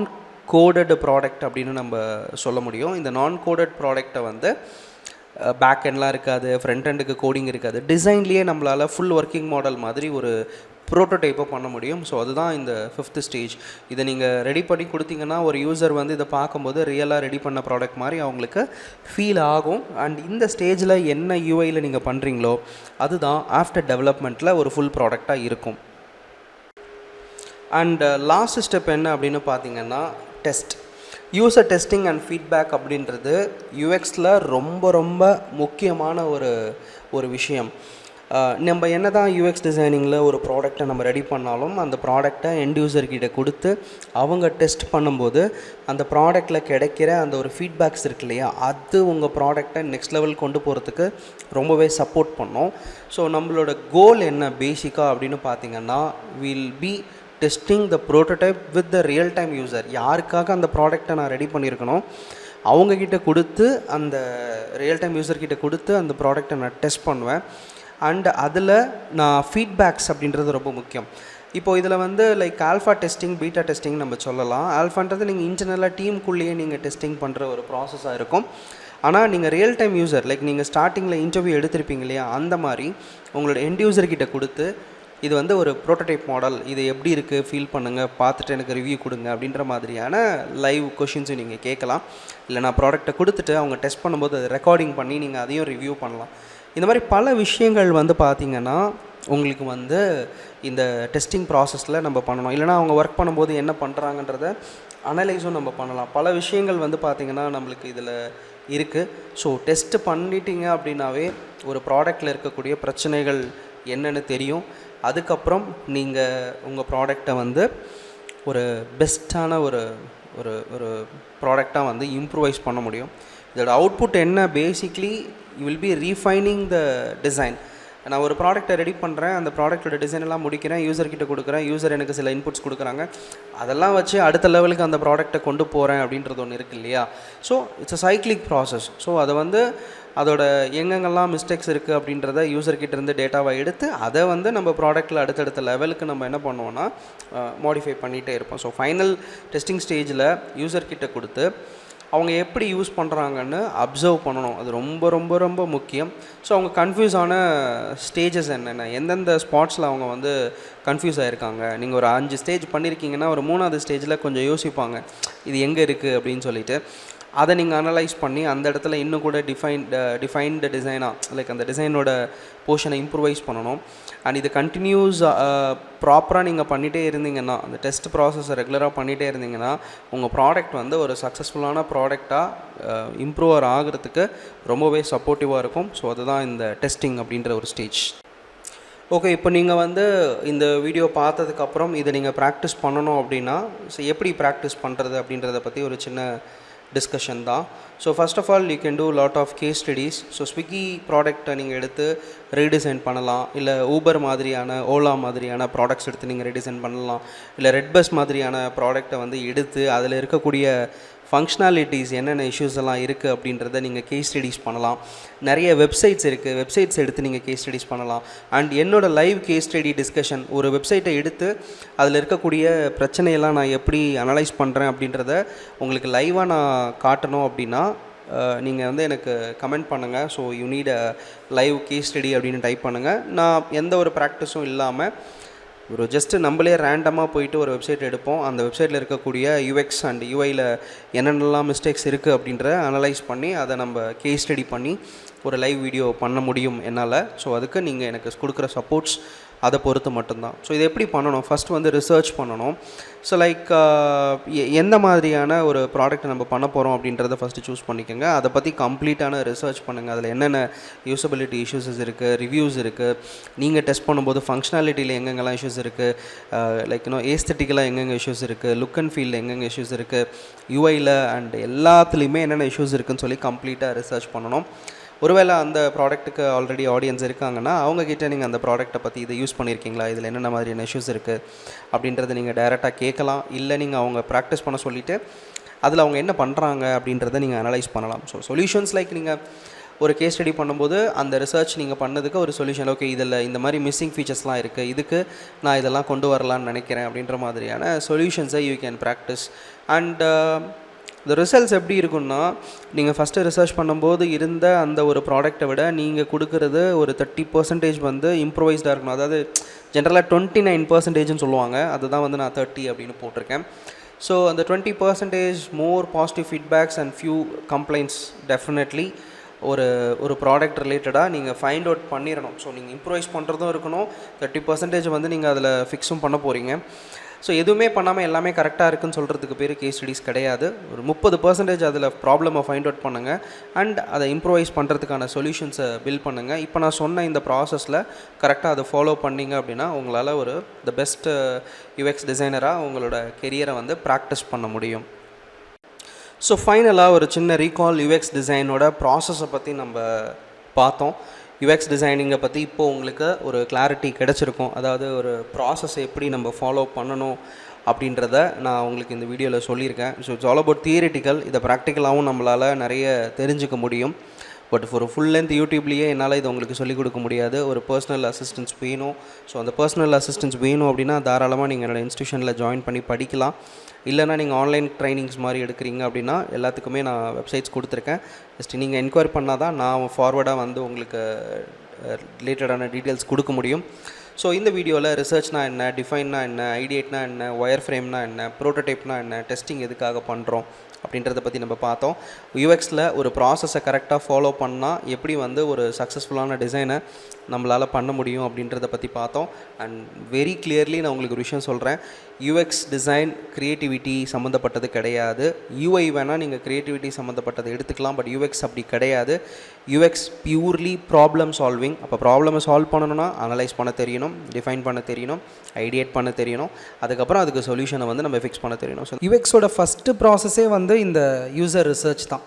கோடட் ப்ராடக்ட் அப்படின்னு நம்ம சொல்ல முடியும். இந்த நான் கோடட் ப்ராடக்டை வந்து பேக் எண்ட்லாம் இருக்காது, ஃப்ரண்ட் எண்டுக்கு கோடிங் இருக்காது, டிசைன்லேயே நம்மளால் ஃபுல் ஒர்க்கிங் மாடல் மாதிரி ஒரு ப்ரோட்டோடைப்பை பண்ண முடியும். ஸோ அதுதான் இந்த 5th ஸ்டேஜ். இதை நீங்கள் ரெடி பண்ணி கொடுத்தீங்கன்னா ஒரு யூசர் வந்து இதை பார்க்கும்போது ரியலாக ரெடி பண்ண ப்ராடக்ட் மாதிரி அவங்களுக்கு ஃபீல் ஆகும். அண்ட் இந்த ஸ்டேஜில் என்ன யூஐயில் நீங்கள் பண்ணுறீங்களோ அதுதான் ஆஃப்டர் டெவலப்மெண்ட்டில் ஒரு ஃபுல் ப்ராடக்டாக இருக்கும். அண்ட் லாஸ்ட் ஸ்டெப் என்ன அப்படின்னு பார்த்தீங்கன்னா test. User testing and feedback அப்படின்றது யூஎக்ஸில் ரொம்ப ரொம்ப முக்கியமான ஒரு விஷயம். நம்ம என்ன தான் யூஎக்ஸ் டிசைனிங்கில் ஒரு ப்ராடக்டை நம்ம ரெடி பண்ணாலும் அந்த ப்ராடக்டை எண்ட் யூசர்கிட்ட கொடுத்து அவங்க டெஸ்ட் பண்ணும்போது அந்த ப்ராடக்டில் கிடைக்கிற அந்த ஒரு ஃபீட்பேக்ஸ் இருக்கு இல்லையா, அது உங்கள் ப்ராடக்டை நெக்ஸ்ட் லெவல் கொண்டு போகிறதுக்கு ரொம்பவே சப்போர்ட் பண்ணும். ஸோ நம்மளோட கோல் என்ன பேசிக்காக அப்படின்னு பார்த்தீங்கன்னா, will be testing the prototype with the real time user. யாருக்காக அந்த ப்ராடக்டை நான் ரெடி பண்ணியிருக்கணும் அவங்கக்கிட்ட கொடுத்து, அந்த ரியல் டைம் யூசர்கிட்ட கொடுத்து அந்த ப்ராடக்டை நான் டெஸ்ட் பண்ணுவேன். அண்ட் அதில் நான் ஃபீட்பேக்ஸ் அப்படின்றது ரொம்ப முக்கியம். இப்போது இதில் வந்து like alpha testing, beta testing நம்ம சொல்லலாம். ஆல்ஃபான்றது நீங்கள் இன்டர்னலாக டீமுக்குள்ளேயே நீங்கள் டெஸ்டிங் பண்ணுற ஒரு ப்ராசஸாக இருக்கும். ஆனால் நீங்கள் ரியல் டைம் யூசர் லைக் நீங்கள் ஸ்டார்டிங்கில் இன்டர்வியூ எடுத்திருப்பீங்க இல்லையா, அந்த மாதிரி உங்களோட எண்ட் யூசர்கிட்ட கொடுத்து இது வந்து ஒரு ப்ரோட்டோடைப் மாடல், இது எப்படி இருக்குது ஃபீல் பண்ணுங்கள், பார்த்துட்டு எனக்கு ரிவ்யூ கொடுங்க அப்படின்ற மாதிரியான லைவ் கொஷின்ஸும் நீங்கள் கேட்கலாம். இல்லை நான் ப்ராடக்ட்டை கொடுத்துட்டு அவங்க டெஸ்ட் பண்ணும்போது அதை ரெக்கார்டிங் பண்ணி நீங்கள் அதையும் ரிவ்யூ பண்ணலாம். இந்த மாதிரி பல விஷயங்கள் வந்து பார்த்திங்கன்னா உங்களுக்கு வந்து இந்த டெஸ்டிங் ப்ராசஸில் நம்ம பண்ணணும். இல்லைனா அவங்க ஒர்க் பண்ணும்போது என்ன பண்ணுறாங்கன்றத அனலைஸும் நம்ம பண்ணலாம். பல விஷயங்கள் வந்து பார்த்திங்கன்னா நம்மளுக்கு இதில் இருக்குது. ஸோ டெஸ்ட்டு பண்ணிட்டீங்க அப்படின்னாவே ஒரு ப்ராடக்டில் இருக்கக்கூடிய பிரச்சனைகள் என்னென்னு தெரியும். அதுக்கப்புறம் நீங்கள் உங்கள் ப்ராடக்டை வந்து ஒரு பெஸ்ட்டான ஒரு ஒரு ஒரு ப்ராடக்டாக வந்து இம்ப்ரூவைஸ் பண்ண முடியும். இதோட அவுட்புட் என்ன, basically you will B refining the design. நான் ஒரு ப்ராடக்ட்டை ரெடி பண்ணுறேன், அந்த ப்ராடக்ட்டோட டிசைன் எல்லாம் முடிக்கிறேன், யூசர்கிட்ட கொடுக்குறேன், யூசர் எனக்கு சில இன்புட்ஸ் கொடுக்குறாங்க, அதெல்லாம் வச்சு அடுத்த லெவலுக்கு அந்த ப்ராடக்ட்டை கொண்டு போகிறேன் அப்படின்றது ஒன்று இருக்குது இல்லையா. So it's a cyclic process. So அதை வந்து அதோட எங்கெங்கெல்லாம் மிஸ்டேக்ஸ் இருக்குது அப்படின்றத யூசர்கிட்ட இருந்து டேட்டாவை எடுத்து அதை வந்து நம்ம ப்ராடக்ட்டில் அடுத்தடுத்த லெவலுக்கு நம்ம என்ன பண்ணுவோன்னா மாடிஃபை பண்ணிகிட்டே இருப்போம். ஸோ ஃபைனல் டெஸ்டிங் ஸ்டேஜில் யூசர்கிட்ட கொடுத்து அவங்க எப்படி யூஸ் பண்ணுறாங்கன்னு அப்சர்வ் பண்ணணும். அது ரொம்ப ரொம்ப ரொம்ப முக்கியம். ஸோ அவங்க கன்ஃபியூஸ் ஆன ஸ்டேஜஸ் என்னென்ன, எந்தெந்த ஸ்பாட்ஸில் அவங்க வந்து கன்ஃபியூஸ் ஆகிருக்காங்க. நீங்கள் ஒரு 5 ஸ்டேஜ் பண்ணியிருக்கீங்கன்னா ஒரு 3வது ஸ்டேஜில் கொஞ்சம் யோசிப்பாங்க இது எங்கே இருக்குது அப்படின்னு சொல்லிட்டு. அதை நீங்கள் அனலைஸ் பண்ணி அந்த இடத்துல இன்னும் கூட டிஃபைன்டு டிசைனாக லைக் அந்த டிசைனோட போர்ஷனை இம்ப்ரூவைஸ் பண்ணணும். அண்ட் இது கண்டினியூஸ் ப்ராப்பராக நீங்கள் பண்ணிகிட்டே இருந்தீங்கன்னா, அந்த டெஸ்ட் ப்ராசஸை ரெகுலராக பண்ணிகிட்டே இருந்தீங்கன்னா உங்கள் ப்ராடக்ட் வந்து ஒரு சக்ஸஸ்ஃபுல்லான ப்ராடக்டாக இம்ப்ரூவர் ஆகிறதுக்கு ரொம்பவே சப்போர்ட்டிவாக இருக்கும். ஸோ அதுதான் இந்த டெஸ்டிங் அப்படின்ற ஒரு ஸ்டேஜ். ஓகே, இப்போ நீங்கள் வந்து இந்த வீடியோ பார்த்ததுக்கப்புறம் இதை நீங்கள் ப்ராக்டிஸ் பண்ணணும் அப்படின்னா எப்படி ப்ராக்டிஸ் பண்ணுறது அப்படின்றத பற்றி ஒரு சின்ன டிஸ்கஷன் தான். So first of all you can do lot of case studies. So Swiggy ப்ராடக்ட்டை நீங்கள் எடுத்து ரீடிசைன் பண்ணலாம். இல்லை ஊபர் மாதிரியான, ஓலா மாதிரியான ப்ராடக்ட்ஸ் எடுத்து நீங்கள் ரீடிசைன் பண்ணலாம். இல்லை ரெட் பஸ் மாதிரியான ப்ராடக்ட்டை வந்து எடுத்து அதில் இருக்கக்கூடிய ஃபங்க்ஷனாலிட்டிஸ் என்னென்ன இஷ்யூஸ் எல்லாம் இருக்குது அப்படின்றத நீங்கள் கேஸ் ஸ்டடீஸ் பண்ணலாம். நிறைய வெப்சைட்ஸ் இருக்குது, வெப்சைட்ஸ் எடுத்து நீங்கள் கேஸ் ஸ்டடீஸ் பண்ணலாம். அண்ட் என்னோடய லைவ் கேஸ் ஸ்டடி டிஸ்கஷன், ஒரு வெப்சைட்டை எடுத்து அதில் இருக்கக்கூடிய பிரச்சனையெல்லாம் நான் எப்படி அனலைஸ் பண்ணுறேன் அப்படின்றத உங்களுக்கு லைவாக நான் காட்டணும் அப்படின்னா நீங்கள் வந்து எனக்கு கமெண்ட் பண்ணுங்கள். So you need a live case study அப்படின்னு டைப் பண்ணுங்கள். நான் எந்த ஒரு ப்ராக்டிஸும் இல்லாமல் ஒரு ஜஸ்ட்டு நம்மளே ரேண்டமாக போயிட்டு ஒரு வெப்சைட் எடுப்போம். அந்த வெப்சைட்டில் இருக்கக்கூடிய யூஎக்ஸ் அண்ட் யூஐயில் என்னென்னலாம் மிஸ்டேக்ஸ் இருக்குது அப்படின்ற அனலைஸ் பண்ணி அதை நம்ம கேஸ் ஸ்டடி பண்ணி ஒரு லைவ் வீடியோ பண்ண முடியும் என்னால். ஸோ அதுக்கு நீங்கள் எனக்கு கொடுக்குற சப்போர்ட்ஸ் அதை பொறுத்து மட்டும்தான். ஸோ இது எப்படி பண்ணணும், ஃபஸ்ட்டு வந்து ரிசர்ச் பண்ணணும். ஸோ லைக் எந்த மாதிரியான ஒரு ப்ராடக்ட்டை நம்ம பண்ண போகிறோம் அப்படின்றத ஃபஸ்ட்டு சூஸ் பண்ணிக்கோங்க. அதை பற்றி கம்ப்ளீட்டான ரிசர்ச் பண்ணுங்கள். அதில் என்னென்ன யூசபிலிட்டி இஷ்யூஸஸ் இருக்குது, ரிவ்யூஸ் இருக்குது, நீங்கள் டெஸ்ட் பண்ணும்போது ஃபங்க்ஷனாலிட்டியில் எங்கெங்கெல்லாம் இஷ்யூஸ் இருக்குது, லைக் ஏஸ்தட்டிக்கலாக எங்கெங்கே இஷ்யூஸ் இருக்குது, லுக் அண்ட் ஃபீல் எங்கெங்கே இஷ்யூஸ் இருக்குது, யூஐயில் அண்ட் எல்லாத்துலேயுமே என்னென்ன இஷ்யூஸ் இருக்குதுன்னு சொல்லி கம்ப்ளீட்டாக ரிசர்ச் பண்ணணும். ஒருவேளை அந்த ப்ராடக்ட்டுக்கு ஆல்ரெடி ஆடியன்ஸ் இருக்காங்கன்னா அவங்கக்கிட்ட நீங்கள் அந்த ப்ராடக்ட்டை பற்றி இதை யூஸ் பண்ணியிருக்கீங்களா, இதில் என்னென்ன மாதிரியான இஷ்யூஸ் இருக்குது அப்படின்றத நீங்கள் டைரெக்டாக கேட்கலாம். இல்லை நீங்கள் அவங்க ப்ராக்டிஸ் பண்ண சொல்லிவிட்டு அதில் அவங்க என்ன பண்ணுறாங்க அப்படின்றத நீங்கள் அனலைஸ் பண்ணலாம். ஸோ சொல்யூஷன்ஸ் லைக் நீங்கள் ஒரு கேஸ் ஸ்டடி பண்ணும்போது அந்த ரிசர்ச் நீங்கள் பண்ணதுக்கு ஒரு சொல்யூஷன், ஓகே இதில் இந்த மாதிரி மிஸ்ஸிங் ஃபீச்சர்ஸ்லாம் இருக்குது, இதுக்கு நான் இதெல்லாம் கொண்டு வரலான்னு நினைக்கிறேன் அப்படின்ற மாதிரியான சொல்யூஷன்ஸை யூ கேன் ப்ராக்டிஸ். அண்ட் இந்த ரிசல்ட்ஸ் எப்படி இருக்குன்னா, நீங்கள் ஃபஸ்ட்டு ரிசர்ச் பண்ணும்போது இருந்த அந்த ஒரு ப்ராடக்ட்டை விட நீங்கள் கொடுக்குறது ஒரு 30% வந்து இம்ப்ரூவைஸ்டாக இருக்கணும். அதாவது ஜென்ரலாக 29%ன்னு சொல்லுவாங்க, அதுதான் வந்து நான் 30 அப்படின்னு போட்டிருக்கேன். ஸோ அந்த 20% more positive feedbacks and few complaints definitely ஒரு ப்ராடக்ட் ரிலேட்டடாக நீங்கள் ஃபைண்ட் அவுட் பண்ணிடணும். ஸோ நீங்கள் இம்ப்ரூவைஸ் பண்ணுறதும் இருக்கணும், 30% வந்து நீங்கள் அதில் ஃபிக்ஸும் பண்ண போகிறீங்க. ஸோ எதுவுமே பண்ணாமல் எல்லாமே கரெக்டாக இருக்குன்னு சொல்கிறதுக்கு பேர் கேஸ் ஸ்டடீஸ் கிடையாது. ஒரு 30% அதில் ப்ராப்ளமை ஃபைண்ட் அவுட் பண்ணுங்கள் அண்ட் அதை இம்ப்ரூவைஸ் பண்ணுறதுக்கான சொல்யூஷன்ஸை பில்ட் பண்ணுங்கள். இப்போ நான் சொன்ன இந்த ப்ராசஸில் கரெக்டாக அதை ஃபாலோ பண்ணிங்க அப்படின்னா உங்களால் ஒரு த பெஸ்ட் யூஎக்ஸ் டிசைனராக உங்களோட கெரியரை வந்து ப்ராக்டிஸ் பண்ண முடியும். ஸோ ஃபைனலாக ஒரு சின்ன ரீகால் யூஎக்ஸ் டிசைனோட ப்ராசஸை பற்றி நம்ம பார்த்தோம். யூஎக்ஸ் டிசைனிங்கை பற்றி இப்போது உங்களுக்கு ஒரு கிளாரிட்டி கிடச்சிருக்கும். அதாவது ஒரு ப்ராசஸை எப்படி நம்ம ஃபாலோ பண்ணணும் அப்படின்றத நான் உங்களுக்கு இந்த வீடியோவில் சொல்லியிருக்கேன். So it's all about theoretical. இதை ப்ராக்டிக்கலாகவும் நம்மளால் நிறைய தெரிஞ்சுக்க முடியும். பட் ஒரு ஃபுல் லென்த் யூடியூப்லேயே என்னால் இதை உங்களுக்கு சொல்லிக் கொடுக்க முடியாது. ஒரு பர்சனல் அசிஸ்டன்ஸ் வேணும். ஸோ அந்த பர்சனல் அசிஸ்டன்ஸ் வேணும் அப்படின்னா தாராளமாக நீங்கள் என்னோடய இன்ஸ்டியூஷனில் ஜாயின் பண்ணி படிக்கலாம். இல்லைனா நீங்கள் ஆன்லைன் ட்ரைனிங்ஸ் மாதிரி எடுக்கிறீங்க அப்படின்னா எல்லாத்துக்குமே நான் வெப்சைட்ஸ் கொடுத்துருக்கேன். ஜஸ்ட் நீங்கள் என்கொயரி பண்ணால் தான் நான் ஃபார்வர்டாக வந்து உங்களுக்கு ரிலேட்டடான டீட்டெயில்ஸ் கொடுக்க முடியும். ஸோ இந்த வீடியோவில் ரிசர்ச்னா என்ன, டிஃபைன்னா என்ன, ஐடியேட்னா என்ன, ஒயர் ஃப்ரேம்னா என்ன, ப்ரோட்டோடைப்னா என்ன, டெஸ்டிங் எதுக்காக பண்ணுறோம் அப்படின்றத பற்றி நம்ம பார்த்தோம். யூஎக்ஸில் ஒரு ப்ராசஸை கரெக்டாக ஃபாலோ பண்ணால் எப்படி வந்து ஒரு சக்ஸஸ்ஃபுல்லான டிசைனை நம்மளால் பண்ண முடியும் அப்படின்றத பற்றி பார்த்தோம். அண்ட் வெரி கிளியர்லி நான் உங்களுக்கு ஒரு விஷயம் சொல்கிறேன், யூஎக்ஸ் டிசைன் க்ரியேட்டிவிட்டி சம்மந்தப்பட்டது கிடையாது. யூஐ வேணால் நீங்கள் க்ரியேட்டிவிட்டி சம்மந்தப்பட்டதை எடுத்துக்கலாம், பட் யூஎக்ஸ் அப்படி கிடையாது. UX purely problem solving. அப்போ ப்ராப்ளமை சால்வ் பண்ணணும்னா அனலைஸ் பண்ண தெரியணும், டிஃபைன் பண்ண தெரியணும், ஐடியேட் பண்ண தெரியணும், அதுக்கப்புறம் அதுக்கு சொல்யூஷனை வந்து நம்ம ஃபிக்ஸ் பண்ண தெரியணும். ஸோ யூஎக்ஸோட ஃபஸ்ட்டு ப்ராசஸே வந்து இந்த யூசர் ரிசர்ச் தான்.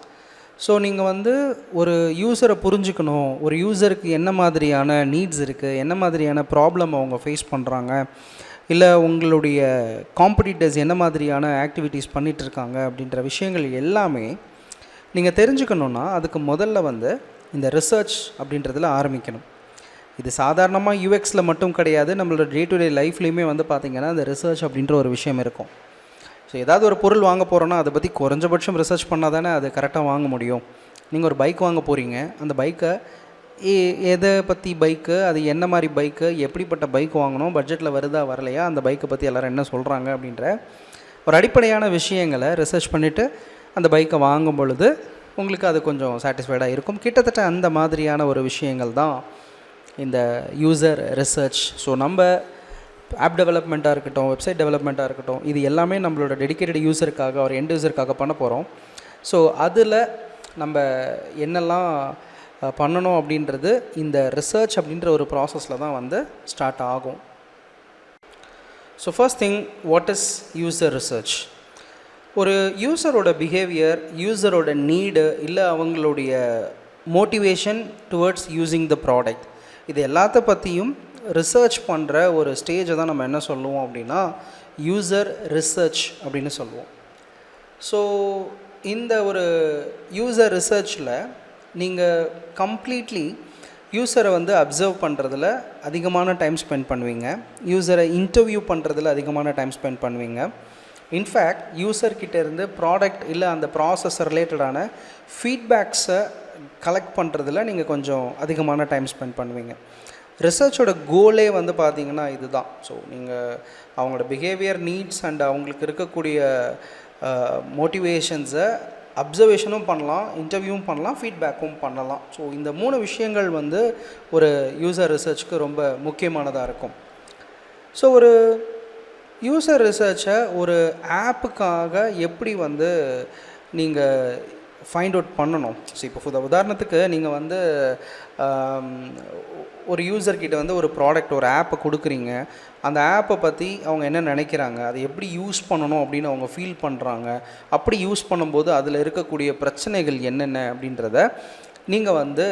ஸோ நீங்கள் வந்து ஒரு யூசரை புரிஞ்சுக்கணும், ஒரு யூசருக்கு என்ன மாதிரியான நீட்ஸ் இருக்குது, என்ன மாதிரியான ப்ராப்ளம் அவங்க ஃபேஸ் பண்ணுறாங்க, இல்லை உங்களுடைய காம்படிட்டர்ஸ் என்ன மாதிரியான ஆக்டிவிட்டீஸ் பண்ணிகிட்ருக்காங்க அப்படின்ற விஷயங்கள் எல்லாமே நீங்கள் தெரிஞ்சுக்கணுன்னா அதுக்கு முதல்ல வந்து இந்த ரிசர்ச் அப்படின்றதில் ஆரம்பிக்கணும். இது சாதாரணமாக யூஎக்ஸில் மட்டும் கிடையாது, நம்மளோட டே டு டே லைஃப்லேயுமே வந்து பார்த்திங்கன்னா இந்த ரிசர்ச் அப்படின்ற ஒரு விஷயம் இருக்கும். ஸோ ஏதாவது ஒரு பொருள் வாங்க போகிறோன்னா அதை பற்றி குறைஞ்சபட்சம் ரிசர்ச் பண்ணால் தானே அது கரெக்டாக வாங்க முடியும். நீங்கள் ஒரு பைக் வாங்க போகிறீங்க, அந்த பைக்கை எதை பற்றி பைக்கு, அது என்ன மாதிரி பைக்கு, எப்படிப்பட்ட பைக் வாங்கணும், பட்ஜெட்டில் வருதா வரலையா, அந்த பைக்கை பற்றி எல்லோரும் என்ன சொல்கிறாங்க அப்படின்ற ஒரு அடிப்படையான விஷயங்களை ரிசர்ச் பண்ணிவிட்டு அந்த பைக்கை வாங்கும் பொழுது உங்களுக்கு அது கொஞ்சம் சாட்டிஸ்ஃபைடாக இருக்கும். கிட்டத்தட்ட அந்த மாதிரியான ஒரு விஷயங்கள் தான் இந்த யூசர் ரிசர்ச். ஸோ நம்ம ஆப் டெவலப்மெண்ட்டாக இருக்கட்டும், வெப்சைட் டெவலப்மெண்ட்டாக இருக்கட்டும், இது எல்லாமே நம்மளோட டெடிக்கேட்டட் யூசருக்காக, ஒரு எண்ட் யூசருக்காக பண்ண போகிறோம். ஸோ அதில் நம்ம என்னெல்லாம் பண்ணணும் அப்படின்றது இந்த ரிசர்ச் அப்படின்ற ஒரு ப்ராசஸில் தான் வந்து ஸ்டார்ட் ஆகும். So first thing, what is user research? ஒரு யூசரோட பிஹேவியர், யூசரோட நீடு, இல்லை அவங்களுடைய motivation towards using the product, இது எல்லாத்த பற்றியும் ரிசர்ச் பண்ணுற ஒரு ஸ்டேஜை தான் நம்ம என்ன சொல்லுவோம் அப்படின்னா யூசர் ரிசர்ச் அப்படின்னு சொல்லுவோம். ஸோ இந்த ஒரு யூசர் ரிசர்ச்சில் நீங்கள் கம்ப்ளீட்லி யூசரை வந்து அப்சர்வ் பண்ணுறதுல அதிகமான டைம் ஸ்பெண்ட் பண்ணுவீங்க, யூசரை இன்டர்வியூ பண்ணுறதுல அதிகமான டைம் ஸ்பெண்ட் பண்ணுவீங்க. இன்ஃபேக்ட் யூசர்கிட்டேருந்து ப்ராடக்ட் இல்லை அந்த ப்ராசஸ் ரிலேட்டடான ஃபீட்பேக்ஸை கலெக்ட் பண்ணுறதுல நீங்கள் கொஞ்சம் அதிகமான டைம் ஸ்பெண்ட் பண்ணுவீங்க. ரிசர்ச்சோட கோலே வந்து பார்த்திங்கன்னா இதுதான். ஸோ நீங்கள் அவங்களோட பிஹேவியர், நீட்ஸ் அண்ட் அவங்களுக்கு இருக்கக்கூடிய மோட்டிவேஷன்ஸை அப்சர்வேஷனும் பண்ணலாம், இன்டர்வியூவும் பண்ணலாம், ஃபீட்பேக்கும் பண்ணலாம். ஸோ இந்த 3 விஷயங்கள் வந்து ஒரு யூசர் ரிசர்ச்சுக்கு ரொம்ப முக்கியமானதாக இருக்கும். ஸோ ஒரு யூசர் ரிசர்ச்சை ஒரு ஆப்புக்காக எப்படி வந்து நீங்கள் ஃபைண்ட் அவுட் பண்ணணும்? ஸோ இப்போ உதாரணத்துக்கு நீங்கள் வந்து ஒரு யூசர்கிட்ட வந்து ஒரு ப்ராடக்ட், ஒரு ஆப்பை கொடுக்குறீங்க, அந்த ஆப்பை பற்றி அவங்க என்ன நினைக்கிறாங்க, அதை எப்படி யூஸ் பண்ணணும் அப்படின்னு அவங்க ஃபீல் பண்ணுறாங்க, அப்படி யூஸ் பண்ணும்போது அதில் இருக்கக்கூடிய பிரச்சனைகள் என்னென்ன அப்படின்றத நீங்கள் வந்து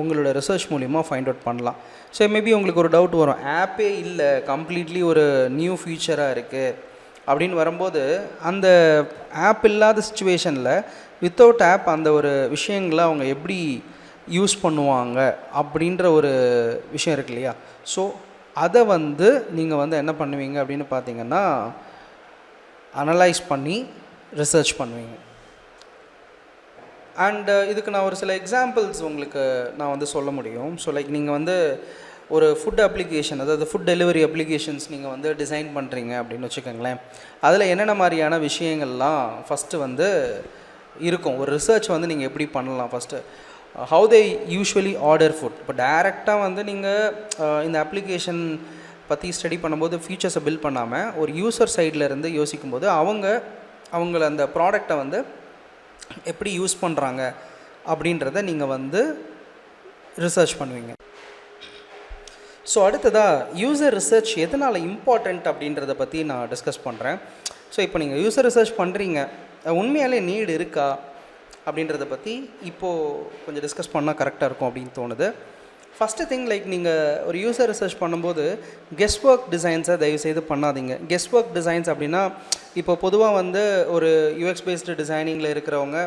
உங்களோட ரிசர்ச் மூலிமா ஃபைண்ட் அவுட் பண்ணலாம். ஸோ மேபி உங்களுக்கு ஒரு டவுட் வரும், ஆப்பே இல்லை, கம்ப்ளீட்லி ஒரு நியூ ஃபீச்சராக இருக்குது அப்படின்னு வரும்போது அந்த ஆப் இல்லாத சுச்சுவேஷனில் வித்தவுட் ஆப் அந்த ஒரு விஷயங்களை அவங்க எப்படி யூஸ் பண்ணுவாங்க அப்படின்ற ஒரு விஷயம் இருக்கு இல்லையா? ஸோ அதை வந்து நீங்கள் வந்து என்ன பண்ணுவீங்க அப்படின்னு பார்த்தீங்கன்னா அனலைஸ் பண்ணி ரிசர்ச் பண்ணுவீங்க. அண்ட் இதுக்கு நான் ஒரு சில எக்ஸாம்பிள்ஸ் உங்களுக்கு நான் வந்து சொல்ல முடியும். ஸோ லைக் நீங்கள் வந்து ஒரு ஃபுட் அப்ளிகேஷன், அதாவது ஃபுட் டெலிவரி அப்ளிகேஷன்ஸ் நீங்கள் வந்து டிசைன் பண்ணுறீங்க அப்படின்னு வச்சுக்கோங்களேன். அதில் என்னென்ன மாதிரியான விஷயங்கள்லாம் ஃபஸ்ட்டு வந்து இருக்கும், ஒரு ரிசர்ச் வந்து நீங்கள் எப்படி பண்ணலாம். First how they usually order food. இப்போ டைரெக்டாக வந்து நீங்கள் இந்த அப்ளிகேஷன் பற்றி ஸ்டடி பண்ணும்போது ஃபீச்சர்ஸை பில்ட் பண்ணாமல் ஒரு யூசர் சைடில் இருந்து யோசிக்கும்போது அவங்கள அந்த ப்ராடக்டை வந்து எப்படி யூஸ் பண்ணுறாங்க அப்படின்றத நீங்கள் வந்து ரிசர்ச் பண்ணுவீங்க. ஸோ அடுத்ததாக யூசர் ரிசர்ச் எதனால் இம்பார்ட்டண்ட் அப்படின்றத பற்றி நான் டிஸ்கஸ் பண்ணுறேன். ஸோ இப்போ நீங்கள் யூசர் ரிசர்ச் பண்ணுறீங்க, உண்மையாலே நீடு இருக்கா அப்படின்றத பற்றி இப்போது கொஞ்சம் டிஸ்கஸ் பண்ணால் கரெக்டாக இருக்கும் அப்படின்னு தோணுது. ஃபஸ்ட்டு திங், லைக் நீங்கள் ஒரு யூசர் ரிசர்ச் பண்ணும்போது கெஸ்ட் ஒர்க் டிசைன்ஸை தயவுசெய்து பண்ணாதீங்க. கெஸ்ட் ஒர்க் டிசைன்ஸ் அப்படின்னா இப்போ பொதுவாக வந்து ஒரு யூஎக்ஸ் பேஸ்டு டிசைனிங்கில் இருக்கிறவங்க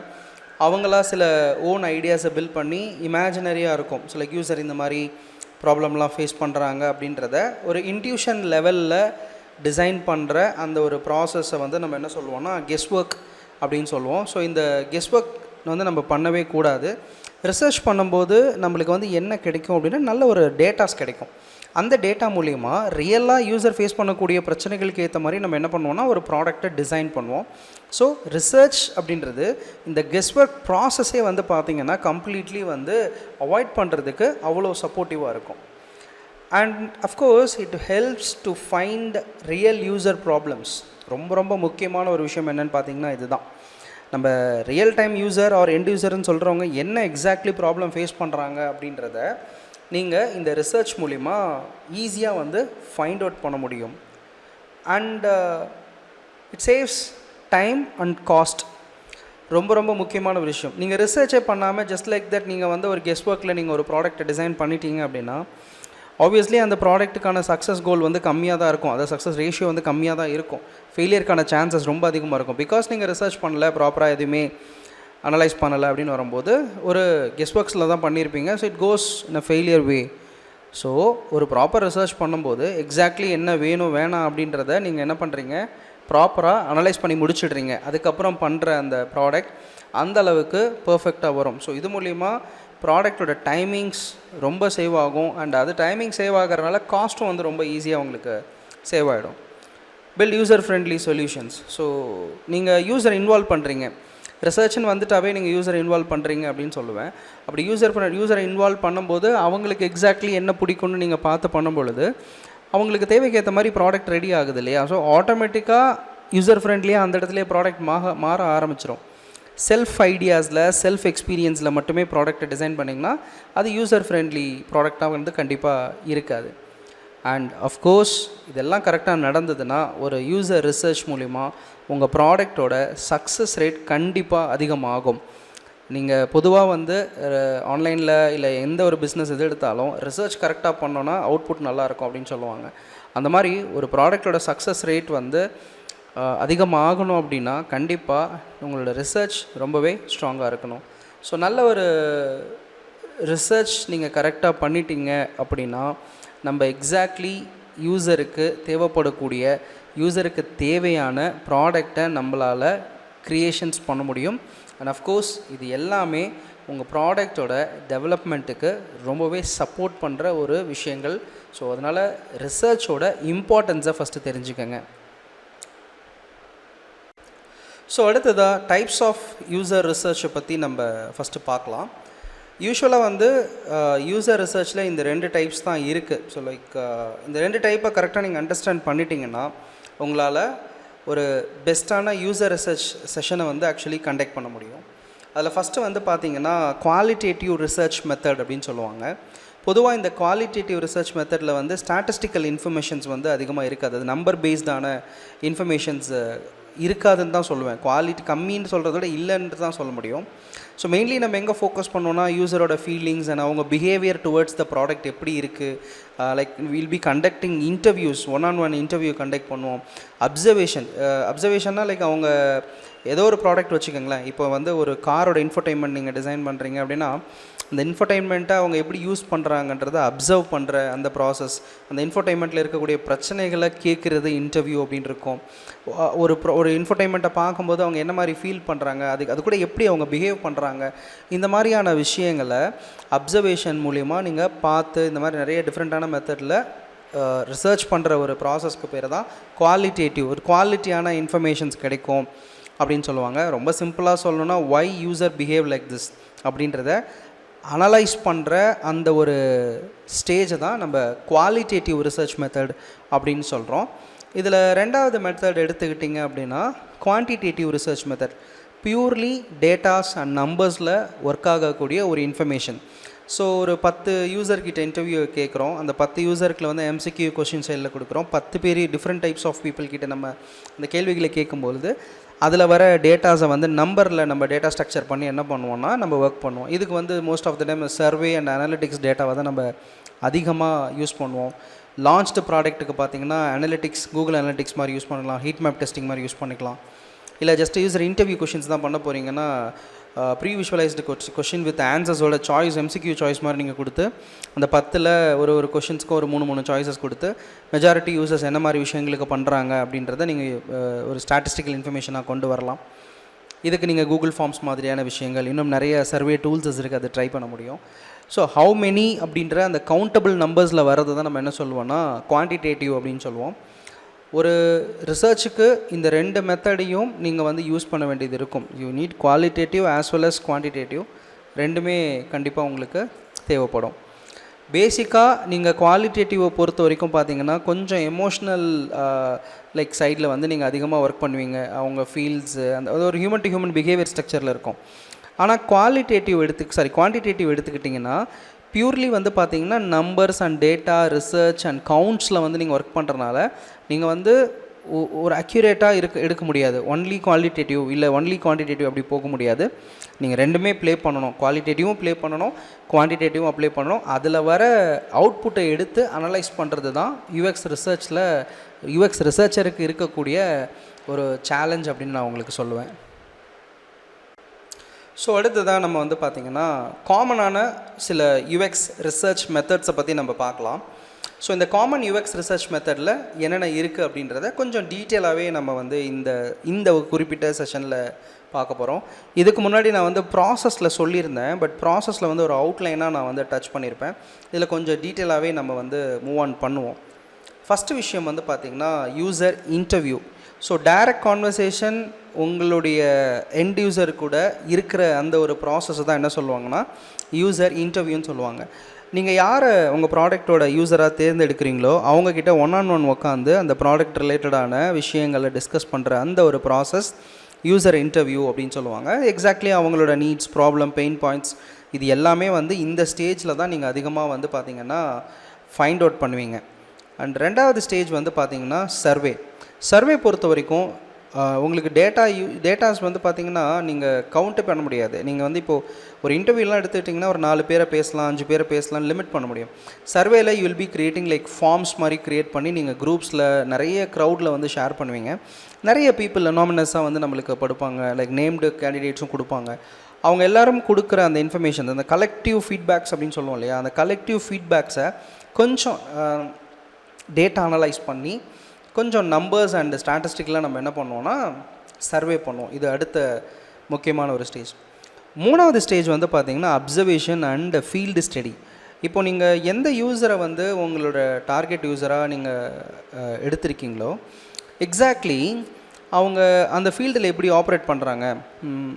அவங்களா சில ஓன் ஐடியாஸை பில்ட் பண்ணி இமேஜினரியாக இருக்கும். ஸோ லைக் யூசர் இந்த மாதிரி ப்ராப்ளம்லாம் ஃபேஸ் பண்ணுறாங்க அப்படின்றத ஒரு இன்ட்யூஷன் லெவலில் டிசைன் பண்ணுற அந்த ஒரு ப்ராசஸை வந்து நம்ம என்ன சொல்லுவோம்னா கெஸ்ட் ஒர்க் அப்படின்னு சொல்லுவோம். ஸோ இந்த கெஸ்ட் ஒர்க் வந்து நம்ம பண்ணவே கூடாது. ரிசர்ச் பண்ணும்போது நம்மளுக்கு வந்து என்ன கிடைக்கும் அப்படின்னா நல்ல ஒரு டேட்டாஸ் கிடைக்கும். அந்த டேட்டா மூலிமா ரியலாக யூசர் ஃபேஸ் பண்ணக்கூடிய பிரச்சனைகளுக்கு ஏற்ற மாதிரி நம்ம என்ன பண்ணுவோம்னா ஒரு ப்ராடக்டை டிசைன் பண்ணுவோம். ஸோ ரிசர்ச் அப்படின்றது இந்த கெஸ்ட் ஒர்க் ப்ராசஸே வந்து பார்த்திங்கன்னா கம்ப்ளீட்லி வந்து அவாய்ட் பண்ணுறதுக்கு அவ்வளோ சப்போர்ட்டிவாக இருக்கும். And of course it helps to find real user problems. ரொம்ப ரொம்ப முக்கியமான ஒரு விஷயம் என்னென்னு பார்த்திங்கன்னா இதுதான். நம்ம real time user or end யூசர்னு சொல்கிறவங்க என்ன எக்ஸாக்ட்லி ப்ராப்ளம் ஃபேஸ் பண்ணுறாங்க அப்படின்றத நீங்கள் இந்த ரிசர்ச் மூலிமா ஈஸியாக வந்து ஃபைண்ட் அவுட் பண்ண முடியும். And it saves time and cost. ரொம்ப ரொம்ப முக்கியமான ஒரு விஷயம். நீங்கள் ரிசர்ச்சே பண்ணாமல் ஜஸ்ட் லைக் தட் நீங்கள் வந்து ஒரு கெஸ்ட் ஒர்க்கில் நீங்கள் ஒரு ப்ராடக்ட்டை டிசைன் பண்ணிட்டீங்க அப்படின்னா ஆப்வியஸ்லி அந்த ப்ராடக்ட்டுக்கான சக்ஸஸ் கோல் வந்து கம்மியாக தான் இருக்கும். அதாவது சக்ஸஸ் ரேஷியோ வந்து கம்மியாக தான் இருக்கும். ஃபெயிலியருக்கான சான்சஸ் ரொம்ப அதிகமாக இருக்கும். பிகாஸ் நீங்கள் ரிசர்ச் பண்ணல, ப்ராப்பராக எதுவுமே அனலைஸ் பண்ணலை அப்படின்னு வரும்போது ஒரு கெஸ்ட் ஒர்க்ஸில் தான் பண்ணியிருப்பீங்க. So it goes in a failure way. So ஒரு ப்ராப்பர் ரிசர்ச் பண்ணும்போது எக்ஸாக்ட்லி என்ன வேணும் வேணாம் அப்படின்றத நீங்கள் என்ன பண்ணுறீங்க, ப்ராப்பராக அனலைஸ் பண்ணி முடிச்சிடுறீங்க. அதுக்கப்புறம் பண்ணுற அந்த ப்ராடக்ட் அந்த அளவுக்கு பர்ஃபெக்டாக வரும். ஸோ இது மூலிமா ப்ராடக்டோட டைமிங்ஸ் ரொம்ப சேவ் ஆகும். அண்ட் அது டைமிங் சேவ் ஆகிறதுனால காஸ்ட்டும் வந்து ரொம்ப ஈஸியாக உங்களுக்கு சேவ் ஆகிடும். Build user friendly solutions. So நீங்கள் யூசர் இன்வால்வ் பண்ணுறீங்க, ரிசர்ச்னு வந்துட்டாவே நீங்கள் யூசர் இன்வால்வ் பண்ணுறீங்க அப்படின்னு சொல்லுவேன். அப்படி யூசரை இன்வால்வ் பண்ணும்போது அவங்களுக்கு எக்ஸாக்ட்லி என்ன பிடிக்கும்னு நீங்கள் பார்த்து பண்ணும்பொழுது அவங்களுக்கு தேவைக்கு ஏற்ற மாதிரி ப்ராடக்ட் ரெடி ஆகுது இல்லையா. ஸோ ஆட்டோமேட்டிக்காக யூசர் ஃப்ரெண்ட்லியாக அந்த இடத்துலேயே ப்ராடக்ட் மாற ஆரம்பிச்சிடும். செல்ஃப் ஐடியாஸில் செல்ஃப் எக்ஸ்பீரியன்ஸில் மட்டுமே ப்ராடக்ட்டை டிசைன் பண்ணிங்கன்னா அது யூசர் ஃப்ரெண்ட்லி ப்ராடக்டாக வந்து கண்டிப்பாக இருக்காது. அண்ட் அஃப்கோர்ஸ் இதெல்லாம் கரெக்டாக நடந்ததுன்னா ஒரு யூசர் ரிசர்ச் மூலிமா உங்கள் ப்ராடக்டோட சக்ஸஸ் ரேட் கண்டிப்பாக அதிகமாகும். நீங்கள் பொதுவாக வந்து ஆன்லைனில் இல்லை எந்த ஒரு பிஸ்னஸ் எது எடுத்தாலும் ரிசர்ச் கரெக்டாக பண்ணோன்னா அவுட்புட் நல்லாயிருக்கும் அப்படின்னு சொல்லுவாங்க. அந்த மாதிரி ஒரு ப்ராடக்டோட சக்ஸஸ் ரேட் வந்து அதிகமாகணும் அப்படின்னா கண்டிப்பாக உங்களோட ரிசர்ச் ரொம்பவே ஸ்ட்ராங்காக இருக்கணும். ஸோ நல்ல ஒரு ரிசர்ச் நீங்கள் கரெக்டாக பண்ணிட்டீங்க அப்படின்னா நம்ம எக்ஸாக்ட்லி யூசருக்கு தேவைப்படக்கூடிய யூசருக்கு தேவையான ப்ராடக்டை நம்மளால் க்ரியேஷன்ஸ் பண்ண முடியும். அண்ட் அஃப்கோர்ஸ் இது எல்லாமே உங்கள் ப்ராடக்டோட டெவலப்மெண்ட்டுக்கு ரொம்பவே சப்போர்ட் பண்ணுற ஒரு விஷயங்கள். ஸோ அதனால் ரிசர்ச்சோட இம்பார்ட்டன்ஸை ஃபஸ்ட்டு தெரிஞ்சுக்கங்க. ஸோ அடுத்ததாக டைப்ஸ் ஆஃப் யூசர் ரிசர்ச்சை பற்றி நம்ம ஃபஸ்ட்டு பார்க்கலாம். யூஸ்வலாக வந்து யூசர் ரிசர்ச்சில் இந்த 2 டைப்ஸ் தான் இருக்குது. ஸோ லைக் இந்த 2 டைப்பை கரெக்டாக நீங்கள் அண்டர்ஸ்டாண்ட் பண்ணிட்டீங்கன்னா உங்களால் ஒரு பெஸ்ட்டான யூசர் ரிசர்ச் செஷனை வந்து ஆக்சுவலி கண்டக்ட் பண்ண முடியும். அதில் ஃபஸ்ட்டு வந்து பார்த்திங்கன்னா குவாலிட்டேட்டிவ் ரிசர்ச் மெத்தட் அப்படின்னு சொல்லுவாங்க. பொதுவாக இந்த குவாலிட்டேட்டிவ் ரிசர்ச் மெத்தடில் வந்து ஸ்டாட்டிஸ்டிக்கல் இன்ஃபர்மேஷன்ஸ் வந்து அதிகமாக இருக்காது. அது நம்பர் பேஸ்டான இன்ஃபர்மேஷன்ஸ் இருக்காதுன்னு தான் சொல்லுவேன். குவாலிட்டி கம்மின்னு சொல்கிறத விட இல்லைன்னு தான் சொல்ல முடியும். ஸோ மெயின்லி நம்ம எங்கே ஃபோக்கஸ் பண்ணோன்னா யூசரோட ஃபீலிங்ஸ் அண்ட் அவங்க பிஹேவியர் டுவர்ட்ஸ் த ப்ராடக்ட் எப்படி இருக்குது. Like will B conducting interviews, one interview conduct பண்ணுவோம். அப்சர்வேஷன்னா லைக் அவங்க ஏதோ ஒரு ப்ராடக்ட் வச்சுக்கோங்களேன். இப்போ வந்து ஒரு காரோட இன்ஃபோடைன்மெண்ட் நீங்கள் டிசைன் பண்ணுறீங்க அப்படின்னா அந்த இன்ஃபர்டைன்மெண்ட்டை அவங்க எப்படி யூஸ் பண்ணுறாங்கன்றதை அப்சர்வ் பண்ணுற அந்த ப்ராசஸ், அந்த இன்ஃபர்டைன்மெண்ட்டில் இருக்கக்கூடிய பிரச்சனைகளை கேட்குறது இன்டர்வியூ அப்படின்னு இருக்கும். ஒரு இன்ஃபர்டைன்மெண்ட்டை பார்க்கும்போது அவங்க என்ன மாதிரி ஃபீல் பண்ணுறாங்க, அது கூட எப்படி அவங்க பிஹேவ் பண்ணுறாங்க, இந்த மாதிரியான விஷயங்களை அப்சர்வேஷன் மூலிமா நீங்கள் பார்த்து இந்த மாதிரி நிறைய டிஃப்ரெண்ட்டான மெத்தடில் ரிசர்ச் பண்ணுற ஒரு ப்ராசஸ்க்கு பேர் தான் குவாலிட்டேட்டிவ். ஒரு குவாலிட்டியான இன்ஃபர்மேஷன்ஸ் கிடைக்கும் அப்படின்னு சொல்லுவாங்க. ரொம்ப சிம்பிளாக சொல்லணும்னா why user behave like this அப்படின்றத அனலைஸ் பண்ணுற அந்த ஒரு ஸ்டேஜை தான் நம்ம குவாலிட்டேட்டிவ் ரிசர்ச் மெத்தட் அப்படின்னு சொல்கிறோம். இதில் ரெண்டாவது மெத்தட் எடுத்துக்கிட்டிங்க அப்படின்னா quantitative research method. Purely datas and நம்பர்ஸில் ஒர்க் ஆகக்கூடிய ஒரு இன்ஃபர்மேஷன். ஸோ ஒரு 10 யூசர்கிட்ட இன்டர்வியூ கேட்குறோம். அந்த 10 யூசருக்கில் வந்து MCQ கொஷின் சைடில் கொடுக்குறோம். 10 பேர் டிஃப்ரெண்ட் டைப்ஸ் ஆஃப் பீப்புள் கிட்ட நம்ம இந்த கேள்விகளை கேட்கும்பொழுது அதில் வர டேட்டாஸை வந்து நம்பரில் நம்ம டேட்டா ஸ்ட்ரக்சர் பண்ணி என்ன பண்ணுவோம்னா நம்ம ஒர்க் பண்ணுவோம். இதுக்கு வந்து most of the time survey and analytics டேட்டாவை தான் நம்ம அதிகமாக யூஸ் பண்ணுவோம். லான்ச்டு ப்ராடக்ட்டுக்கு பார்த்திங்கன்னா அனாலிட்டிக்ஸ், கூகுள் அனாலிட்டிக்ஸ் மாதிரி யூஸ் பண்ணலாம், ஹீட் மேப் டெஸ்டிங் மாதிரி யூஸ் பண்ணிக்கலாம். இல்லை ஜஸ்ட் யூசர் இன்டர்வியூ கொஷின்ஸ் தான் பண்ண போகிறீங்கன்னா ப்ரீ விஷுவலைஸ்டு கொஷின் வித் ஆன்சர்ஸோட சாய்ஸ், MCQ சாய்ஸ் மாதிரி நீங்கள் கொடுத்து அந்த 10ல் ஒரு கொஷின்ஸ்க்கு ஒரு 3 சாய்ஸஸ் கொடுத்து மெஜாரிட்டி யூசர்ஸ் என்ன மாதிரி விஷயங்களுக்கு பண்ணுறாங்க அப்படின்றத நீங்கள் ஒரு ஸ்டாட்டிஸ்டிக்கல் இன்ஃபர்மேஷனாக கொண்டு வரலாம். இதுக்கு நீங்கள் கூகுள் ஃபார்ம்ஸ் மாதிரியான விஷயங்கள், இன்னும் நிறைய சர்வே டூல்ஸஸ் இருக்குது, அதை ட்ரை பண்ண முடியும். ஸோ ஹவு மெனி அப்படின்ற அந்த கவுண்டபிள் நம்பர்ஸில் வரது தான் நம்ம என்ன சொல்லுவோம்னா குவான்டிடேட்டிவ் அப்படின்னு சொல்லுவோம். ஒரு ரிசர்ச்சுக்கு இந்த 2 மெத்தடையும் நீங்கள் வந்து யூஸ் பண்ண வேண்டியது இருக்கும். You need qualitative as well as quantitative, ரெண்டுமே கண்டிப்பாக உங்களுக்கு தேவைப்படும். பேசிக்காக நீங்கள் குவாலிட்டேட்டிவை பொறுத்த வரைக்கும் பார்த்தீங்கன்னா கொஞ்சம் எமோஷ்னல் லைக் சைடில் வந்து நீங்கள் அதிகமாக ஒர்க் பண்ணுவீங்க. அவங்க ஃபீல்ஸு அந்த ஒரு ஹியூமன் டு ஹியூமன் பிஹேவியர் ஸ்ட்ரக்சரில் இருக்கும். ஆனால் குவான்டிடேட்டிவ் எடுத்துக்கிட்டிங்கன்னா பியூர்லி வந்து பார்த்தீங்கன்னா numbers and data research and கவுண்ட்ஸில் வந்து நீங்கள் ஒர்க் பண்ணுறனால நீங்கள் வந்து ஒரு அக்யூரேட்டாக எடுக்க முடியாது. ஒன்லி குவாலிட்டேட்டிவ் இல்லை ஒன்லி குவான்டிடேட்டிவ் அப்படி போக முடியாது. நீங்கள் ரெண்டுமே ப்ளே பண்ணணும். குவாலிட்டேட்டிவும் ப்ளே பண்ணணும், குவான்டிடேட்டிவும் அப்ளை பண்ணணும். அதில் வர அவுட்புட்டை எடுத்து அனலைஸ் பண்ணுறது தான் யூஎக்ஸ் ரிசர்ச்சருக்கு இருக்கக்கூடிய ஒரு சேலஞ்ச் அப்படின்னு நான் உங்களுக்கு சொல்லுவேன். ஸோ அடுத்ததாக நம்ம வந்து பார்த்திங்கன்னா காமனான சில யூஎக்ஸ் ரிசர்ச் மெத்தட்ஸை பற்றி நம்ம பார்க்கலாம். ஸோ இந்த காமன் யூஎக்ஸ் ரிசர்ச் மெத்தடில் என்னென்ன இருக்குது அப்படின்றத கொஞ்சம் டீட்டெயிலாகவே நம்ம வந்து இந்த குறிப்பிட்ட செஷனில் பார்க்க போகிறோம். இதுக்கு முன்னாடி நான் வந்து ப்ராசஸில் சொல்லியிருந்தேன், பட் ப்ராசஸில் வந்து ஒரு அவுட்லைனாக நான் வந்து டச் பண்ணியிருப்பேன். இதில் கொஞ்சம் டீட்டெயிலாகவே நம்ம வந்து மூவ் ஆன் பண்ணுவோம். ஃபஸ்ட்டு விஷயம் வந்து பார்த்திங்கன்னா user interview. So direct conversation உங்களுடைய எண்ட் யூசர் கூட இருக்கிற அந்த ஒரு ப்ராசஸை தான் என்ன சொல்லுவாங்கன்னா யூசர் இன்டர்வியூன்னு சொல்லுவாங்க. நீங்கள் யாரை உங்கள் ப்ராடக்டோட யூஸராக தேர்ந்தெடுக்கிறீங்களோ அவங்கக்கிட்ட 1-on-1 உட்காந்து அந்த ப்ராடக்ட் ரிலேட்டடான விஷயங்களை டிஸ்கஸ் பண்ணுற அந்த ஒரு ப்ராசஸ் யூசர் இன்டர்வியூ அப்படின்னு சொல்லுவாங்க. எக்ஸாக்ட்லி அவங்களோட நீட்ஸ், ப்ராப்ளம், பெயின் பாயிண்ட்ஸ் இது எல்லாமே வந்து இந்த ஸ்டேஜில் தான் நீங்கள் அதிகமாக வந்து பார்த்திங்கன்னா ஃபைண்ட் அவுட் பண்ணுவீங்க. அண்ட் ரெண்டாவது ஸ்டேஜ் வந்து பார்த்திங்கன்னா சர்வே பொறுத்த வரைக்கும் உங்களுக்கு டேட்டாஸ் வந்து பார்த்திங்கன்னா நீங்கள் கவுண்ட்டே பண்ண முடியாது. நீங்கள் வந்து இப்போது ஒரு இன்டர்வியூலாம் எடுத்துக்கிட்டிங்கன்னா ஒரு 4 பேரை பேசலாம், 5 பேரை பேசலாம், லிமிட் பண்ண முடியும். சர்வேல you will be creating like forms மாதிரி க்ரியேட் பண்ணி நீங்கள் குரூப்ஸில் நிறைய க்ரௌடில் வந்து ஷேர் பண்ணுவீங்க. நிறைய பீப்புள் அனாமினஸாக வந்து நம்மளுக்கு படுப்பாங்க, லைக் நேம்டு கேண்டிடேட்ஸும் கொடுப்பாங்க. அவங்க எல்லோரும் கொடுக்குற அந்த இன்ஃபர்மேஷன், அந்த கலெக்டிவ் ஃபீட்பேக்ஸ் அப்படின்னு சொல்லுவோம் இல்லையா, அந்த கலெக்டிவ் ஃபீட்பேக்ஸை கொஞ்சம் டேட்டா அனலைஸ் பண்ணி கொஞ்சம் நம்பர்ஸ் அண்ட் ஸ்டாட்டிஸ்டிக்லாம் நம்ம என்ன பண்ணுவோம்னா சர்வே பண்ணுவோம். இது அடுத்த முக்கியமான ஒரு ஸ்டேஜ். மூணாவது ஸ்டேஜ் வந்து பார்த்திங்கன்னா அப்சர்வேஷன் அண்ட் ஃபீல்டு ஸ்டடி. இப்போ நீங்கள் எந்த யூஸரை வந்து உங்களோட டார்கெட் யூஸராக நீங்கள் எடுத்திருக்கீங்களோ எக்ஸாக்ட்லி அவங்க அந்த ஃபீல்டில் எப்படி ஆப்ரேட் பண்ணுறாங்க.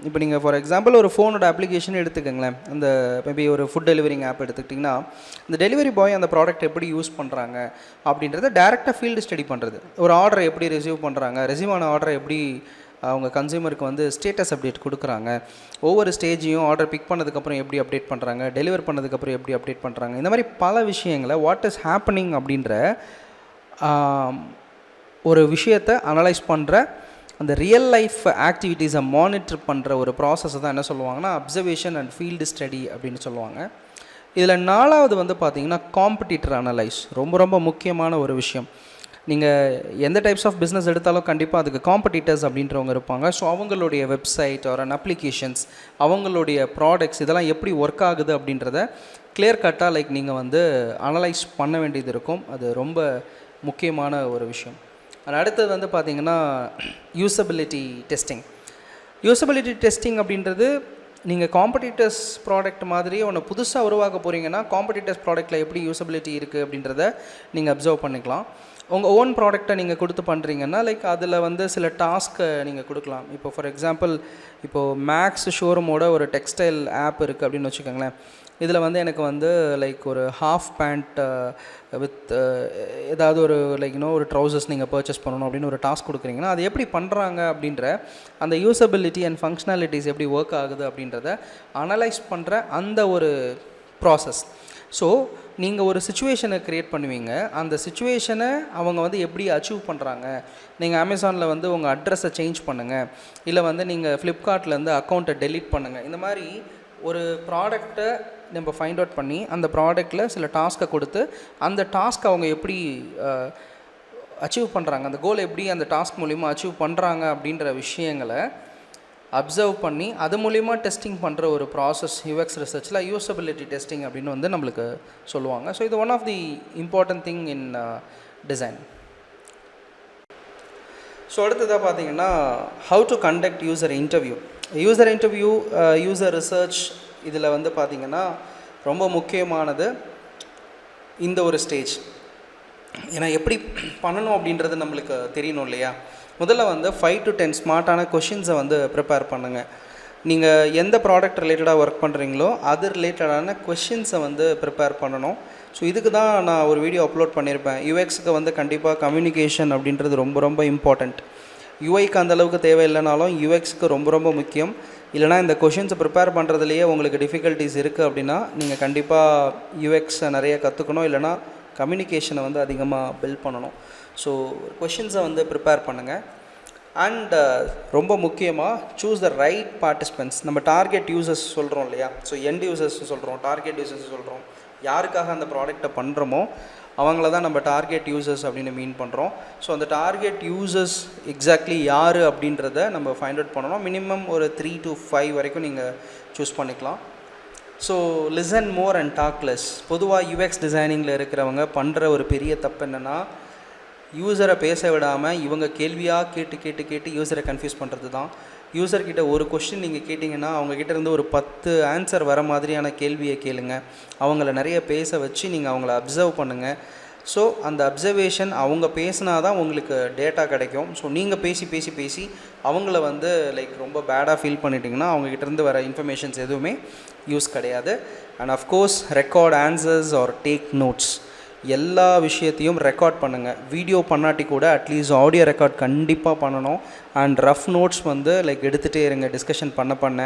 இப்போ நீங்கள் ஃபார் எக்ஸாம்பிள் ஒரு ஃபோனோட அப்ளிகேஷன் எடுத்துக்கோங்களேன். அந்த மேபி ஒரு ஃபுட் டெலிவரிங் ஆப் எடுத்துக்கிட்டிங்கன்னா இந்த டெலிவரி பாய் அந்த ப்ராடக்ட் எப்படி யூஸ் பண்ணுறாங்க அப்படின்றத டேரெக்டாக ஃபீல்டு ஸ்டடி பண்ணுறது. ஒரு ஆர்டரை எப்படி ரிசீவ் பண்ணுறாங்க, ரிசீவ் ஆன ஆர்டரை எப்படி அவங்க கன்சியூமருக்கு வந்து ஸ்டேட்டஸ் அப்டேட் கொடுக்குறாங்க, ஒவ்வொரு ஸ்டேஜையும் ஆர்டர் பிக் பண்ணதுக்கப்புறம் எப்படி அப்டேட் பண்ணுறாங்க, டெலிவர் பண்ணதுக்கப்புறம் எப்படி அப்டேட் பண்ணுறாங்க, இந்த மாதிரி பல விஷயங்களை வாட் இஸ் ஹேப்பனிங் அப்படின்ற ஒரு விஷயத்தை அனலைஸ் பண்ணுற அந்த ரியல் லைஃப் ஆக்டிவிட்டீஸை மானிட்டர் பண்ணுற ஒரு ப்ராசஸை தான் என்ன சொல்லுவாங்கன்னா அப்சர்வேஷன் அண்ட் ஃபீல்டு ஸ்டடி அப்படின்னு சொல்லுவாங்க. இதில் 4வது வந்து பார்த்திங்கன்னா காம்படிட்டர் அனலைஸ். ரொம்ப ரொம்ப முக்கியமான ஒரு விஷயம். நீங்கள் எந்த டைப்ஸ் ஆஃப் பிஸ்னஸ் எடுத்தாலும் கண்டிப்பாக அதுக்கு காம்படிட்டர்ஸ் அப்படின்றவங்க இருப்பாங்க. ஸோ அவங்களுடைய வெப்சைட் ஆர் அன் அப்ளிகேஷன்ஸ், அவங்களுடைய ப்ராடக்ட்ஸ் இதெல்லாம் எப்படி ஒர்க் ஆகுது அப்படின்றத கிளியர் கட்டாக லைக் நீங்கள் வந்து அனலைஸ் பண்ண வேண்டியது இருக்கும். அது ரொம்ப முக்கியமான ஒரு விஷயம். அடுத்தது வந்து பார்த்திங்கன்னா யூசபிலிட்டி டெஸ்டிங். யூசபிலிட்டி டெஸ்டிங் அப்படின்றது நீங்கள் காம்படிட்டர்ஸ் ப்ராடக்ட் மாதிரியே ஒன்று புதுசாக உருவாக்க போகிறீங்கன்னா காம்படிட்டர்ஸ் ப்ராடக்ட்டில் எப்படி யூசபிலிட்டி இருக்குது அப்படின்றத நீங்கள் அப்சர்வ் பண்ணிக்கலாம். உங்கள் ஓன் ப்ராடக்டை நீங்கள் கொடுத்து பண்ணுறீங்கன்னா லைக் அதில் வந்து சில டாஸ்க்கை நீங்கள் கொடுக்கலாம். இப்போ ஃபார் எக்ஸாம்பிள் இப்போது மேக்ஸ் ஷோரூமோட ஒரு டெக்ஸ்டைல் ஆப் இருக்குது அப்படின்னு வச்சுக்கோங்களேன். இதில் வந்து எனக்கு வந்து லைக் ஒரு ஹாஃப் பேண்ட் வித் ஏதாவது ஒரு லைக் ஒரு ட்ரௌசர்ஸ் நீங்கள் பர்ச்சேஸ் பண்ணணும் அப்படின்னு ஒரு டாஸ்க் கொடுக்குறீங்கன்னா அது எப்படி பண்ணுறாங்க அப்படின்ற அந்த யூசபிலிட்டி அண்ட் ஃபங்க்ஷனாலிட்டிஸ் எப்படி ஒர்க் ஆகுது அப்படின்றத அனலைஸ் பண்ணுற அந்த ஒரு ப்ராசஸ். ஸோ நீங்கள் ஒரு சுச்சுவேஷனை க்ரியேட் பண்ணுவீங்க. அந்த சுச்சுவேஷனை அவங்க வந்து எப்படி அச்சீவ் பண்ணுறாங்க. நீங்கள் அமேசானில் வந்து உங்கள் அட்ரஸை சேஞ்ச் பண்ணுங்கள், இல்லை வந்து நீங்கள் ஃப்ளிப்கார்ட்லேருந்து அக்கௌண்ட்டை டெலீட் பண்ணுங்கள். இந்த மாதிரி ஒரு ப்ராடக்டை நம்ம ஃபைண்ட் அவுட் பண்ணி அந்த ப்ராடக்டில் சில டாஸ்க்கை கொடுத்து அந்த டாஸ்க் அவங்க எப்படி அச்சீவ் பண்ணுறாங்க, அந்த கோல் எப்படி அந்த டாஸ்க் மூலிமா அச்சீவ் பண்ணுறாங்க அப்படின்ற விஷயங்களை அப்சர்வ் பண்ணி அது மூலிமா டெஸ்டிங் பண்ணுற ஒரு ப்ராசஸ் யூஎக்ஸ் ரிசர்ச்சில் யூசபிலிட்டி டெஸ்டிங் அப்படின்னு வந்து நம்மளுக்கு சொல்லுவாங்க. ஸோ இது one of the important thing in design. So அடுத்ததாக பார்த்தீங்கன்னா how to conduct user interview. User research இதில் வந்து பார்த்திங்கன்னா ரொம்ப முக்கியமானது இந்த ஒரு ஸ்டேஜ். ஏன்னா எப்படி பண்ணணும் அப்படின்றது நம்மளுக்கு தெரியணும் இல்லையா. முதல்ல வந்து 5 to 10 ஸ்மார்ட்டான கொஷின்ஸை வந்து ப்ரிப்பேர் பண்ணுங்கள். நீங்கள் எந்த ப்ராடக்ட் ரிலேட்டடாக ஒர்க் பண்ணுறீங்களோ அது ரிலேட்டடான கொஷின்ஸை வந்து ப்ரிப்பேர் பண்ணணும். ஸோ இதுக்கு தான் நான் ஒரு வீடியோ அப்லோட் பண்ணியிருப்பேன். யூஎக்ஸுக்கு வந்து கண்டிப்பாக கம்யூனிகேஷன் அப்படின்றது ரொம்ப ரொம்ப இம்பார்ட்டண்ட். யூஐக்கு அந்தளவுக்கு தேவையில்லைனாலும் யூஎக்ஸுக்கு ரொம்ப ரொம்ப முக்கியம். இல்லைனா இந்த கொஷின்ஸை ப்ரிப்பேர் பண்ணுறதுலையே உங்களுக்கு டிஃபிகல்ட்டிஸ் இருக்குது அப்படின்னா நீங்கள் கண்டிப்பாக யூஎக்ஸை நிறைய கற்றுக்கணும், இல்லைனா கம்யூனிகேஷனை வந்து அதிகமாக பில்ட் பண்ணணும். ஸோ கொஷின்ஸை வந்து ப்ரிப்பேர் பண்ணுங்கள். அண்ட் ரொம்ப முக்கியமாக சூஸ் த ரைட் பார்ட்டிசிபென்ட்ஸ். நம்ம டார்கெட் யூசர்ஸ் சொல்கிறோம் இல்லையா. ஸோ எண்ட் யூசர்ஸ் சொல்கிறோம், டார்கெட் யூசர்ஸ் சொல்கிறோம். யாருக்காக அந்த ப்ராடக்டை பண்ணுறோமோ அவங்கள தான் நம்ம டார்கெட் யூசர்ஸ் அப்படின்னு மீன் பண்ணுறோம். ஸோ அந்த டார்கெட் யூசர்ஸ் எக்ஸாக்ட்லி யார் அப்படின்றத நம்ம ஃபைண்ட் அவுட் பண்ணணும். மினிமம் ஒரு 3 to 5 வரைக்கும் நீங்கள் சூஸ் பண்ணிக்கலாம். So listen more and talk less. பொதுவாக யூஎக்ஸ் டிசைனிங்கில் இருக்கிறவங்க பண்ணுற ஒரு பெரிய தப்பு என்னென்னா யூசரை பேச விடாமல் இவங்க கேள்வியாக கேட்டு யூசரை கன்ஃபியூஸ் பண்ணுறது தான். யூசர்கிட்ட ஒரு கொஸ்டின் நீங்கள் கேட்டிங்கன்னா அவங்கக்கிட்ட இருந்து ஒரு 10 ஆன்சர் வர மாதிரியான கேள்வியை கேளுங்க. அவங்கள நிறைய பேச வச்சு நீங்கள் அவங்கள அப்சர்வ் பண்ணுங்கள். ஸோ அந்த அப்சர்வேஷன் அவங்க பேசினா தான் உங்களுக்கு டேட்டா கிடைக்கும். ஸோ நீங்கள் பேசி அவங்கள வந்து லைக் ரொம்ப பேடாக ஃபீல் பண்ணிட்டீங்கன்னா அவங்ககிட்டேருந்து வர இன்ஃபர்மேஷன்ஸ் எதுவுமே யூஸ் கிடையாது. And of course record answers or take notes. எல்லா விஷயத்தையும் ரெக்கார்ட் பண்ணுங்கள். வீடியோ பண்ணாட்டி கூட அட்லீஸ்ட் ஆடியோ ரெக்கார்ட் கண்டிப்பாக பண்ணணும். அண்ட் ரஃப் நோட்ஸ் வந்து லைக் எடுத்துகிட்டே இருங்க டிஸ்கஷன் பண்ண.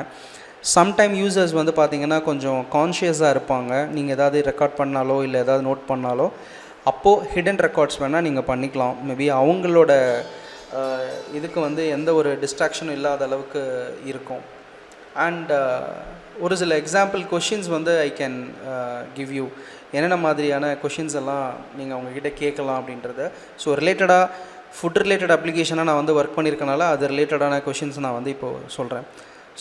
சம்டைம் யூசர்ஸ் வந்து பார்த்திங்கன்னா கொஞ்சம் கான்ஷியஸாக இருப்பாங்க. நீங்கள் ஏதாவது ரெக்கார்ட் பண்ணாலோ இல்லை ஏதாவது நோட் பண்ணாலோ அப்போது ஹிடன் ரெக்கார்ட்ஸ் வேணால் நீங்கள் பண்ணிக்கலாம். மேபி அவங்களோட இதுக்கு வந்து எந்த ஒரு டிஸ்ட்ராக்ஷனும் இல்லாத அளவுக்கு இருக்கும். அண்ட் ஒரு சில எக்ஸாம்பிள் கொஷின்ஸ் வந்து ஐ கேன் கிவ் யூ. என்னென்ன மாதிரியான கொஷின்ஸ் எல்லாம் நீங்கள் அவங்கக்கிட்ட கேட்கலாம் அப்படின்றத. ஸோ ரிலேட்டடாக ஃபுட் ரிலேட்டட் அப்ளிகேஷனாக நான் வந்து ஒர்க் பண்ணியிருக்கனால அது ரிலேட்டடான கொஷின்ஸ் நான் வந்து இப்போது சொல்கிறேன்.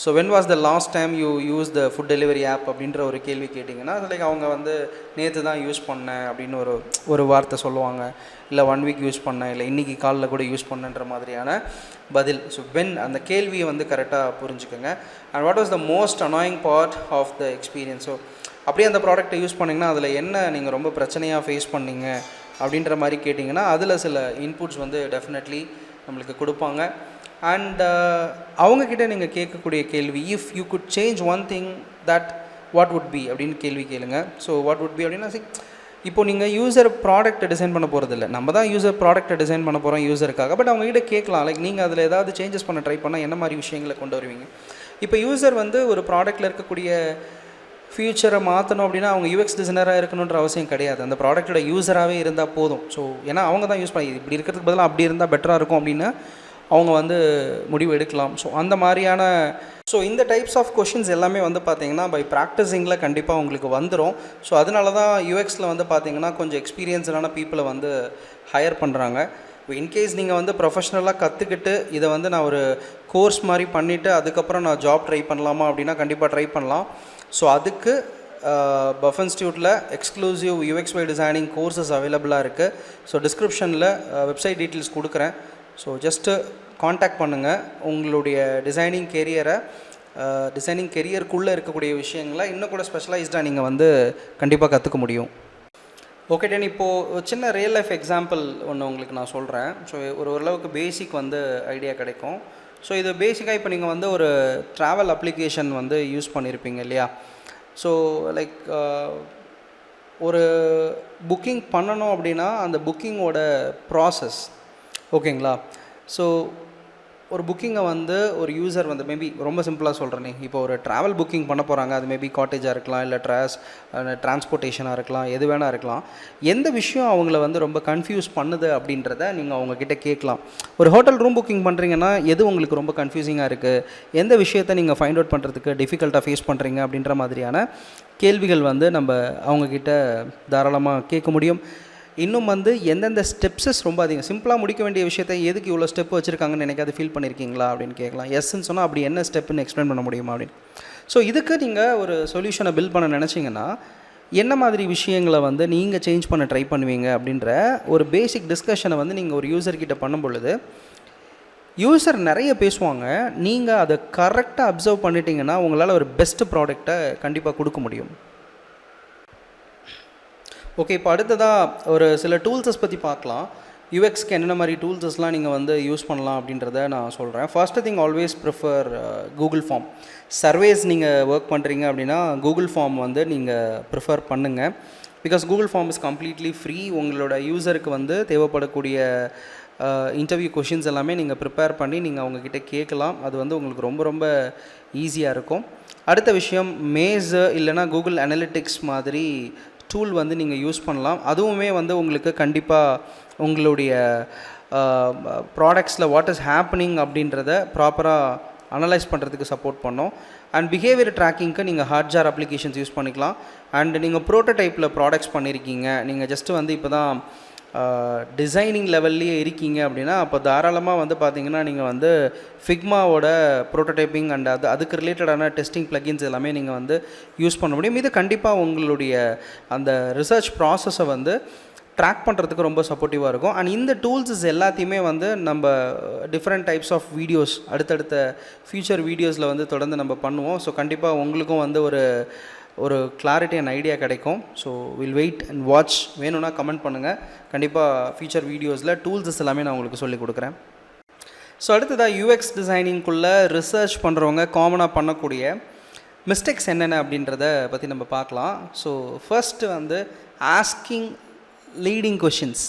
So when was the last time you use the food delivery app அப்படின்ற ஒரு கேள்வி கேட்டிங்கன்னா அது லைக் அவங்க வந்து நேற்று தான் யூஸ் பண்ணேன் அப்படின்னு ஒரு வார்த்தை சொல்லுவாங்க. இல்லை 1 week யூஸ் பண்ணேன், இல்லை இன்றைக்கி காலில் கூட யூஸ் பண்ணன்ற மாதிரியான பதில். ஸோ வென் அந்த கேள்வியை வந்து கரெக்டாக புரிஞ்சுக்கோங்க. And what was the most annoying part of the experience. So அப்படியே அந்த ப்ராடக்ட்டை யூஸ் பண்ணிங்கன்னா அதில் என்ன நீங்கள் ரொம்ப பிரச்சனையாக ஃபேஸ் பண்ணீங்க அப்படின்ற மாதிரி கேட்டிங்கன்னா அதில் சில இன்புட்ஸ் வந்து டெஃபினெட்லி நம்மளுக்கு கொடுப்பாங்க. அண்ட் அவங்கக்கிட்ட நீங்கள் கேட்கக்கூடிய கேள்வி, if you good change one thing that what would be அப்படின்னு கேள்வி கேளுங்க. ஸோ வாட் வுட் பி அப்படின்னா இப்போது நீங்கள் யூசர் ப்ராடக்ட்டை டிசைன் பண்ண போகிறதில்ல, நம்ம தான் யூசர் ப்ராடக்ட்டை டிசைன் பண்ண போகிறோம் யூசருக்காக. பட் அவங்ககிட்ட கேட்கலாம் லைக் நீங்கள் அதில் ஏதாவது சேஞ்சஸ் பண்ண ட்ரை பண்ணால் என்ன மாதிரி விஷயங்களை கொண்டு வருவீங்க. இப்போ யூசர் வந்து ஒரு ப்ராடக்ட்டில் இருக்கக்கூடிய ஃபியூச்சரை மாற்றணும் அப்படின்னா அவங்க யூஎக்ஸ் டிசைனராக இருக்கணுன்ற அவசியம் கிடையாது. அந்த ப்ராடக்ட்டோட யூஸராகவே இருந்தால் போதும். ஸோ ஏன்னா அவங்க தான் யூஸ் பண்ணி இப்படி இருக்கிறதுக்கு பதிலாக அப்படி இருந்தால் பெட்டராக இருக்கும் அப்படின்னு அவங்க வந்து முடிவு எடுக்கலாம். ஸோ அந்த மாதிரியான இந்த டைப்ஸ் ஆஃப் கொஷின்ஸ் எல்லாமே வந்து பார்த்திங்கன்னா பை ப்ராக்டிஸிங்கில் கண்டிப்பாக உங்களுக்கு வந்துடும். ஸோ அதனால தான் யூஎக்ஸில் வந்து பார்த்திங்கன்னா கொஞ்சம் எக்ஸ்பீரியன்ஸ்டான பீப்புளை வந்து ஹையர் பண்ணுறாங்க. இன்கேஸ் நீங்கள் வந்து ப்ரொஃபஷ்னலாக கற்றுக்கிட்டு இதை வந்து நான் ஒரு கோர்ஸ் மாதிரி பண்ணிவிட்டு அதுக்கப்புறம் நான் ஜாப் ட்ரை பண்ணலாமா அப்படின்னா கண்டிப்பாக ட்ரை பண்ணலாம். ஸோ அதுக்கு பஃப் இன்ஸ்டியூட்டில் எக்ஸ்க்ளூசிவ் யூஎக்ஸ் டிசைனிங் கோர்சஸ் அவைலபிளாக இருக்குது. ஸோ டிஸ்கிரிப்ஷனில் வெப்சைட் டீட்டெயில்ஸ் கொடுக்குறேன். ஸோ ஜஸ்ட்டு காண்டாக்ட் பண்ணுங்கள். உங்களுடைய டிசைனிங் கெரியருக்குள்ளே இருக்கக்கூடிய விஷயங்களை இன்னும் கூட ஸ்பெஷலைஸ்டாக நீங்கள் வந்து கண்டிப்பாக கற்றுக்க முடியும். ஓகே டென், இப்போது சின்ன ரியல் லைஃப் எக்ஸாம்பிள் ஒன்று உங்களுக்கு நான் சொல்கிறேன். ஸோ ஓரளவுக்கு பேசிக் வந்து ஐடியா கிடைக்கும். ஸோ இது பேசிக்காக இப்போ நீங்கள் வந்து ஒரு ட்ராவல் அப்ளிகேஷன் வந்து யூஸ் பண்ணியிருப்பீங்க இல்லையா? ஸோ லைக் ஒரு புக்கிங் பண்ணணும் அப்படின்னா அந்த புக்கிங்கோட ப்ராசஸ் ஓகேங்களா? ஸோ ஒரு புக்கிங்கை வந்து ஒரு யூசர் வந்து மேபி ரொம்ப சிம்பிளாக சொல்கிறேனே, இப்போ ஒரு ட்ராவல் புக்கிங் பண்ண போகிறாங்க. அது மேபி காட்டேஜாக இருக்கலாம், இல்லை டிரான்ஸ்போர்ட்டேஷனாக இருக்கலாம், எது வேணால் இருக்கலாம். எந்த விஷயம் அவங்கள வந்து ரொம்ப கன்ஃபியூஸ் பண்ணுது அப்படின்றத நீங்கள் அவங்கக்கிட்ட கேட்கலாம். ஒரு ஹோட்டல் ரூம் புக்கிங் பண்ணுறீங்கன்னா எது உங்களுக்கு ரொம்ப கன்ஃபியூசிங்காக இருக்குது, எந்த விஷயத்தை நீங்கள் ஃபைண்ட் அவுட் பண்ணுறதுக்கு டிஃபிகல்ட்டாக ஃபேஸ் பண்ணுறீங்க அப்படின்ற மாதிரியான கேள்விகள் வந்து நம்ம அவங்கக்கிட்ட தாராளமாக கேட்க முடியும். இன்னும் வந்து எந்தெந்த ஸ்டெப்ஸஸ் ரொம்ப அதிகம், சிம்பிளாக முடிக்க வேண்டிய விஷயத்தை எதுக்கு இவ்வளோ ஸ்டெப் வச்சுருக்காங்கன்னு எனக்கு அது ஃபீல் பண்ணியிருக்கீங்களா அப்படின்னு கேட்கலாம். எஸ்ன்னு சொன்னால் அப்படி என்ன ஸ்டெப்புன்னு எக்ஸ்பிளைன் பண்ண முடியுமா அப்படின்னு. ஸோ இதுக்கு நீங்கள் ஒரு சொல்யூஷனை பில்ட் பண்ண நினச்சிங்கன்னா என்ன மாதிரி விஷயங்களை வந்து நீங்கள் சேஞ்ச் பண்ண ட்ரை பண்ணுவீங்க அப்படின்ற ஒரு பேசிக் டிஸ்கஷனை வந்து நீங்கள் ஒரு யூசர்கிட்ட பண்ணும் பொழுது யூசர் நிறைய பேசுவாங்க. நீங்கள் அதை கரெக்டாக அப்சர்வ் பண்ணிட்டீங்கன்னா உங்களால் ஒரு பெஸ்ட் ப்ராடக்டை கண்டிப்பாக கொடுக்க முடியும். ஓகே, இப்போ அடுத்ததாக ஒரு சில டூல்ஸஸ் பற்றி பார்க்கலாம். யூஎக்ஸ்க்கு என்னென்ன மாதிரி டூல்ஸஸ்லாம் நீங்கள் வந்து யூஸ் பண்ணலாம் அப்படின்றத நான் சொல்கிறேன். First thing, always prefer Google form. Surveys நீங்கள் ஒர்க் பண்ணுறீங்க அப்படின்னா கூகுள் ஃபார்ம் வந்து நீங்கள் ப்ரிஃபர் பண்ணுங்கள். Because Google form is completely free. உங்களோட யூசருக்கு வந்து தேவைப்படக்கூடிய இன்டர்வியூ கொஷின்ஸ் எல்லாமே நீங்கள் ப்ரிப்பேர் பண்ணி நீங்கள் அவங்கக்கிட்ட கேட்கலாம். அது வந்து உங்களுக்கு ரொம்ப ரொம்ப ஈஸியாக இருக்கும். அடுத்த விஷயம், மேஸ் இல்லைனா கூகுள் அனலிட்டிக்ஸ் மாதிரி டூல் வந்து நீங்கள் யூஸ் பண்ணலாம். அதுவுமே வந்து உங்களுக்கு கண்டிப்பாக உங்களுடைய ப்ராடக்ட்ஸில் வாட் இஸ் ஹேப்பனிங் அப்படின்றத ப்ராப்பராக அனலைஸ் பண்ணுறதுக்கு சப்போர்ட் பண்ணோம். அண்ட் பிஹேவியர் ட்ராக்கிங்க்கு நீங்கள் ஹார்ட்ஜார் அப்ளிகேஷன்ஸ் யூஸ் பண்ணிக்கலாம். அண்ட் நீங்கள் ப்ரோட்டோடைப்பில் ப்ராடக்ட்ஸ் பண்ணியிருக்கீங்க, நீங்கள் ஜஸ்ட்டு வந்து இப்போ தான் டிசைனிங் லெவல்லையே இருக்கீங்க அப்படின்னா அப்போ தாராளமாக வந்து பார்த்திங்கன்னா நீங்கள் வந்து ஃபிக்மாவோட ப்ரோட்டோடைப்பிங் அண்ட் அதுக்கு ரிலேட்டடான டெஸ்டிங் ப்ளகின்ஸ் எல்லாமே நீங்கள் வந்து யூஸ் பண்ண முடியும். இது கண்டிப்பாக உங்களுடைய அந்த ரிசர்ச் ப்ராசஸை வந்து ட்ராக் பண்ணுறதுக்கு ரொம்ப சப்போர்ட்டிவாக இருக்கும். அண்ட் இந்த டூல்ஸஸ் எல்லாத்தையுமே வந்து நம்ம டிஃப்ரெண்ட் டைப்ஸ் ஆஃப் வீடியோஸ் அடுத்தடுத்த ஃபியூச்சர் வீடியோஸில் வந்து தொடர்ந்து நம்ம பண்ணுவோம். ஸோ கண்டிப்பாக உங்களுக்கும் வந்து ஒரு கிளாரிட்டி அண்ட் ஐடியா கிடைக்கும். So will wait and watch. வேணும்னா கமெண்ட் பண்ணுங்கள். கண்டிப்பாக ஃபியூச்சர் வீடியோஸில் டூல்ஸஸ் எல்லாமே நான் உங்களுக்கு சொல்லிக் கொடுக்குறேன். ஸோ அடுத்ததாக யூஎக்ஸ் டிசைனிங்குள்ளே ரிசர்ச் பண்ணுறவங்க காமனாக பண்ணக்கூடிய மிஸ்டேக்ஸ் என்னென்ன அப்படின்றத பற்றி நம்ம பார்க்கலாம். ஸோ ஃபர்ஸ்ட்டு வந்து ஆஸ்கிங் லீடிங் கொஷின்ஸ்.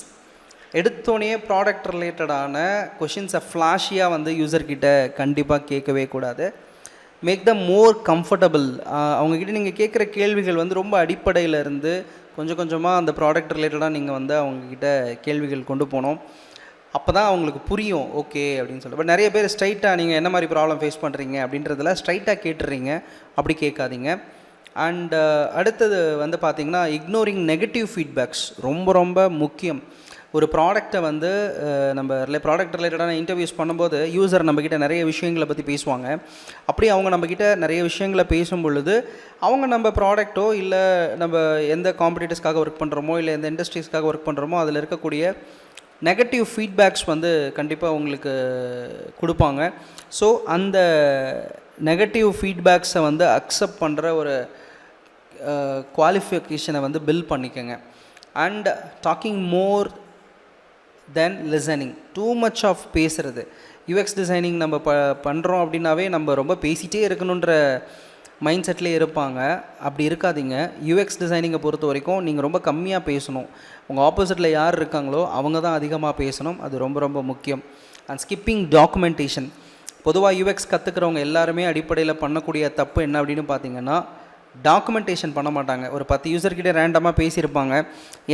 எடுத்தோடனே ப்ராடக்ட் ரிலேட்டடான கொஷின்ஸை ஃப்ளாஷியாக வந்து யூசர்கிட்ட கண்டிப்பாக கேட்கவே கூடாது. Make the more comfortable. அவங்கக்கிட்ட நீங்கள் கேட்குற கேள்விகள் வந்து ரொம்ப அடிப்படையில் இருந்து கொஞ்சம் கொஞ்சமாக அந்த ப்ராடக்ட் ரிலேட்டடாக நீங்கள் வந்து அவங்கக்கிட்ட கேள்விகள் கொண்டு போகணும். அப்போ தான் அவங்களுக்கு புரியும் ஓகே அப்படின்னு சொல்லி. பட் நிறைய பேர் ஸ்ட்ரைட்டாக நீங்கள் என்ன மாதிரி ப்ராப்ளம் ஃபேஸ் பண்ணுறீங்க அப்படின்றதில் ஸ்ட்ரைட்டாக கேட்டுறீங்க. அப்படி கேட்காதீங்க. அண்ட் அடுத்தது வந்து பார்த்திங்கன்னா இக்னோரிங் நெகட்டிவ் ஃபீட்பேக்ஸ் ரொம்ப ரொம்ப முக்கியம். ஒரு ப்ராடக்டை வந்து நம்ம ப்ராடக்ட் ரிலேட்டடான இன்டர்வியூஸ் பண்ணும்போது யூசர் நம்மக்கிட்ட நிறைய விஷயங்களை பற்றி பேசுவாங்க. அப்படி அவங்க நம்மக்கிட்ட நிறைய விஷயங்களை பேசும் பொழுது அவங்க நம்ம ப்ராடக்ட்டோ இல்லை நம்ம எந்த காம்படிட்டர்ஸ்க்காக ஒர்க் பண்ணுறோமோ இல்லை எந்த இண்டஸ்ட்ரீஸ்க்காக ஒர்க் பண்ணுறோமோ அதில் இருக்கக்கூடிய நெகட்டிவ் ஃபீட்பேக்ஸ் வந்து கண்டிப்பாக உங்களுக்கு கொடுப்பாங்க. ஸோ அந்த நெகட்டிவ் ஃபீட்பேக்ஸை வந்து அக்செப்ட் பண்ணுற ஒரு குவாலிஃபிகேஷனை வந்து பில்ட் பண்ணிக்கோங்க. And talking more then listening. Too much of பேசுகிறது. யூஎக்ஸ் டிசைனிங் நம்ம பண்ணுறோம் அப்படின்னாவே நம்ம ரொம்ப பேசிகிட்டே இருக்கணுன்ற மைண்ட் செட்லேயே இருப்பாங்க. அப்படி இருக்காதீங்க. யூஎக்ஸ் டிசைனிங்கை பொறுத்த வரைக்கும் நீங்கள் ரொம்ப கம்மியாக பேசணும். உங்கள் ஆப்போசிட்டில் யார் இருக்காங்களோ அவங்க தான் அதிகமாக பேசணும். அது ரொம்ப ரொம்ப முக்கியம். And skipping documentation. பொதுவாக யூஎக்ஸ் கற்றுக்கிறவங்க எல்லாருமே அடிப்படையில் பண்ணக்கூடிய தப்பு என்ன அப்படின்னு பார்த்தீங்கன்னா டாக்குமெண்டேஷன் பண்ண மாட்டாங்க. ஒரு 10 யூசர்கிட்ட ரேண்டமாக பேசியிருப்பாங்க.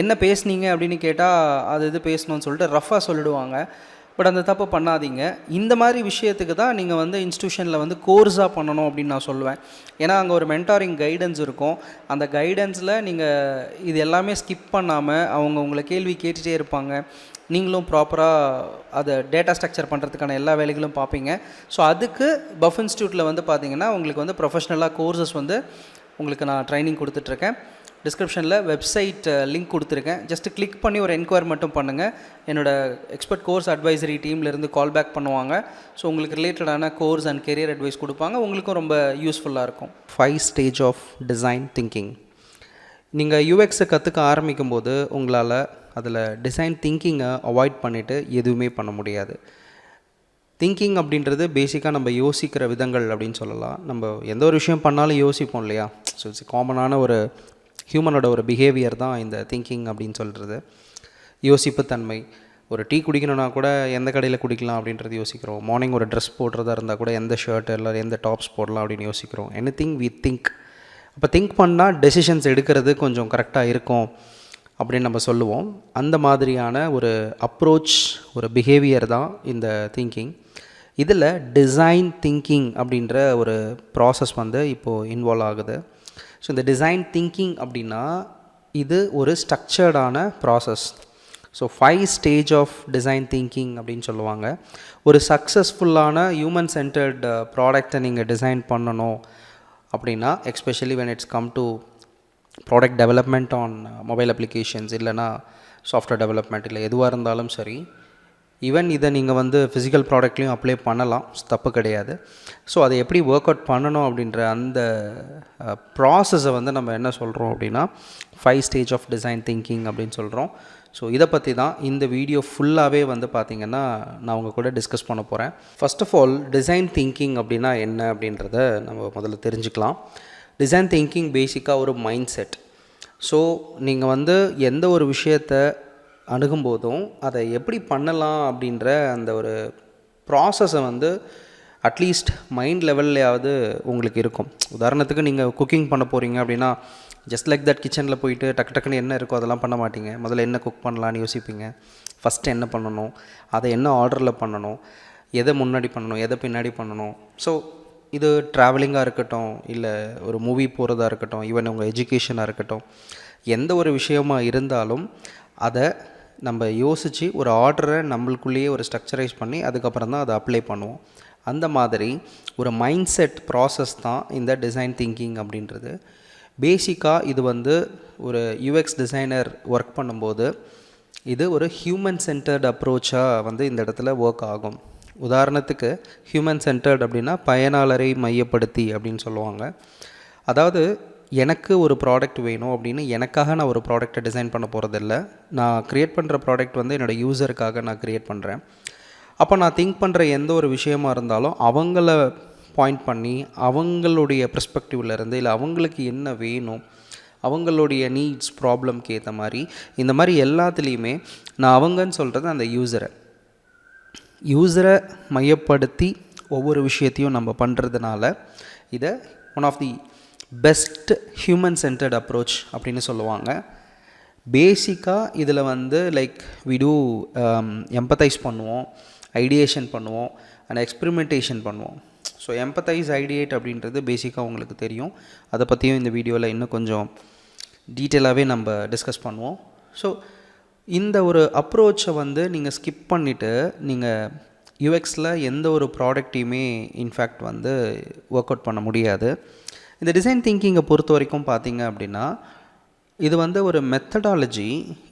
என்ன பேசுனீங்க அப்படின்னு கேட்டால் அது இது பேசணும்னு சொல்லிட்டு ரஃபாக சொல்லிடுவாங்க. பட் அந்த தப்பு பண்ணாதீங்க. இந்த மாதிரி விஷயத்துக்கு தான் நீங்கள் வந்து இன்ஸ்டியூஷனில் வந்து கோர்ஸாக பண்ணணும் அப்படின்னு நான் சொல்லுவேன். ஏன்னா அங்கே ஒரு மென்டாரிங் கைடன்ஸ் இருக்கும். அந்த கைடன்ஸில் நீங்கள் இது எல்லாமே ஸ்கிப் பண்ணாமல் அவங்க உங்களை கேள்வி கேட்டுகிட்டே இருப்பாங்க. நீங்களும் ப்ராப்பராக அதை டேட்டா ஸ்ட்ரக்சர் பண்ணுறதுக்கான எல்லா வேலைகளும் பார்ப்பீங்க. ஸோ அதுக்கு பஃப் இன்ஸ்டியூட்டில் வந்து பார்த்தீங்கன்னா உங்களுக்கு வந்து ப்ரொஃபஷ்னலாக கோர்சஸ் வந்து உங்களுக்கு நான் ட்ரைனிங் கொடுத்துட்ருக்கேன். டிஸ்கிரிப்ஷனில் வெப்சைட் லிங்க் கொடுத்துருக்கேன். ஜஸ்ட்டு கிளிக் பண்ணி ஒரு என்கொயரி மட்டும் பண்ணுங்கள். என்னோடய எக்ஸ்பர்ட் கோர்ஸ் அட்வைசரி டீம்லேருந்து கால் பேக் பண்ணுவாங்க. ஸோ உங்களுக்கு ரிலேட்டடான கோர்ஸ் அண்ட் கெரியர் அட்வைஸ் கொடுப்பாங்க. உங்களுக்கும் ரொம்ப யூஸ்ஃபுல்லாக இருக்கும். 5 ஸ்டேஜ் ஆஃப் டிசைன் திங்கிங். நீங்கள் யூஎக்ஸை கற்றுக்க ஆரம்பிக்கும் போது உங்களால் அதில் டிசைன் திங்கிங்கை அவாய்ட் பண்ணிவிட்டு எதுவுமே பண்ண முடியாது. திங்கிங் அப்படின்றது பேசிக்காக நம்ம யோசிக்கிற விதங்கள் அப்படின்னு சொல்லலாம். நம்ம எந்த ஒரு விஷயம் பண்ணாலும் யோசிப்போம் இல்லையா? ஸோ இட்ஸ் காமனான ஒரு ஹியூமனோட ஒரு பிஹேவியர் தான் இந்த திங்கிங் அப்படின்னு சொல்கிறது. யோசிப்பு தன்மை. ஒரு டீ குடிக்கணுன்னா கூட எந்த கடையில் குடிக்கலாம் அப்படின்றது யோசிக்கிறோம். மார்னிங் ஒரு ட்ரெஸ் போடுறதா இருந்தால் கூட எந்த ஷர்ட் இல்லை எந்த டாப்ஸ் போடலாம் அப்படின்னு யோசிக்கிறோம். Anything we think. அப்போ திங்க் பண்ணால் டெசிஷன்ஸ் எடுக்கிறது கொஞ்சம் கரெக்டாக இருக்கும் அப்படின்னு நம்ம சொல்லுவோம். அந்த மாதிரியான ஒரு அப்ரோச், ஒரு பிஹேவியர் தான் இந்த திங்கிங். இதில் டிசைன் திங்கிங் அப்படின்ற ஒரு ப்ராசஸ் வந்து இப்போது இன்வால்வ் ஆகுது. ஸோ இந்த டிசைன் திங்கிங் அப்படின்னா இது ஒரு ஸ்ட்ரக்சர்டான process. So 5 stage of design thinking அப்படின்னு சொல்லுவாங்க. ஒரு சக்ஸஸ்ஃபுல்லான ஹியூமன் சென்டர்ட் ப்ராடக்டை நீங்கள் டிசைன் பண்ணணும் அப்படின்னா, especially when it's come to product development on mobile applications, இல்லைனா சாஃப்ட்வேர் டெவலப்மெண்ட், இல்லை எதுவாக இருந்தாலும் சரி, ஈவன் இதை நீங்கள் வந்து ஃபிசிக்கல் ப்ராடக்ட்லேயும் அப்ளை பண்ணலாம், தப்பு கிடையாது. ஸோ அதை எப்படி ஒர்க் அவுட் பண்ணணும் அப்படின்ற அந்த ப்ராசஸை வந்து நம்ம என்ன சொல்கிறோம் அப்படின்னா 5 ஸ்டேஜ் ஆஃப் டிசைன் திங்கிங் அப்படின்னு சொல்கிறோம். ஸோ இதை பற்றி தான் இந்த வீடியோ ஃபுல்லாகவே வந்து பார்த்திங்கன்னா நான் உங்கள் கூட டிஸ்கஸ் பண்ண போகிறேன். First of all design thinking அப்படின்னா என்ன அப்படின்றத நம்ம முதல்ல தெரிஞ்சுக்கலாம். டிசைன் திங்கிங் பேசிக்காக ஒரு மைண்ட் செட். ஸோ நீங்கள் வந்து எந்த ஒரு விஷயத்தை அணுகும்போதும் அதை எப்படி பண்ணலாம் அப்படின்ற அந்த ஒரு ப்ராசஸை வந்து அட்லீஸ்ட் மைண்ட் லெவல்லையாவது உங்களுக்கு இருக்கும். உதாரணத்துக்கு நீங்கள் குக்கிங் பண்ண போகிறீங்க அப்படின்னா ஜஸ்ட் லைக் தட் கிச்சனில் போயிட்டு டக்கு டக்குன்னு என்ன இருக்கோ அதெல்லாம் பண்ண மாட்டீங்க. முதல்ல என்ன குக் பண்ணலான்னு யோசிப்பீங்க. ஃபஸ்ட்டு என்ன பண்ணணும், அதை என்ன ஆர்டரில் பண்ணணும், எதை முன்னாடி பண்ணணும், எதை பின்னாடி பண்ணணும். ஸோ இது ட்ராவலிங்காக இருக்கட்டும், இல்லை ஒரு மூவி போகிறதா இருக்கட்டும், ஈவன் உங்கள் எஜுகேஷனாக இருக்கட்டும், எந்த ஒரு விஷயமா இருந்தாலும் அதை நம்ம யோசித்து ஒரு ஆர்டரை நம்மளுக்குள்ளேயே ஒரு ஸ்ட்ரக்சரைஸ் பண்ணி அதுக்கப்புறம் தான் அதை அப்ளை பண்ணுவோம். அந்த மாதிரி ஒரு மைண்ட் செட் ப்ராசஸ் தான் இந்த டிசைன் திங்கிங் அப்படின்றது. பேசிக்காக இது வந்து ஒரு யூஎக்ஸ் டிசைனர் ஒர்க் பண்ணும்போது இது ஒரு ஹியூமன் சென்டர்டு அப்ரோச்சாக வந்து இந்த இடத்துல ஒர்க் ஆகும். உதாரணத்துக்கு ஹியூமன் சென்டர்ட் அப்படின்னா பயனாளரை மையப்படுத்தி அப்படின்னு சொல்லுவாங்க. அதாவது எனக்கு ஒரு ப்ராடக்ட் வேணும் அப்படின்னு எனக்காக நான் ஒரு ப்ராடக்டை டிசைன் பண்ண போகிறதில்ல. நான் க்ரியேட் பண்ணுற ப்ராடக்ட் வந்து என்னோடய யூஸருக்காக நான் க்ரியேட் பண்ணுறேன். அப்போ நான் திங்க் பண்ணுற எந்த ஒரு விஷயமா இருந்தாலும் அவங்கள பாயிண்ட் பண்ணி அவங்களுடைய பெர்ஸ்பெக்டிவ்லேருந்து, இல்லை அவங்களுக்கு என்ன வேணும், அவங்களுடைய நீட்ஸ் ப்ராப்ளம்க்கு ஏற்ற மாதிரி, இந்த மாதிரி எல்லாத்துலேயுமே நான் அவங்கன்னு சொல்கிறது அந்த யூஸரை மையப்படுத்தி ஒவ்வொரு விஷயத்தையும் நம்ம பண்ணுறதுனால இதை one of the best human centred approach அப்படின்னு சொல்லுவாங்க. பேசிக்காக இதில் வந்து லைக் வி டூ எம்பத்தைஸ் பண்ணுவோம், ஐடியேஷன் பண்ணுவோம் அண்ட் எக்ஸ்பெரிமெண்டேஷன் பண்ணுவோம். ஸோ எம்பத்தைஸ், ஐடியேட் அப்படின்றது பேசிக்காக உங்களுக்கு தெரியும். அதை பற்றியும் இந்த வீடியோவில் இன்னும் கொஞ்சம் டீட்டெயிலாகவே நம்ம டிஸ்கஸ் பண்ணுவோம். ஸோ இந்த ஒரு அப்ரோச்சை வந்து நீங்கள் ஸ்கிப் பண்ணிவிட்டு நீங்கள் யூஎக்ஸில் எந்த ஒரு ப்ராடக்டையுமே இன்ஃபேக்ட் வந்து ஒர்க் அவுட் பண்ண முடியாது. இந்த டிசைன் திங்கிங்கை பொறுத்த வரைக்கும் பார்த்தீங்க அப்படின்னா இது வந்து ஒரு மெத்தடாலஜி.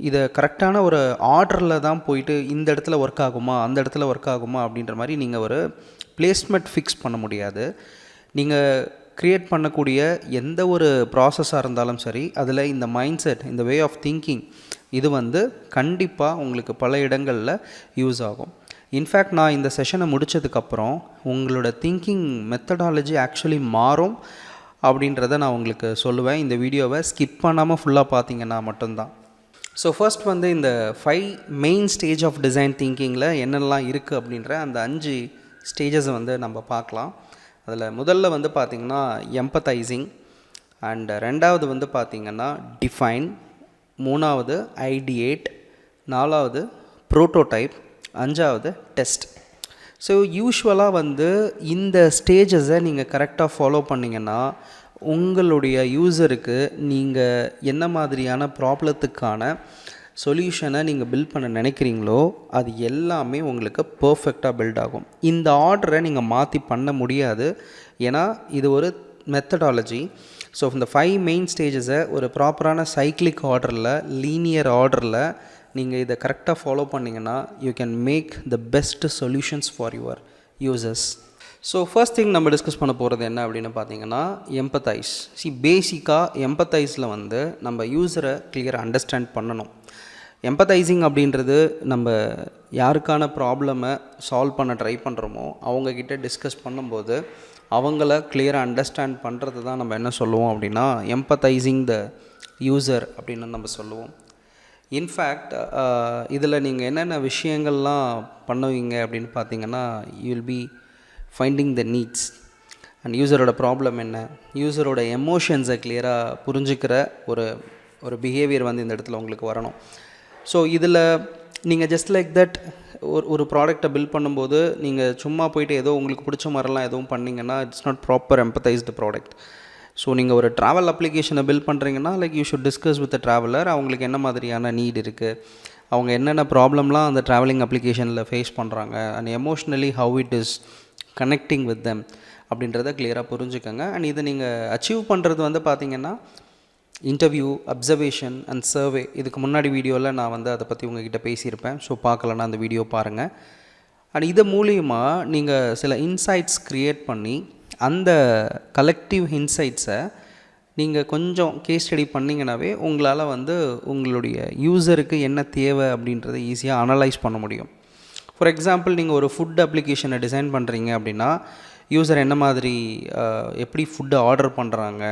இதை கரெக்டான ஒரு ஆர்டரில் தான் போயிட்டு இந்த இடத்துல ஒர்க் ஆகுமா, அந்த இடத்துல ஒர்க் ஆகுமா அப்படின்ற மாதிரி நீங்கள் ஒரு பிளேஸ்மெண்ட் ஃபிக்ஸ் பண்ண முடியாது. நீங்கள் க்ரியேட் பண்ணக்கூடிய எந்த ஒரு ப்ராசஸாக இருந்தாலும் சரி, அதில் இந்த மைண்ட் செட், இந்த வே ஆஃப் திங்கிங் இது வந்து கண்டிப்பாக உங்களுக்கு பல இடங்களில் யூஸ் ஆகும். இன்ஃபேக்ட் நான் இந்த செஷனை முடித்ததுக்கப்புறம் உங்களோட திங்கிங் மெத்தடாலஜி ஆக்சுவலி மாறும் அப்படின்றத நான் உங்களுக்கு சொல்லுவேன். இந்த வீடியோவை ஸ்கிப் பண்ணாமல் ஃபுல்லாக பார்த்தீங்கன்னா மட்டும்தான். ஸோ ஃபர்ஸ்ட் வந்து இந்த 5 மெயின் ஸ்டேஜ் ஆஃப் டிசைன் திங்கிங்கில் என்னெல்லாம் இருக்குது அப்படின்ற அந்த 5 ஸ்டேஜஸை வந்து நம்ம பார்க்கலாம். அதில் முதல்ல வந்து பார்த்திங்கன்னா எம்பத்தைசிங், அண்ட் ரெண்டாவது வந்து பார்த்திங்கன்னா டிஃபைன், மூணாவது ஐடியேட், நாலாவது ப்ரோட்டோடைப், அஞ்சாவது டெஸ்ட். ஸோ யூஸ்வலாக வந்து இந்த ஸ்டேஜஸை நீங்கள் கரெக்டாக ஃபாலோ பண்ணிங்கன்னா உங்களுடைய யூசருக்கு நீங்கள் என்ன மாதிரியான ப்ராப்ளத்துக்கான சொல்யூஷனை நீங்கள் பில்ட் பண்ண நினைக்கிறீங்களோ அது எல்லாமே உங்களுக்கு பர்ஃபெக்டாக பில்ட் ஆகும். இந்த ஆர்டரை நீங்கள் மாற்றி பண்ண முடியாது, ஏன்னா இது ஒரு மெத்தடாலஜி. ஸோ இந்த 5 மெயின் ஸ்டேஜஸை ஒரு ப்ராப்பரான சைக்ளிக் ஆர்டரில், லீனியர் ஆர்டரில் நீங்கள் இதை கரெக்டாக ஃபாலோ பண்ணிங்கன்னா you can make the best solutions for your users. So first thing நம்ம டிஸ்கஸ் பண்ண போகிறது என்ன அப்படின்னு பார்த்தீங்கன்னா எம்பத்தைஸ். பேசிக்காக எம்பத்தைஸில் வந்து நம்ம யூஸரை கிளியராக அண்டர்ஸ்டாண்ட் பண்ணணும். எம்பத்தைசிங் அப்படின்றது நம்ம யாருக்கான ப்ராப்ளமை சால்வ் பண்ண ட்ரை பண்ணுறோமோ அவங்கக்கிட்ட டிஸ்கஸ் பண்ணும்போது அவங்கள கிளியராக அண்டர்ஸ்டாண்ட் பண்ணுறது தான் நம்ம என்ன சொல்லுவோம் அப்படின்னா எம்பத்தைசிங் த யூசர் அப்படின்னு நம்ம சொல்லுவோம். இன்ஃபேக்ட் இதில் நீங்கள் என்னென்ன விஷயங்கள்லாம் பண்ணுவீங்க அப்படின்னு பார்த்தீங்கன்னா you will be finding the needs and யூசரோட ப்ராப்ளம் என்ன, யூசரோட எமோஷன்ஸை கிளியராக புரிஞ்சுக்கிற ஒரு பிஹேவியர் வந்து இந்த இடத்துல உங்களுக்கு வரணும். ஸோ இதில் நீங்கள் ஜஸ்ட் லைக் தட் ஒரு ப்ராடக்டை பில்ட் பண்ணும்போது நீங்கள் சும்மா போயிட்டு ஏதோ உங்களுக்கு பிடிச்ச மாதிரிலாம் எதுவும் பண்ணிங்கன்னா it's not proper empathised product. So நீங்கள் ஒரு ட்ராவல் அப்ளிகேஷனை பில்ட் பண்ணுறீங்கன்னா like you should discuss with the traveller. அவங்களுக்கு என்ன மாதிரியான நீட் இருக்குது, அவங்க என்னென்ன ப்ராப்ளம்லாம் அந்த ட்ராவலிங் அப்ளிகேஷனில் ஃபேஸ் பண்ணுறாங்க, and emotionally how it is connecting with them அப்படின்றத கிளியராக புரிஞ்சுக்கோங்க. அண்ட் இதை நீங்கள் அச்சீவ் பண்ணுறது வந்து பார்த்திங்கன்னா இன்டர்வியூ, அப்சர்வேஷன் அண்ட் சர்வே. இதுக்கு முன்னாடி வீடியோவில் நான் வந்து அதை பற்றி உங்ககிட்ட பேசியிருப்பேன். ஸோ பார்க்கலன்னா அந்த வீடியோ பாருங்கள். அண்ட் இது மூலியமாக நீங்கள் சில இன்சைட்ஸ் க்ரியேட் பண்ணி அந்த கலெக்டிவ் இன்சைட்ஸை நீங்கள் கொஞ்சம் கேஸ் ஸ்டடி பண்ணிங்கனாவே உங்களால் வந்து உங்களுடைய யூசருக்கு என்ன தேவை அப்படின்றத ஈஸியாக அனலைஸ் பண்ண முடியும். ஃபார் எக்ஸாம்பிள், நீங்கள் ஒரு ஃபுட் அப்ளிகேஷனை டிசைன் பண்ணுறீங்க அப்படின்னா யூசர் என்ன மாதிரி எப்படி ஃபுட்டு ஆர்டர் பண்ணுறாங்க,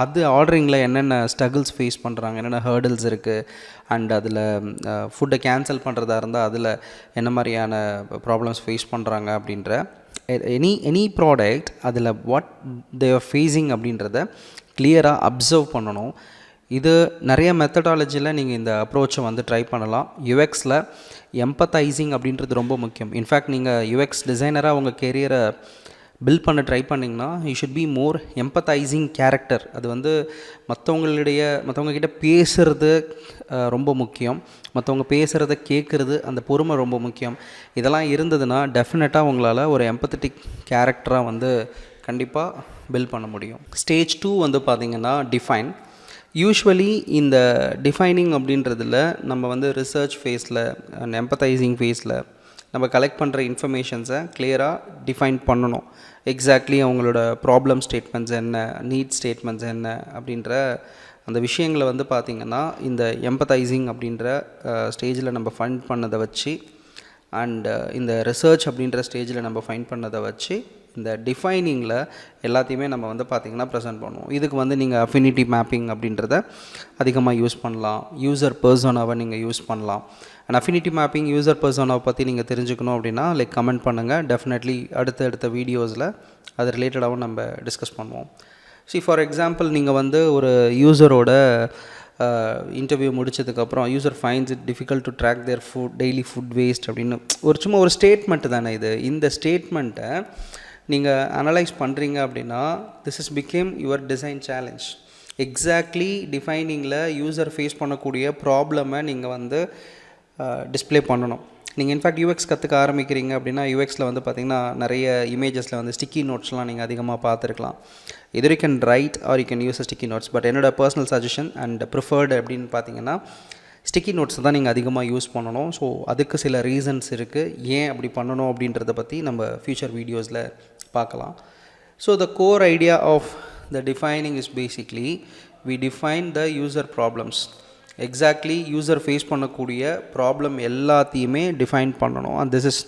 அது ஆர்டரிங்கில் என்னென்ன ஸ்ட்ரகிள்ஸ் ஃபேஸ் பண்ணுறாங்க, என்னென்ன ஹேர்டில்ஸ் இருக்குது, அண்ட் அதில் ஃபுட்டை கேன்சல் பண்ணுறதா இருந்தால் அதில் என்ன மாதிரியான ப்ராப்ளம்ஸ் ஃபேஸ் பண்ணுறாங்க அப்படின்ற எனி ப்ராடக்ட் அதில் வாட் தே ஆர் ஃபேஸிங் அப்படின்றத கிளியராக அப்சர்வ் பண்ணணும். இது நிறைய மெத்தடாலஜியில் நீங்கள் இந்த அப்ரோச்சை வந்து ட்ரை பண்ணலாம். யுஎக்ஸில் எம்பத்தைசிங் அப்படின்றது ரொம்ப முக்கியம். இன்ஃபேக்ட் நீங்கள் யுஎக்ஸ் டிசைனராக உங்கள் கெரியரை பில்ட் பண்ண ட்ரை பண்ணிங்கன்னா you should be more empathising character. அது வந்து மற்றவங்கக்கிட்ட பேசுகிறது ரொம்ப முக்கியம், மற்றவங்க பேசுகிறத கேட்குறது, அந்த பொறுமை ரொம்ப முக்கியம். இதெல்லாம் இருந்ததுன்னா டெஃபினட்டாக உங்களால் ஒரு எம்பத்தட்டிக் கேரக்டராக வந்து கண்டிப்பாக பில்ட் பண்ண முடியும். ஸ்டேஜ் 2 வந்து பார்த்திங்கன்னா டிஃபைன். யூஸ்வலி இந்த டிஃபைனிங் அப்படின்றதில் நம்ம வந்து ரிசர்ச் ஃபேஸில் அண்ட் எம்பத்தைசிங் ஃபேஸில் நம்ம கலெக்ட் பண்ணுற இன்ஃபர்மேஷன்ஸை கிளியராக டிஃபைன் பண்ணணும். எக்ஸாக்ட்லி அவங்களோட ப்ராப்ளம் ஸ்டேட்மெண்ட்ஸ் என்ன, நீட் ஸ்டேட்மெண்ட்ஸ் என்ன அப்படின்ற அந்த விஷயங்களை வந்து பார்த்திங்கன்னா இந்த எம்பத்தைசிங் அப்படின்ற ஸ்டேஜில் நம்ம ஃபைண்ட் பண்ணதை வச்சு அண்ட் இந்த ரிசர்ச் அப்படின்ற ஸ்டேஜில் நம்ம ஃபைண்ட் பண்ணதை வச்சு இந்த டிஃபைனிங்கில் எல்லாத்தையுமே நம்ம வந்து பார்த்திங்கன்னா ப்ரெசென்ட் பண்ணுவோம். இதுக்கு வந்து நீங்கள் அஃபினிட்டி மேப்பிங் அப்படின்றத அதிகமாக யூஸ் பண்ணலாம். யூசர் பர்சனாவை நீங்கள் யூஸ் பண்ணலாம். அண்ட் அஃபினிட்டி மேப்பிங், யூசர் பர்சனாவை பற்றி நீங்கள் தெரிஞ்சுக்கணும் அப்படின்னா லைக் கமெண்ட் பண்ணுங்கள். டெஃபினெட்லி அடுத்த வீடியோஸில் அது ரிலேட்டடாகவும் நம்ம டிஸ்கஸ் பண்ணுவோம். ஃபார் எக்ஸாம்பிள், நீங்கள் வந்து ஒரு யூசரோட இன்டர்வியூ முடிச்சதுக்கப்புறம் user finds it difficult to track their daily food waste அப்படின்னு சும்மா ஒரு ஸ்டேட்மெண்ட்டு தானே இது. இந்த ஸ்டேட்மெண்ட்டை நீங்கள் அனலைஸ் பண்ணுறீங்க அப்படின்னா this is became your design challenge. Exactly டிஃபைனிங்கில் யூசர் ஃபேஸ் பண்ணக்கூடிய ப்ராப்ளமை நீங்கள் வந்து டிஸ்பிளே பண்ணணும். நீங்கள் இன்ஃபேக்ட் யூஎக்ஸ் கற்றுக்க ஆரம்பிக்கிறீங்க அப்படின்னா யூஎக்ஸில் வந்து பார்த்திங்கன்னா நிறைய இமேஜஸில் வந்து ஸ்டிக்கி நோட்ஸ்லாம் நீங்கள் அதிகமாக பார்த்துருக்கலாம். Either you can right are you can use sticky notes. But என்னோட பர்சனல் சஜஷன் அண்ட் ப்ரிஃபர்டு அப்படின்னு பார்த்தீங்கன்னா ஸ்டிக்கி நோட்ஸ் தான் நீங்கள் அதிகமாக யூஸ் பண்ணணும். ஸோ அதுக்கு சில ரீசன்ஸ் இருக்குது, ஏன் அப்படி பண்ணணும் அப்படின்றத பற்றி நம்ம ஃப்யூச்சர் வீடியோஸில் பார்க்கலாம். So the core idea of the defining is basically we define the user problems. Exactly user face பண்ணக்கூடிய ப்ராப்ளம் எல்லாத்தையுமே டிஃபைன் பண்ணணும். And this is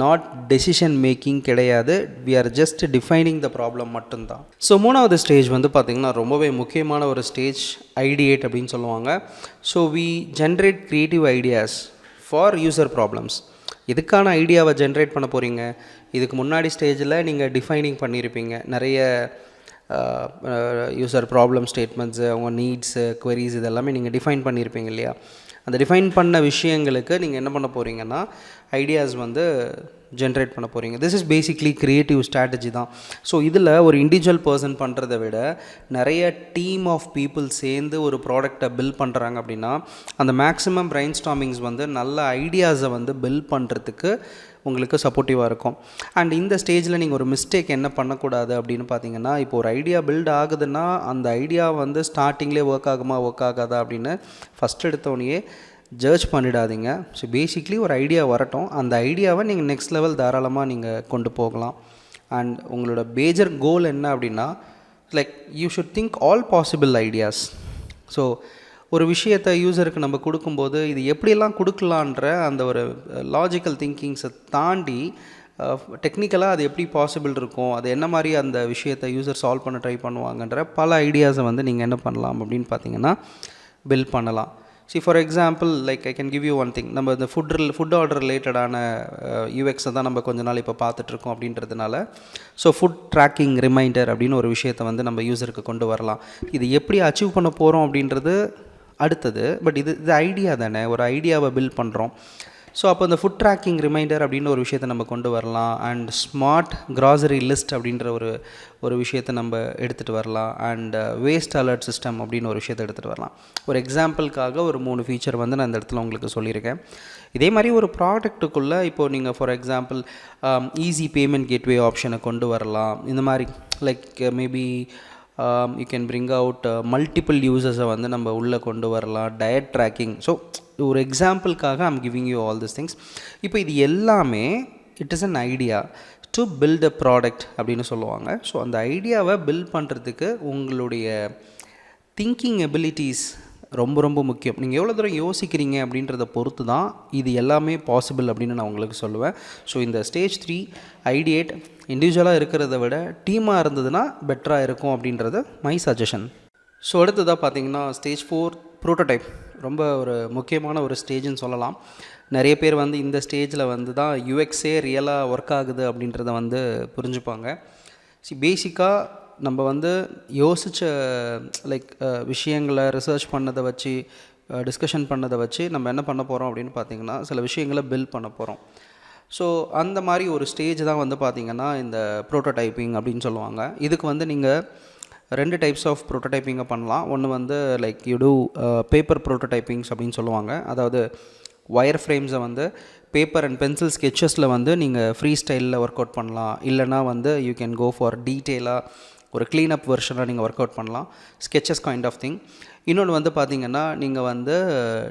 not decision making கிடையாது. We are just defining the problem மட்டும்தான். So மூணாவது stage வந்து பார்த்திங்கன்னா ரொம்பவே முக்கியமான ஒரு ஸ்டேஜ், ஐடியேட் அப்படின்னு சொல்லுவாங்க. So we generate creative ideas for user problems. இதுக்கான ஐடியாவை ஜென்ரேட் பண்ண போகிறீங்க. இதுக்கு முன்னாடி ஸ்டேஜில் நீங்கள் டிஃபைனிங் பண்ணியிருப்பீங்க, நிறைய யூசர் ப்ராப்ளம் ஸ்டேட்மெண்ட்ஸு, அவங்க நீட்ஸு, குவரிஸ் இதெல்லாமே நீங்கள் டிஃபைன் பண்ணியிருப்பீங்க இல்லையா. அந்த டிஃபைன் பண்ண விஷயங்களுக்கு நீங்கள் என்ன பண்ண போகிறீங்கன்னா ஐடியாஸ் வந்து ஜென்ரேட் பண்ண போகிறீங்க. This is basically creative strategy தான். ஸோ இதில் ஒரு இண்டிவிஜுவல் பர்சன் பண்ணுறதை விட நிறைய டீம் ஆஃப் பீப்புள் சேர்ந்து ஒரு ப்ராடக்டை பில்ட் பண்ணுறாங்க அப்படின்னா அந்த மேக்ஸிமம் பிரைன் ஸ்டார்மிங்ஸ் வந்து நல்ல ஐடியாஸை வந்து பில்ட் பண்ணுறதுக்கு உங்களுக்கு சப்போர்ட்டிவாக இருக்கும். அண்ட் இந்த ஸ்டேஜில் நீங்கள் ஒரு மிஸ்டேக் என்ன பண்ணக்கூடாது அப்படின்னு பார்த்தீங்கன்னா, இப்போ ஒரு ஐடியா பில்ட் ஆகுதுன்னா அந்த ஐடியா வந்து ஸ்டார்டிங்லேயே ஒர்க் ஆகுமா ஒர்க் ஆகாதா அப்படின்னு ஃபஸ்ட் எடுத்தோடனே ஜட்ஜ் பண்ணிடாதீங்க. ஸோ பேசிக்லி ஒரு ஐடியா வரட்டும், அந்த ஐடியாவை நீங்கள் நெக்ஸ்ட் லெவல் தாராளமாக நீங்கள் கொண்டு போகலாம். அண்ட் உங்களோட மேஜர் கோல் என்ன அப்படின்னா, like you should think all possible ideas. So ஒரு விஷயத்தை யூசருக்கு நம்ம கொடுக்கும்போது இது எப்படியெல்லாம் கொடுக்கலான்ற அந்த ஒரு லாஜிக்கல் திங்கிங்ஸை தாண்டி டெக்னிக்கலாக அது எப்படி பாசிபிள் இருக்கும், அது என்ன மாதிரி அந்த விஷயத்தை யூசர் சால்வ் பண்ண ட்ரை பண்ணுவாங்கன்ற பல ஐடியாஸை வந்து நீங்கள் என்ன பண்ணலாம் அப்படின்னு பார்த்தீங்கன்னா பில்ட் பண்ணலாம். For example like I can give you one thing. நம்ம இந்த ஃபுட் ஆர்டர் ரிலேட்டடான யூஎக்ஸை தான் நம்ம கொஞ்ச நாள் இப்போ பார்த்துட்ருக்கோம் அப்படின்றதுனால ஸோ ஃபுட் ட்ராக்கிங் ரிமைண்டர் அப்படின்னு ஒரு விஷயத்தை வந்து நம்ம யூசருக்கு கொண்டு வரலாம். இது எப்படி அச்சீவ் பண்ண போகிறோம் அப்படின்றது அடுத்தது. பட் இது ஐடியா தானே, ஒரு ஐடியாவை பில்ட் பண்ணுறோம். ஸோ அப்போ இந்த ஃபுட் ட்ராக்கிங் ரிமைண்டர் அப்படின்னு ஒரு விஷயத்தை நம்ம கொண்டு வரலாம். அண்ட் ஸ்மார்ட் கிராசரி லிஸ்ட் அப்படின்ற ஒரு விஷயத்தை நம்ம எடுத்துகிட்டு வரலாம். அண்ட் வேஸ்ட் அலர்ட் சிஸ்டம் அப்படின்னு ஒரு விஷயத்தை எடுத்துகிட்டு வரலாம். ஒரு எக்ஸாம்பிளுக்காக ஒரு 3 ஃபீச்சர் வந்து நான் இந்த இடத்துல உங்களுக்கு சொல்லியிருக்கேன். இதே மாதிரி ஒரு ப்ராடக்ட்டுக்குள்ளே இப்போது நீங்கள் for example easy payment gateway ஆப்ஷனை கொண்டு வரலாம். இந்த மாதிரி like maybe you can bring out multiple யூசர்ஸை வந்து நம்ம உள்ளே கொண்டு வரலாம். Diet tracking. ஸோ ஒரு எக்ஸாம்பிளுக்காக I'm giving you all this things. இப்போ இது எல்லாமே it is an idea to build a product அப்படின்னு சொல்லுவாங்க. ஸோ அந்த ஐடியாவை பில்ட் பண்ணுறதுக்கு உங்களுடைய திங்கிங் எபிலிட்டிஸ் ரொம்ப ரொம்ப முக்கியம். நீங்கள் எவ்வளோ தூரம் யோசிக்கிறீங்க அப்படின்றத பொறுத்து தான் இது எல்லாமே பாசிபிள் அப்படின்னு நான் உங்களுக்கு சொல்லுவேன். ஸோ இந்த ஸ்டேஜ் 3 ஐடியேட் இண்டிவிஜுவலாக இருக்கிறத விட டீமாக இருந்ததுன்னா பெட்டராக இருக்கும் அப்படின்றது மை சஜஷன். ஸோ அடுத்ததாக பார்த்தீங்கன்னா ஸ்டேஜ் 4 ப்ரோட்டோடைப். ரொம்ப ஒரு முக்கியமான ஒரு ஸ்டேஜ்னு சொல்லலாம். நிறைய பேர் வந்து இந்த ஸ்டேஜில் வந்து தான் யூஎக்ஸே ரியலாக ஒர்க் ஆகுது அப்படின்றத வந்து புரிஞ்சுப்பாங்க. பேசிக்காக நம்ம வந்து யோசித்த லைக் விஷயங்களை ரிசர்ச் பண்ணதை வச்சு டிஸ்கஷன் பண்ணதை வச்சு நம்ம என்ன பண்ண போகிறோம் அப்படின்னு பார்த்திங்கன்னா சில விஷயங்களை பில்ட் பண்ண போகிறோம். ஸோ அந்த மாதிரி ஒரு ஸ்டேஜ் தான் வந்து பார்த்திங்கன்னா இந்த ப்ரோட்டோடைப்பிங் அப்படின்னு சொல்லுவாங்க. இதுக்கு வந்து நீங்கள் 2 டைப்ஸ் ஆஃப் ப்ரோட்டோடைப்பிங்கை பண்ணலாம். ஒன்று வந்து லைக் யூ டூ பேப்பர் ப்ரோட்டோடைப்பிங்ஸ் அப்படின்னு சொல்லுவாங்க. அதாவது ஒயர் ஃப்ரேம்ஸை வந்து பேப்பர் அண்ட் பென்சில் ஸ்கெச்சஸில் வந்து நீங்கள் ஃப்ரீ ஸ்டைலில் ஒர்க் அவுட் பண்ணலாம். இல்லைனா வந்து யூ கேன் கோ ஃபார் டீட்டெயிலாக ஒரு க்ளீனப் வெர்ஷனாக நீங்கள் ஒர்க் அவுட் பண்ணலாம். Sketches kind of thing. இன்னொன்று வந்து பார்த்திங்கன்னா நீங்கள் வந்து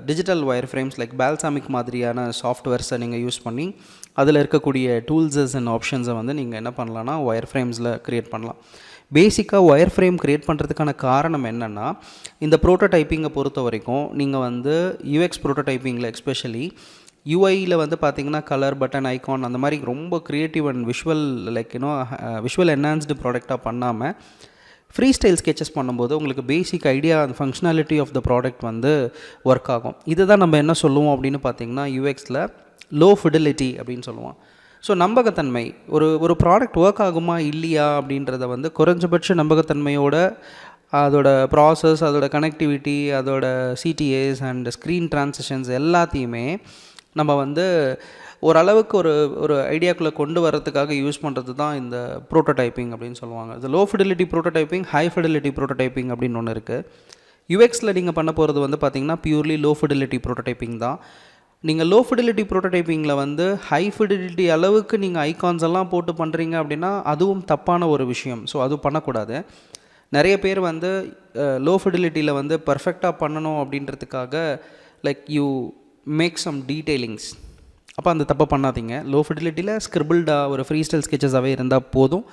digital wire frames like Balsamiq மாதிரியான சாஃப்ட்வேர்ஸை நீங்கள் யூஸ் பண்ணி அதில் இருக்கக்கூடிய டூல்ஸஸ் அண்ட் ஆப்ஷன்ஸை வந்து நீங்கள் என்ன பண்ணலான்னா ஒயர் ஃப்ரேம்ஸில் க்ரியேட் பண்ணலாம். பேசிக்காக ஒயர் ஃப்ரேம் க்ரியேட் பண்ணுறதுக்கான காரணம் என்னென்னா, இந்த ப்ரோட்டோடைப்பிங்கை பொறுத்த வரைக்கும் நீங்கள் வந்து யூஎக்ஸ் ப்ரோட்டோடைப்பிங்கில் எஸ்பெஷலி யூஐயில் வந்து பார்த்திங்கன்னா கலர் பட்டன் ஐகான் அந்த மாதிரி ரொம்ப creative and visual like visual enhanced ப்ராடக்டாக பண்ணாமல் ஃப்ரீ ஸ்டைல் ஸ்கெச்சஸ் பண்ணும்போது உங்களுக்கு பேசிக் ஐடியா அந்த ஃபங்க்ஷனாலிட்டி ஆஃப் த ப்ராடக்ட் வந்து ஒர்க் ஆகும். இதை தான் நம்ம என்ன சொல்லுவோம் அப்படின்னு பார்த்திங்கன்னா யூஎக்ஸில் லோ ஃபிடிலிட்டி அப்படின்னு சொல்லுவோம். ஸோ நம்பகத்தன்மை, ஒரு ப்ராடக்ட் ஒர்க் ஆகுமா இல்லையா அப்படின்றத வந்து குறைஞ்சபட்ச நம்பகத்தன்மையோட அதோட ப்ராசஸ், அதோட கனெக்டிவிட்டி, அதோட சிடிஏஸ் அண்ட் ஸ்க்ரீன் ட்ரான்சிஷன்ஸ் எல்லாத்தையுமே நம்ம வந்து ஓரளவுக்கு ஒரு ஐடியாக்குள்ளே கொண்டு வரதுக்காக யூஸ் பண்ணுறது தான் இந்த ப்ரோட்டோடைப்பிங் அப்படின்னு சொல்லுவாங்க. இது low fidelity prototyping, high fidelity prototyping அப்படின்னு ஒன்று இருக்குது. யூஎக்ஸில் நீங்கள் பண்ண போகிறது வந்து பார்த்திங்கன்னா பியூர்லி லோ ஃபிடிலிட்டி ப்ரோட்டோடைப்பிங் தான். நீங்கள் லோ ஃபிடிலிட்டி ப்ரோட்டோடைப்பிங்கில் வந்து ஹை ஃபிடிலிட்டி அளவுக்கு நீங்கள் ஐகான்ஸ் எல்லாம் போட்டு பண்ணுறீங்க அப்படின்னா அதுவும் தப்பான ஒரு விஷயம். ஸோ அது பண்ணக்கூடாது. நிறைய பேர் வந்து லோ ஃபிடிலிட்டியில் வந்து பர்ஃபெக்டாக பண்ணணும் அப்படின்றதுக்காக like you make some detailings. அப்போ அந்த தப்பை பண்ணாதீங்க. லோ ஃபிடிலிட்டியில் ஸ்கிரிபிள்டாக ஒரு ஃப்ரீ ஸ்டைல் ஸ்கெச்சஸாகவே இருந்தால் போதும்.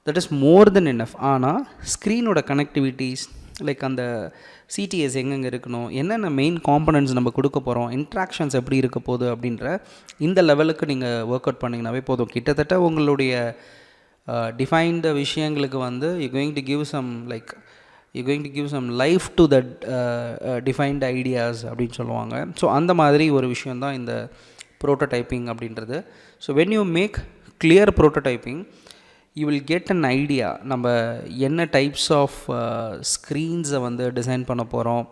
That is more then enough. ஆனால் ஸ்க்ரீனோட கனெக்டிவிட்டிஸ் லைக் அந்த சிடிஎஸ் எங்கெங்கே இருக்கணும், என்னென்ன மெயின் காம்பனன்ட்ஸ் நம்ம கொடுக்க போகிறோம், இன்ட்ராக்ஷன்ஸ் எப்படி இருக்க போகுது அப்படின்ற இந்த லெவலுக்கு நீங்கள் ஒர்க் அவுட் பண்ணிங்கனாவே போதும். கிட்டத்தட்ட உங்களுடைய டிஃபைன்டு விஷயங்களுக்கு வந்து you going to give some life to that defined ideas அப்படின்னு சொல்லுவாங்க. ஸோ அந்த மாதிரி ஒரு விஷயந்தான் இந்த ப்ரோட்டோடைப்பிங் அப்படின்றது. So when you make clear prototyping you will get an idea நம்ம என்ன டைப்ஸ் ஆஃப் ஸ்க்ரீன்ஸை வந்து டிசைன் பண்ண போகிறோம்,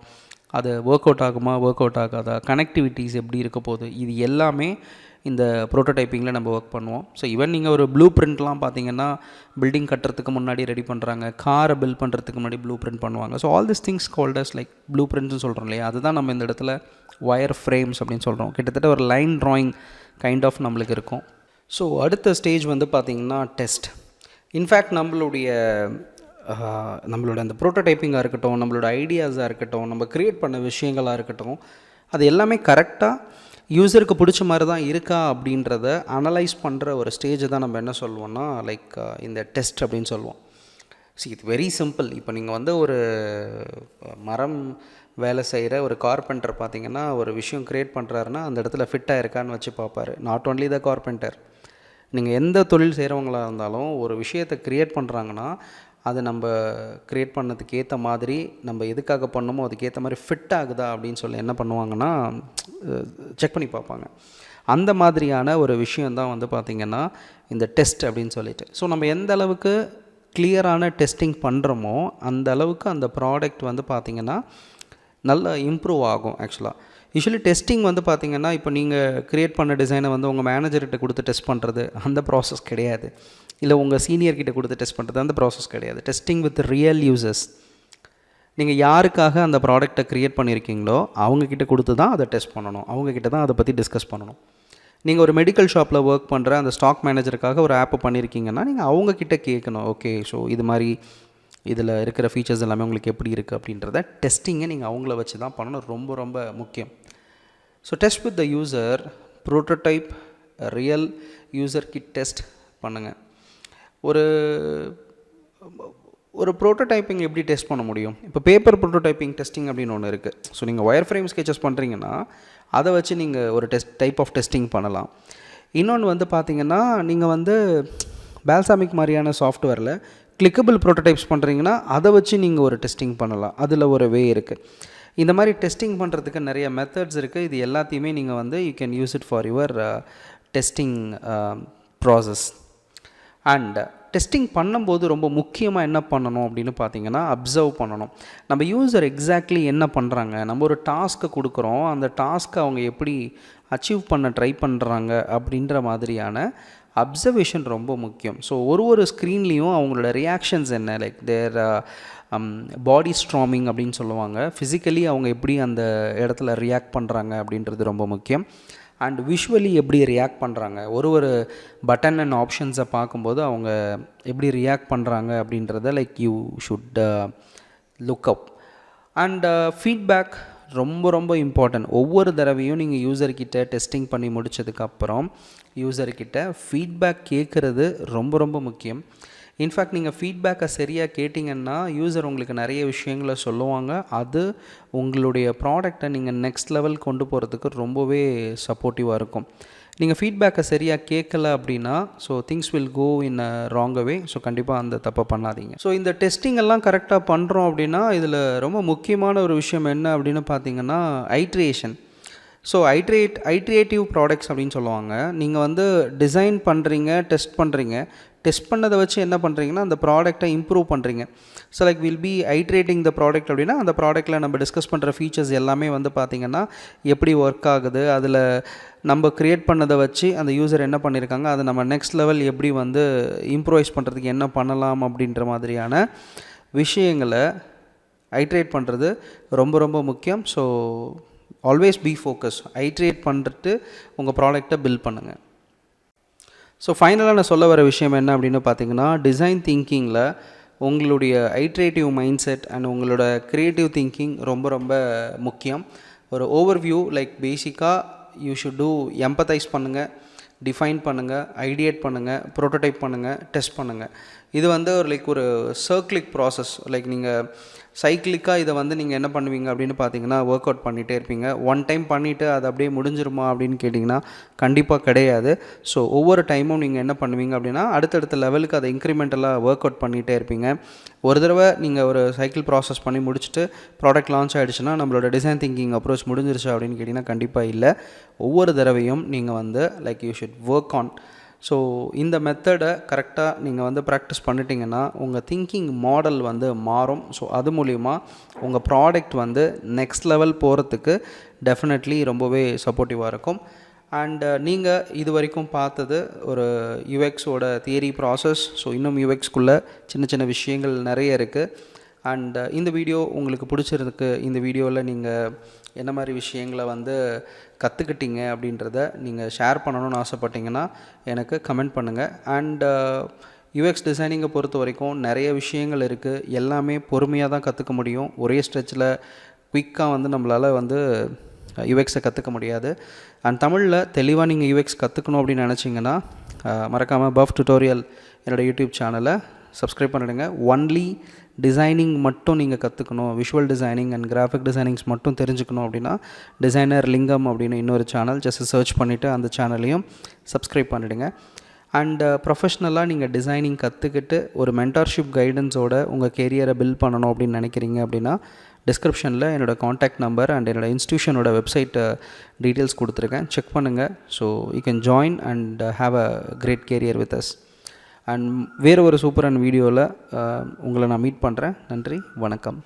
அது ஒர்க் அவுட் ஆகுமா, ஒர்க் அவுட் ஆகாதா, கனெக்டிவிட்டிஸ் எப்படி இருக்க போகுது, இது எல்லாமே இந்த ப்ரோட்டோடைப்பிங்கில் நம்ம ஒர்க் பண்ணுவோம். ஸோ ஈவன் நீங்கள் ஒரு ப்ளூ பிரிண்ட்லாம் பார்த்தீங்கன்னா பில்டிங் கட்டுறதுக்கு முன்னாடி ரெடி பண்ணுறாங்க, காரை பில்ட் பண்ணுறதுக்கு முன்னாடி ப்ளூ பிரிண்ட் பண்ணுவாங்க. So all this things called as like ப்ளூ பிரிண்ட்ஸ்னு சொல்கிறோம் இல்லையா, அதுதான் நம்ம இந்த இடத்துல ஒயர் ஃப்ரேம்ஸ் அப்படின்னு சொல்கிறோம். கிட்டத்தட்ட ஒரு லைன் ட்ராயிங் கைண்ட் ஆஃப் நம்மளுக்கு இருக்கும். ஸோ அடுத்த ஸ்டேஜ் வந்து பார்த்திங்கன்னா டெஸ்ட். இன்ஃபேக்ட் நம்மளோட அந்த ப்ரோட்டோடைப்பிங்காக இருக்கட்டும், நம்மளோட ஐடியாஸாக இருக்கட்டும், நம்ம க்ரியேட் பண்ண விஷயங்களாக இருக்கட்டும், அது எல்லாமே கரெக்டாக யூஸருக்கு பிடிச்ச மாதிரி தான் இருக்கா அப்படின்றத அனலைஸ் பண்ணுற ஒரு ஸ்டேஜை தான் நம்ம என்ன சொல்லுவோம்னா லைக் இந்த டெஸ்ட் அப்படின்னு சொல்லுவோம். இது வெரி சிம்பிள். இப்போ நீங்கள் வந்து ஒரு மரம் வேலை செய்கிற ஒரு கார்பெண்டர் பார்த்தீங்கன்னா ஒரு விஷயம் க்ரியேட் பண்ணுறாருன்னா அந்த இடத்துல ஃபிட் ஆகிருக்கான்னு வச்சு பார்ப்பார். நாட் ஓன்லி த கார்பெண்டர், நீங்கள் எந்த தொழில் செய்கிறவங்களாக இருந்தாலும் ஒரு விஷயத்தை க்ரியேட் பண்ணுறாங்கன்னா அது நம்ம க்ரியேட் பண்ணதுக்கு ஏற்ற மாதிரி நம்ம எதுக்காக பண்ணணுமோ அதுக்கேற்ற மாதிரி ஃபிட் ஆகுதா அப்படின்னு சொல்லி என்ன பண்ணுவாங்கன்னா செக் பண்ணி பார்ப்பாங்க. அந்த மாதிரியான ஒரு விஷயந்தான் வந்து பார்த்திங்கன்னா இந்த டெஸ்ட் அப்படின்னு சொல்லிட்டு. ஸோ நம்ம எந்த அளவுக்கு கிளியரான டெஸ்டிங் பண்ணுறோமோ அந்த அளவுக்கு அந்த ப்ராடக்ட் வந்து பார்த்திங்கன்னா நல்லா இம்ப்ரூவ் ஆகும். யூஸ்வலி டெஸ்டிங் வந்து பார்த்திங்கன்னா இப்போ நீங்கள் க்ரியேட் பண்ண டிசைனை வந்து உங்கள் மேனேஜர்கிட்ட கொடுத்து டெஸ்ட் பண்ணுறது அந்த ப்ராசஸ் கிடையாது, இல்லை உங்கள் சீனியர்கிட்ட கொடுத்து டெஸ்ட் பண்ணுறது அந்த ப்ராசஸ் கிடையாது. டெஸ்டிங் வித் ரியல் யூசர்ஸ், நீங்கள் யாருக்காக அந்த ப்ராடக்டை க்ரியேட் பண்ணியிருக்கீங்களோ அவங்கக்கிட்ட கொடுத்து தான் அதை டெஸ்ட் பண்ணணும், அவங்கக்கிட்ட தான் அதை பற்றி டிஸ்கஸ் பண்ணணும். நீங்கள் ஒரு மெடிக்கல் ஷாப்பில் ஒர்க் பண்ணுற அந்த ஸ்டாக் மேனேஜருக்காக ஒரு ஆப்பை பண்ணியிருக்கீங்கன்னா நீங்கள் அவங்கக்கிட்ட கேட்கணும், ஓகே ஸோ இது மாதிரி இதில் இருக்கிற ஃபீச்சர்ஸ் எல்லாமே உங்களுக்கு எப்படி இருக்குது அப்படின்றத டெஸ்டிங்கை நீங்கள் அவங்கள வச்சு தான் பண்ணணும். ரொம்ப ரொம்ப முக்கியம். So test with the user, prototype, real user கிட் டெஸ்ட் பண்ணுங்கள். ஒரு ப்ரோட்டோடைப்பிங் எப்படி டெஸ்ட் பண்ண முடியும்? இப்போ பேப்பர் ப்ரோட்டோடைப்பிங் டெஸ்டிங் அப்படின்னு ஒன்று இருக்குது. ஸோ நீங்கள் ஒயர் ஃப்ரேம் ஸ்கெச்சஸ் பண்ணுறீங்கன்னா அதை வச்சு நீங்கள் ஒரு டைப் ஆஃப் டெஸ்டிங் பண்ணலாம். இன்னொன்று வந்து பார்த்திங்கன்னா நீங்கள் வந்து பால்சாமிக் மாதிரியான சாஃப்ட்வேரில் கிளிக்கபிள் ப்ரோட்டோடைப்ஸ் பண்ணுறீங்கன்னா அதை வச்சு நீங்கள் ஒரு டெஸ்டிங் பண்ணலாம். அதில் ஒரு வே இருக்குது. இந்த மாதிரி டெஸ்டிங் பண்ணுறதுக்கு நிறைய மெத்தட்ஸ் இருக்குது. இது எல்லாத்தையுமே நீங்கள் வந்து you can use it for your testing process. And testing பண்ணும்போது ரொம்ப முக்கியமாக என்ன பண்ணணும் அப்படின்னு பார்த்தீங்கன்னா அப்சர்வ் பண்ணணும். நம்ம யூசர் எக்ஸாக்ட்லி என்ன பண்ணுறாங்க, நம்ம ஒரு டாஸ்க்கை கொடுக்குறோம், அந்த டாஸ்க்கை அவங்க எப்படி அச்சீவ் பண்ண ட்ரை பண்ணுறாங்க அப்படின்ற மாதிரியான அப்சர்வேஷன் ரொம்ப முக்கியம். ஸோ ஒரு ஸ்க்ரீன்லேயும் அவங்களோட ரியாக்ஷன்ஸ் என்ன, லைக் தேர் பாடி ஸ்ட்ராமிங் அப்படின்னு சொல்லுவாங்க, ஃபிசிக்கலி அவங்க எப்படி அந்த இடத்துல ரியாக்ட் பண்ணுறாங்க அப்படின்றது ரொம்ப முக்கியம். அண்ட் விஷுவலி எப்படி ரியாக்ட் பண்ணுறாங்க, ஒரு பட்டன் அண்ட் ஆப்ஷன்ஸை பார்க்கும்போது அவங்க எப்படி ரியாக்ட் பண்ணுறாங்க அப்படின்றத like you should look up. And feedback ரொம்ப ரொம்ப இம்பார்ட்டன்ட். ஒவ்வொரு தடவையும் நீங்கள் யூசர்கிட்ட டெஸ்டிங் பண்ணி முடித்ததுக்கப்புறம் யூசர்கிட்ட ஃபீட்பேக் கேட்குறது ரொம்ப ரொம்ப முக்கியம். இன்ஃபேக்ட் நீங்கள் ஃபீட்பேக்கை சரியாக கேட்டிங்கன்னா யூசர் உங்களுக்கு நிறைய விஷயங்களை சொல்லுவாங்க. அது உங்களுடைய ப்ராடக்டை நீங்கள் நெக்ஸ்ட் லெவல் கொண்டு போகிறதுக்கு ரொம்பவே சப்போர்ட்டிவாக இருக்கும். நீங்கள் ஃபீட்பேக்கை சரியாக கேட்கல அப்படின்னா so things will go in a wrong way. So கண்டிப்பாக அந்த தப்பை பண்ணாதீங்க. ஸோ இந்த டெஸ்டிங் எல்லாம் கரெக்டாக பண்ணுறோம் அப்படின்னா இதில் ரொம்ப முக்கியமான ஒரு விஷயம் என்ன அப்படின்னு பார்த்தீங்கன்னா ஐட்ரேஷன். ஸோ ஐட்ரேட்டிவ் ப்ராடக்ட்ஸ் அப்படின்னு சொல்லுவாங்க. நீங்கள் வந்து டிசைன் பண்ணுறீங்க, டெஸ்ட் பண்ணதை வச்சு என்ன பண்ணுறீங்கன்னா அந்த ப்ராடக்டை இம்ப்ரூவ் பண்ணுறீங்க. So like will be iterating the product அப்படின்னா அந்த ப்ராடக்ட்டில் நம்ம டிஸ்கஸ் பண்ணுற ஃபீச்சர்ஸ் எல்லாமே வந்து பார்த்திங்கன்னா எப்படி ஒர்க் ஆகுது, அதில் நம்ம க்ரியேட் பண்ணதை வச்சு அந்த யூசர் என்ன பண்ணியிருக்காங்க, அதை நம்ம நெக்ஸ்ட் லெவல் எப்படி வந்து இம்ப்ரூவைஸ் பண்ணுறதுக்கு என்ன பண்ணலாம் அப்படின்ற மாதிரியான விஷயங்களை ஐட்ரேட் பண்ணுறது ரொம்ப ரொம்ப முக்கியம். So always be focus, iterate பண்ணிட்டு உங்கள் ப்ராடக்டை பில்ட் பண்ணுங்கள். ஸோ ஃபைனலாக நான் சொல்ல வர விஷயம் என்ன அப்படின்னு பார்த்தீங்கன்னா டிசைன் திங்கிங்கில் உங்களுடைய ஐட்ரேட்டிவ் மைண்ட் செட் அண்ட் உங்களோட க்ரியேட்டிவ் திங்கிங் ரொம்ப ரொம்ப முக்கியம். ஒரு ஓவர்வியூ லைக் பேசிக்காக யூ ஷுட் டூ எம்பத்தைஸ் பண்ணுங்கள், டிஃபைன் பண்ணுங்கள், ஐடியேட் பண்ணுங்கள், ப்ரோட்டோடைப் பண்ணுங்கள், டெஸ்ட் பண்ணுங்கள். இது வந்து ஒரு சர்க்கிளிக் ப்ராசஸ். லைக் நீங்கள் சைக்கிளிக்காக இதை வந்து நீங்கள் என்ன பண்ணுவீங்க அப்படின்னு பார்த்தீங்கன்னா ஒர்க் அவுட் பண்ணிகிட்டே இருப்பீங்க. ஒன் டைம் பண்ணிவிட்டு அது அப்படியே முடிஞ்சிருமா அப்படின்னு கேட்டிங்கன்னா கண்டிப்பாக கிடையாது. ஸோ ஒவ்வொரு டைமும் நீங்கள் என்ன பண்ணுவீங்க அப்படின்னா அடுத்தடுத்த லெவலுக்கு அதை இன்க்ரிமெண்டலாக ஒர்க் அவுட் பண்ணிகிட்டே இருப்பீங்க. ஒரு தடவை நீங்கள் ஒரு சைக்கிள் ப்ராசஸ் பண்ணி முடிச்சுட்டு ப்ராடக்ட் லான்ச் ஆகிடுச்சுன்னா நம்மளோட டிசைன் திங்கிங் அப்ரோச் முடிஞ்சிருச்சு அப்படின்னு கேட்டிங்கன்னா கண்டிப்பாக இல்லை. ஒவ்வொரு தடவையும் நீங்கள் வந்து like you should work on. So இந்த மெத்தடை கரெக்டாக நீங்கள் வந்து ப்ராக்டிஸ் பண்ணிட்டீங்கன்னா உங்கள் திங்கிங் மாடல் வந்து மாறும். ஸோ அது மூலிமா உங்கள் ப்ராடக்ட் வந்து நெக்ஸ்ட் லெவல் போகிறதுக்கு டெஃபினெட்லி ரொம்பவே சப்போர்ட்டிவாக இருக்கும். அண்ட் நீங்கள் இது வரைக்கும் பார்த்தது ஒரு யூஎக்ஸோட தியரி ப்ராசஸ். ஸோ இன்னும் யூஎக்ஸ்குள்ளே சின்ன சின்ன விஷயங்கள் நிறைய இருக்குது. அண்ட் இந்த வீடியோ உங்களுக்கு பிடிச்சிருக்கு. இந்த வீடியோவில் நீங்கள் என்ன மாதிரி விஷயங்களை வந்து கற்றுக்கிட்டீங்க அப்படின்றத நீங்கள் ஷேர் பண்ணணும்னு ஆசைப்பட்டீங்கன்னா எனக்கு கமெண்ட் பண்ணுங்கள். அண்ட் யூஎக்ஸ் டிசைனிங்கை பொறுத்த வரைக்கும் நிறைய விஷயங்கள் இருக்குது. எல்லாமே பொறுமையாக தான் கற்றுக்க முடியும். ஒரே ஸ்ட்ரெச்சில் குயிக்காக வந்து நம்மளால் வந்து யூஎக்ஸை கற்றுக்க முடியாது. அண்ட் தமிழில் தெளிவாக நீங்கள் யூஎக்ஸ் கற்றுக்கணும் அப்படின்னு நினச்சிங்கன்னா மறக்காமல் பஃப் டுட்டோரியல் என்னோடய யூடியூப் சேனலை சப்ஸ்கிரைப் பண்ணிடுங்க. ஒன்லி டிசைனிங் மட்டும் நீங்கள் கற்றுக்கணும், விஷுவல் டிசைனிங் அண்ட் கிராஃபிக் டிசைனிங்ஸ் மட்டும் தெரிஞ்சுக்கணும் அப்படின்னா டிசைனர் லிங்கம் அப்படின்னு இன்னொரு சேனல் ஜஸ்ட் சர்ச் பண்ணிவிட்டு அந்த சேனலையும் சப்ஸ்கிரைப் பண்ணிவிடுங்க. அண்ட் ப்ரொஃபஷ்னலாக நீங்கள் டிசைனிங் கற்றுக்கிட்டு ஒரு மென்டார்ஷிப் கைடன்ஸோட உங்கள் கெரியரை பில்ட் பண்ணணும் அப்படின்னு நினைக்கிறீங்க அப்படின்னா டிஸ்கிரிப்ஷனில் என்னோடய காண்டாக்ட் நம்பர் அண்ட் என்னோடய இன்ஸ்டியூஷனோட வெப்சைட் டீட்டெயில்ஸ் கொடுத்துருக்கேன். செக் பண்ணுங்கள். So you can join and have a great career with us. And வேறு ஒரு சூப்பரான வீடியோவில் உங்களை நான் மீட் பண்ணுறேன். நன்றி, வணக்கம்.